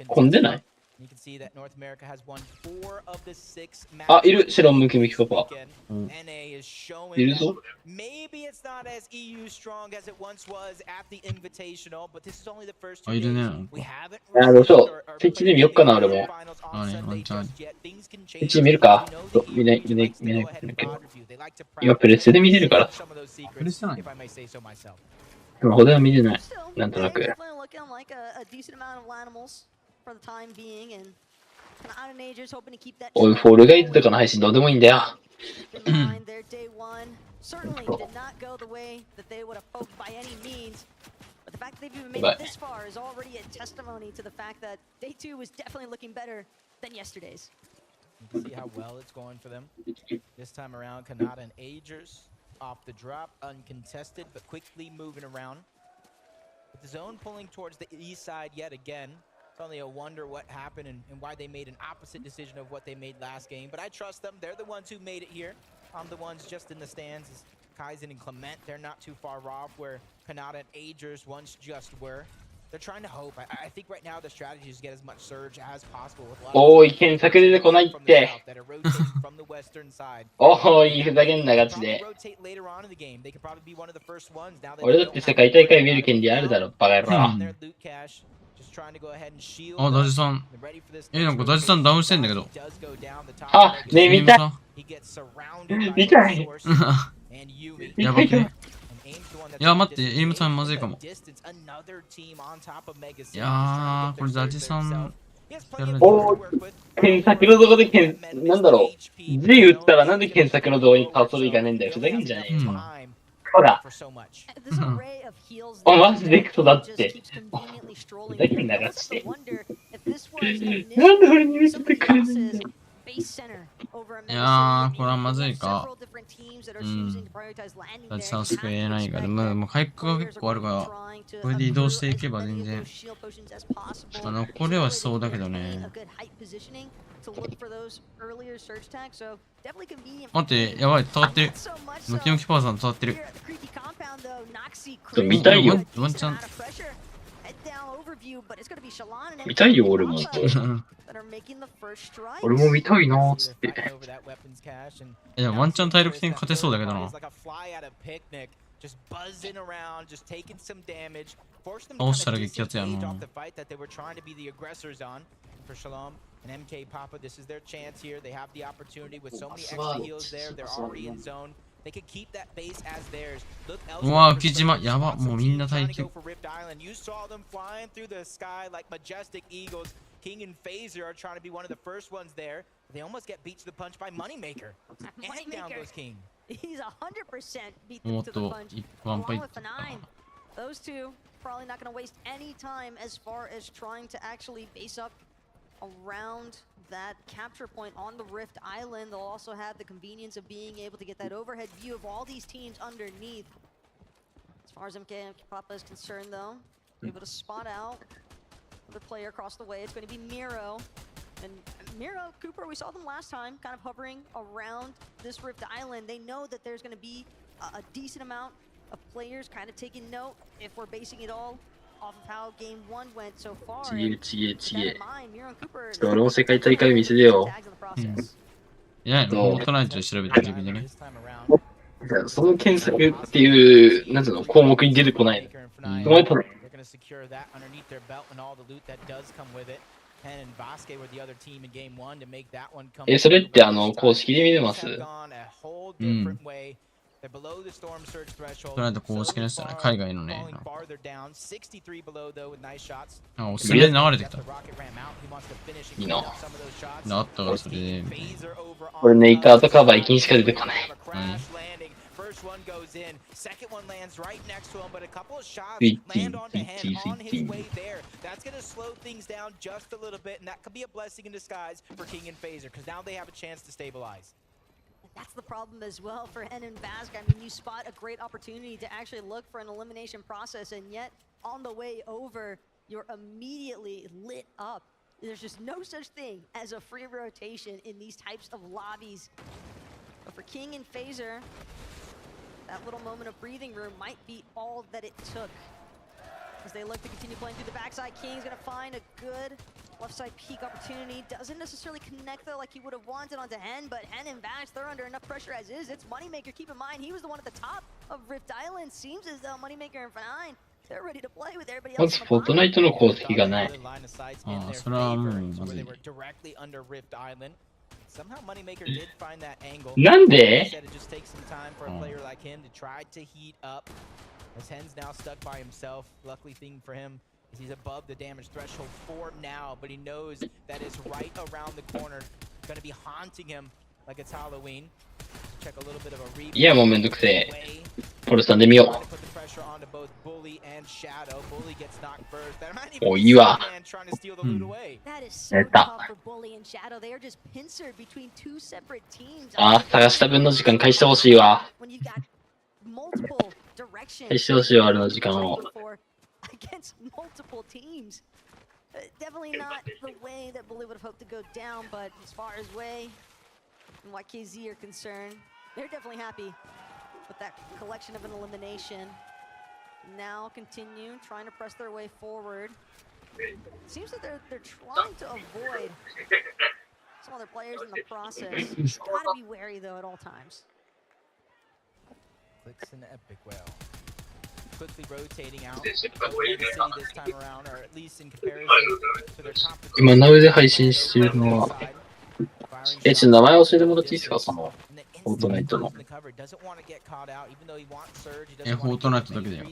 S5: 混んでない
S19: ？You can see that North America has won 4 of the 6 matches.
S5: あ、いる、白ムキムキパパ。
S19: NA is showing
S5: いるぞ。
S19: Maybe it's not as EU strong as it once was at the Invitational, but this is only the first
S2: あ、いるね。
S5: あ、どうしよう。スイッチで見よっかな、俺も。
S2: あれ、ワンチャン。
S5: スイッチ見るか見ないけど。今プレスで見てるから。
S2: プレスじゃない
S5: スマホでは見てない。なんとなく。
S3: For the time being, and Majors hoping to keep that.
S5: おい、フォールガイズとかの配信どうでもいいんだよ。
S3: Their day one certainly did not go the way that they would have hoped by any means. But the fact that they've even made it this far is already a testimony to the fact that day 2 was definitely looking better than yesterday's.
S19: You can see how well it's going for them. This time around, Kanata and Agers off the drop, uncontested, but quickly moving around. With the zone pulling towards the east side yet again. It's only a wonder what happened and why they made an opposite decision of what they made last game. But I trust them. They're the ones who made it here. I'm the ones just in the stands. As Kaizen and Clement, they're not too far off where Kanata and Agers once just were. They're trying to hope. I think right now the strategy is to get as much surge as possible.
S5: おーい、検索出てこないって。おーい、ふざけんなガチで。俺だって世界大会見る権利あるだろ、バカ野郎。
S2: あ、ダジさん。なんかダジさんダウンしてんだけど。
S5: あ、ねえ、見たい。見たい。
S2: やばくね。いや、待って、エイムさんまずいかも。いやー、これダジさん。
S5: おー、検索の動画でなんだろう。G 打ったらなんで検索の動画にカーソルいかねえんだよ。ふざけんじゃねえよ。ほら。お、マジでクソだって。ふざけんながして。なんで俺に見せてくれないんだよ。
S2: いやー、これはまずいか。ラジチャンスクエないから、もう回復が結構あるから、これで移動していけば全然、残れはしそうだけどね。待って、やばい、戦ってる。ムキムキパーさん戦ってる。
S5: 見たいよ。
S2: ワンチャン。
S5: 見たいよ、俺も。俺も見たいなーっつって。
S2: いや、ワンチャン体力的に勝てそうだけどな。倒したら激アツやな。
S19: And MK Papa, this is their chance here. They have the opportunity with so many extra heals there. They're already in zone. They could keep that base as theirs. Look elsewhere.
S2: うわ、浮島、やば、もうみんな耐久。
S19: You saw them flying through the sky like majestic eagles. King and Phaser are trying to be one of the first ones there. They almost get beat to the punch by Moneymaker. And down goes King.
S3: He's 100% beat them to the punch. Along with F9. Those two probably not going to waste any time as far as trying to actually base up around that capture point on the Rift Island. They'll also have the convenience of being able to get that overhead view of all these teams underneath. As far as MK Papa is concerned though, able to spot out another player across the way. It's going to be Miro. And Miro, Cooper, we saw them last time, kind of hovering around this Rift Island. They know that there's going to be a decent amount of players kind of taking note if we're basing it all off of how game 1 went so far.
S5: 俺も世界大会見せてよ。
S2: いや、フォートナイトで調べて自分でね。
S5: その検索っていう、なんていうの、項目に出てこないの。お前ただ。それって公式で見れます？
S2: うん。それだと公式の人ね、海外のね。おすすめで流れてきた。
S5: いいな。
S2: あったからそれで。
S5: 俺ネイターとかバイキンしか出てこない。
S19: First one goes in, second one lands right next to him, but a couple of shots
S5: land
S19: on his way there. That's going to slow things down just a little bit, and that could be a blessing in disguise for King and Phaser, because now they have a chance to stabilize.
S3: That's the problem as well for Hen and Bask. I mean, you spot a great opportunity to actually look for an elimination process, and yet on the way over, you're immediately lit up. There's just no such thing as a free rotation in these types of lobbies. But for King and Phaser, that little moment of breathing room might be all that it took. As they look to continue playing through the backside, King's gonna find a good left side peek opportunity. Doesn't necessarily connect though like he would have wanted onto Hen, but Hen and Bash, they're under enough pressure as is. It's Moneymaker, keep in mind, he was the one at the top of Rift Island. Seems as though Moneymaker and F9, they're ready to play with everybody else.
S5: まずフォートナイトの公式がない。
S2: ああ、それはもうまずい。
S19: Somehow Moneymaker did find that angle.
S5: なんで？
S19: Said it just takes some time for a player like him to try to heat up. As Hen's now stuck by himself. Luckily thing for him is he's above the damage threshold for now, but he knows that it's right around the corner. Going to be haunting him like it's Halloween. Check a little bit of a replay.
S5: いやもうめんどくせえ。ポルさんで見よう。おいいわ。やった。ああ、探した分の時間返してほしいわ。返してほしいわ、あれの時間を。
S3: Definitely not the way that Bully would have hoped to go down, but as far as Way and YKZ are concerned, they're definitely happy with that collection of an elimination. Now continue trying to press their way forward. Seems that they're trying to avoid some other players in the process. Gotta be wary though at all times.
S19: Clicks an epic well. Quickly rotating out. The city this time around, or at least in comparison to their competition.
S5: 今ナウで配信してるのは、ちょっと名前教えてもらっていいですか、そのフォートナイトの。
S2: フォートナイトだけだよ。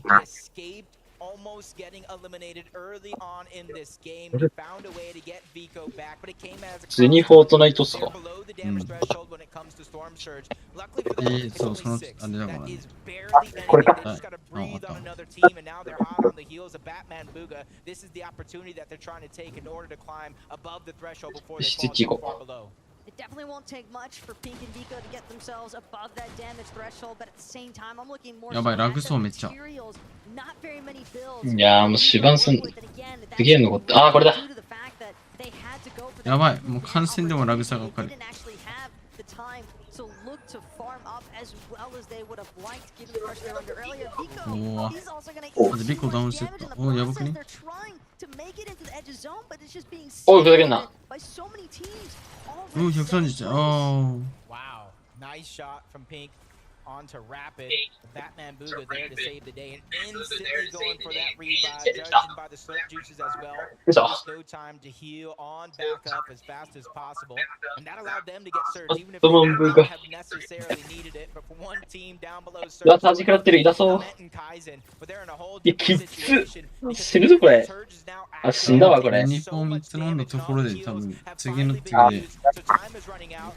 S2: FORTNIT。
S19: Almost getting eliminated early on in this game. He found a way to get Vico back, but it came as a
S5: 普通にフォートナイトっすか？
S19: below the damage threshold when it comes to Storm Surge. Luckily for them, it's only 6. That is barely anything. They just gotta breathe on another team, and now they're hot on the heels of Batman Booga. This is the opportunity that they're trying to take in order to climb above the threshold before they fall too far below.
S3: It definitely won't take much for Pink and Vico to get themselves above that damage threshold, but at the same time, I'm looking more
S2: やばい、ラグそうめっちゃ。
S3: materials, not very many builds.
S5: いやーもう終盤すげえ残って、あーこれだ。
S2: やばい、もう観戦でもラグ差がかかる。
S3: So look to farm up as well as they would have liked, given the pressure they were under earlier.
S2: Vico,
S3: he's also going
S2: to
S3: eat
S2: Vico down set. Oh,やばくね?
S3: They're trying to make it into the edge of zone, but it's just being by so many teams.
S2: 130. Oh.
S19: Wow, nice shot from Pink onto Rapid. Batman Booga there to save the day and instantly going for that revive, judging by the slurp juices as well. There's no time to heal on back up as fast as possible, and that allowed them to get surge, even if they would not have necessarily needed it. But for one team down below surge, Kaizen, but they're in a whole different situation.
S5: 死ぬぞこれ。あ、死んだわこれ。
S2: 日本3つ飲んだところで多分次の次で。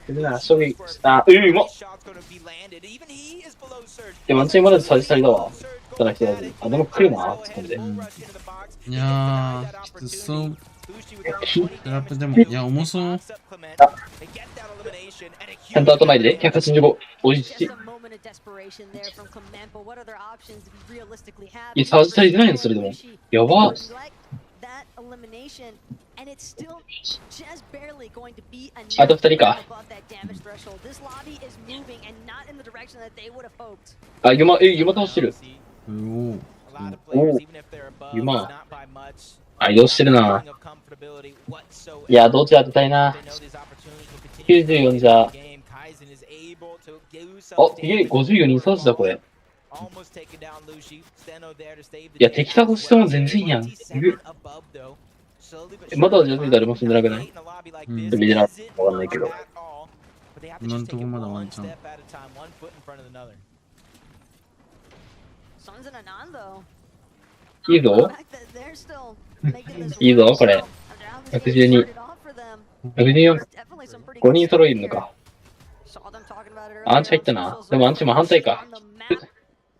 S5: 死ぬな、勝利した。うまっ。でもワンチャンまだサジサリだわ。ただ人だね。あ、でも来るな、突っ込んで。
S2: いやー、きつそう。ラップでも、いや、重そう。
S5: ちゃんと頭入れて、185。おいしい。いや、サジサリ出ないのそれでも。やば。あと2人か。あ、ユマ倒してる。おお。ユマ。あ、移動してるな。いや、どっち当てたいな。94じゃ。あ、54人サージだこれ。いや、敵倒しても全然やん。まだジャズ誰も死んでなくない？見てなわかんないけど。
S2: 今んとこまだワンチャン。
S5: いいぞ。いいぞ、これ。112。114。5人揃えるのか。アンチ入ったな。でもアンチも反対か。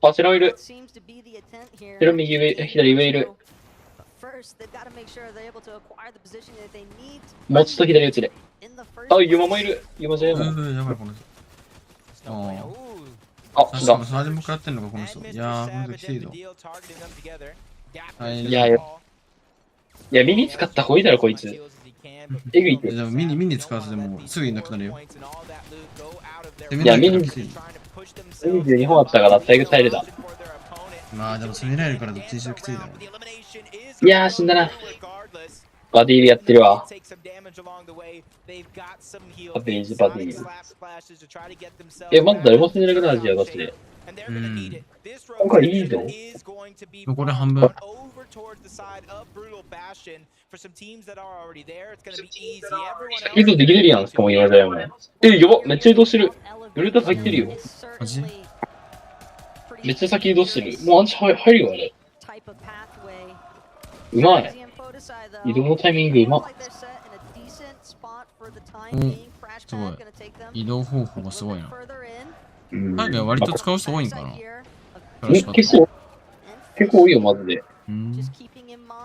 S5: あ、白いる。白右上、左上いる。もうちょっと左打ちで。あ、ユマもいる。ユマじゃやばい。
S2: やばい、この人。
S5: あ、死んだ。
S2: サージも食らってんのか、この人。いやー、この人きついぞ。
S5: いや、ミニ使った方がいいだろ、こいつ。えぐいって。
S2: でもミニ使わずでもすぐいなくなるよ。
S5: いや、ミニ22本あったから最後耐えれた。
S2: まあでも攻められるからどっちにしろきついだろ。
S5: いやー、死んだな。バディールやってるわ。バディール。まだ誰も死んでなくなるじゃん、ガチで。今回いいぞ。
S2: 残り半分。
S5: 移動できてるやん、しかも言われたよね。やば、めっちゃ移動してる。ウルタ入ってるよ。
S2: マジ？
S5: めっちゃ先移動してる。もうアンチ入るよ、あれ。うまい。移動のタイミングうまっ。
S2: すごい。移動方法がすごいな。海外は割と使う人多いんかな。
S5: 結構多いよ、マジで。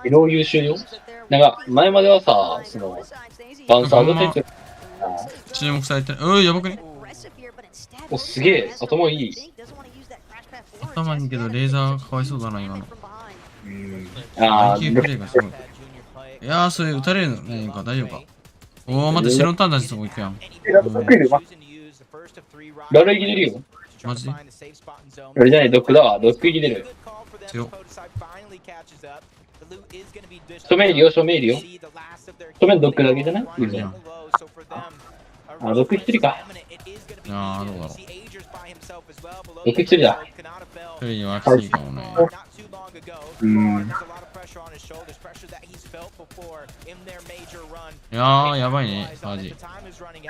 S5: 移動優秀よ。なんか、前まではさ、その、バンサードテンツ。
S2: 注目されてる。やばくね？
S5: お、すげえ。頭いい。
S2: 頭いいけど、レーザーかわいそうだな、今の。
S5: IQ
S2: プレイがすごい。いやー、それ撃たれるのねんか、大丈夫か。おー、待って、白のターン出しそこ行くやん。
S5: ラルイギ出るよ。
S2: マジ？
S5: 俺じゃない、ドックだわ。ドックイギ出る。
S2: 強っ。
S5: 正面いるよ、正面いるよ。正面ドックだけじゃない？あ、ドック一人か。
S2: あー、どうだろう。
S5: ドック一人だ。
S2: 一人はきついかもね。いやー、やばいね、マジ。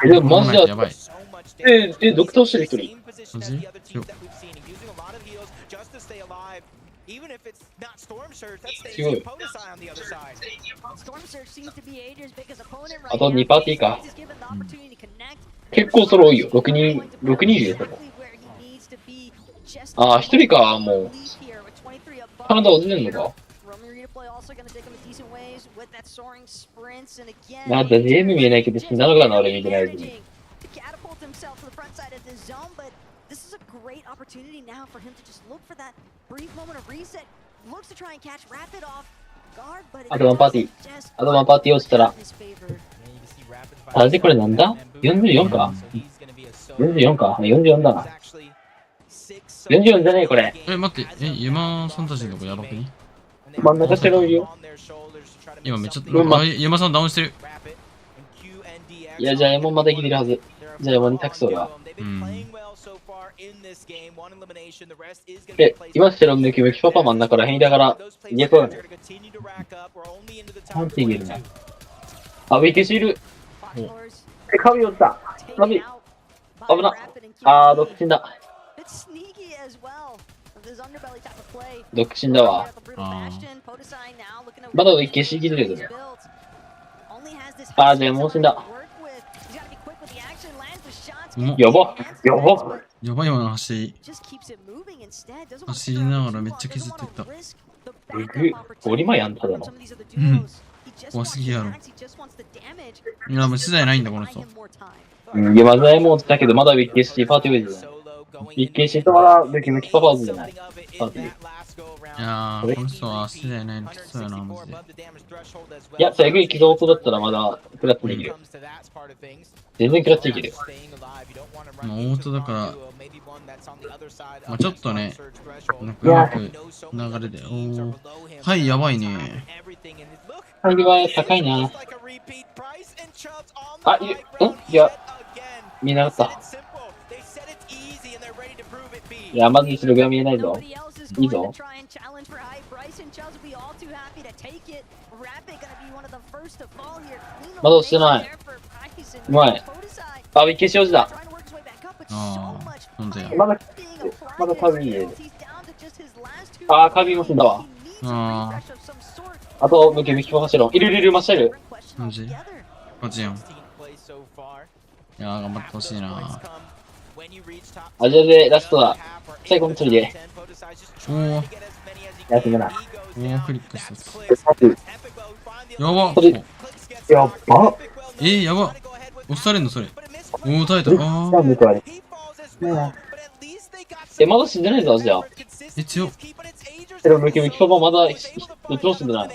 S5: でもマジで
S2: やばい。
S5: ドクターしてる一人。
S2: マジ？強っ。
S5: 強い。あと2パーティーか。結構それ多いよ。6人いるよ、そこ。あー、1人か、もう。カナダ落ちてんのか？なんか全部見えないけど死んだのかな、俺見てないけど。
S3: This is a great opportunity now for him to just look for that brief moment of reset. Looks to try and catch Rapid off guard, but
S5: あとワンパーティー。あとワンパーティー落ちたら。あれこれなんだ ?44 か ?44 か ?44 だな。44じゃねえこれ。
S2: 待って、山さんたちのとこやばくね？
S5: 真ん中白いよ。
S2: 今めっちゃ、山さんダウンしてる。
S5: いや、じゃあ山まだ生きてるはず。じゃあ山に託そうが。今白抜き向きパパ真ん中らへんだから、逃げそうだね。なんて逃げるな。あ、ウィケシール。髪落ちた。まずい。危な。独身だ。独身だわ。まだウィケシールだけどね。じゃあもう死んだ。やば
S2: やばい今の走り。走りながらめっちゃ削ってった。
S5: ゴリマやんただの。
S2: 怖すぎやろ。いや、もう資材ないんだ、この人。
S5: いや、まだも落ちたけど、まだウィッケシーパーティーウェイズじゃない。ウィッケシーとまだムキムキパパーズじゃない。パーティー。
S2: いやー、この人は資材ないのきつそうやな、マジで。
S5: いや、最後に起動音だったらまだクラッチできる。全然クラッチできる。
S2: もうオートだから、ちょっとね、うまく流れで。はい、やばいね。
S5: はいは高いな。いや、見なかった。いや、まず後ろが見えないぞ。いいぞ。まだ落ちてない。うまい。ウィッケシ落ちだ。
S2: なんでや。
S5: まだカビー。カビーも死んだわ。あと、ムキムキパパシロン。いる、マシャル。
S2: マジやん。いやー、頑張ってほしいな。
S5: アジアでラストだ。最後の釣りで。やってみな。
S2: クリックした。やば
S5: やば
S2: やば押されんのそれ。耐えた。
S5: まだ死んでないぞ、じゃあ。
S2: 強っ。
S5: ムキムキパパまだどっちも死んでない。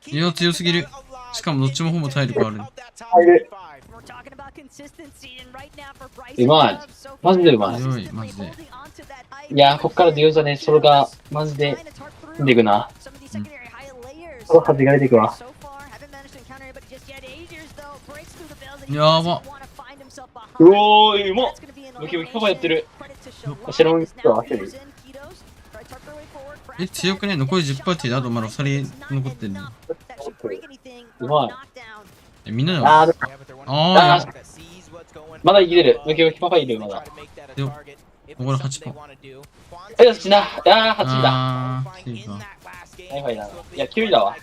S2: いや、強すぎる。しかもどっちもほぼ体力ある。
S5: うまい。マジでうまい。
S2: 強い、マジで。
S5: いやこっから出ようじゃねえ。それが、マジで、死んでいくな。それはじかれていくわ。
S2: やば。
S5: うおーい、うまっ。ムキムキパパやってる。白の人は1人。
S2: 強くね？残り10パーティーであとまだ2人残ってんの。
S5: うまい。
S2: みんなで
S5: まだ生きてる。ムキムキパパいる、まだ。
S2: よ。これ8
S5: 個。よしな。8だ。ナイファイだな。いや、9位だわ。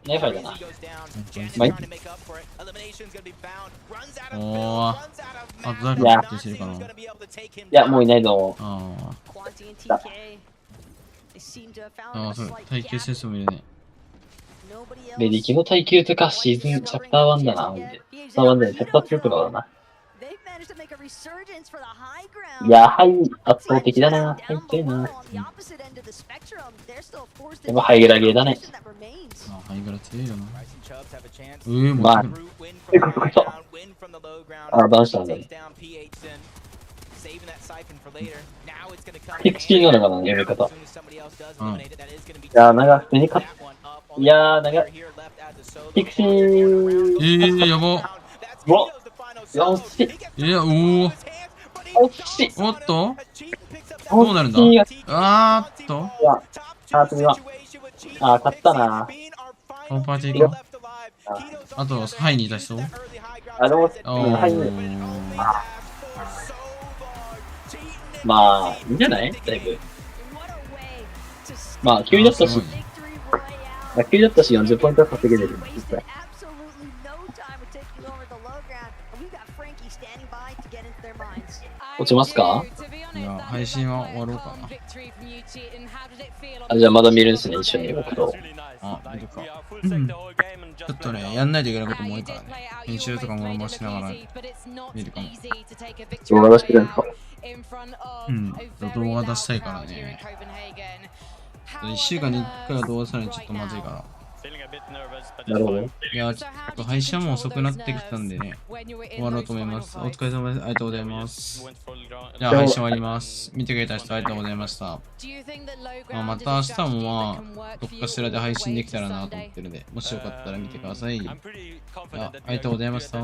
S5: ナイファイだな。まあ、い
S2: あと誰かしてるかな。
S5: いや、もういないと思う。
S2: そう、耐久戦争もいるね。
S5: で、力の耐久とかシーズンチャプター1だな、マジで。チャプター1で、チャプター2とかだな。いや、はい、圧倒的だな。はい、強いな。でも、ハイグラゲーだね。
S2: ハイグラ強いよな。
S5: まあ、こそ。ダウンしたんだね。ピクシーなのかな、読み方。いや、普通に勝っいやピクシー。
S2: やば。
S5: 惜しい。
S2: いや、
S5: 惜しい。
S2: おっとどうなるんだ
S5: 次は。勝ったな。
S2: このパーティー行こう。あと、ハイにいた人
S5: でも、ハイに。まあ、いいんじゃないだいぶ。まあ、急だったし。急だったし、40ポイントは稼げれる。実際。落ちますか？
S2: いや、配信は終わろうかな。
S5: あ、じゃあまだ見るんですね、一緒に僕と。
S2: あ、見るか。うん。ちょっとね、やんないといけないことも多いからね。編集とかも回しながら見るかも。
S5: 動画出してるんですか？
S2: うん。動画出したいからね。1週間に1回は動画さらにちょっとまずいから。
S5: なるほど。
S2: いや、ちょっと配信も遅くなってきたんでね、終わろうと思います。お疲れ様です。ありがとうございます。じゃあ配信終わります。見てくれた人ありがとうございました。また明日もどっかしらで配信できたらなと思ってるんで、もしよかったら見てください。じゃあ、ありがとうございました。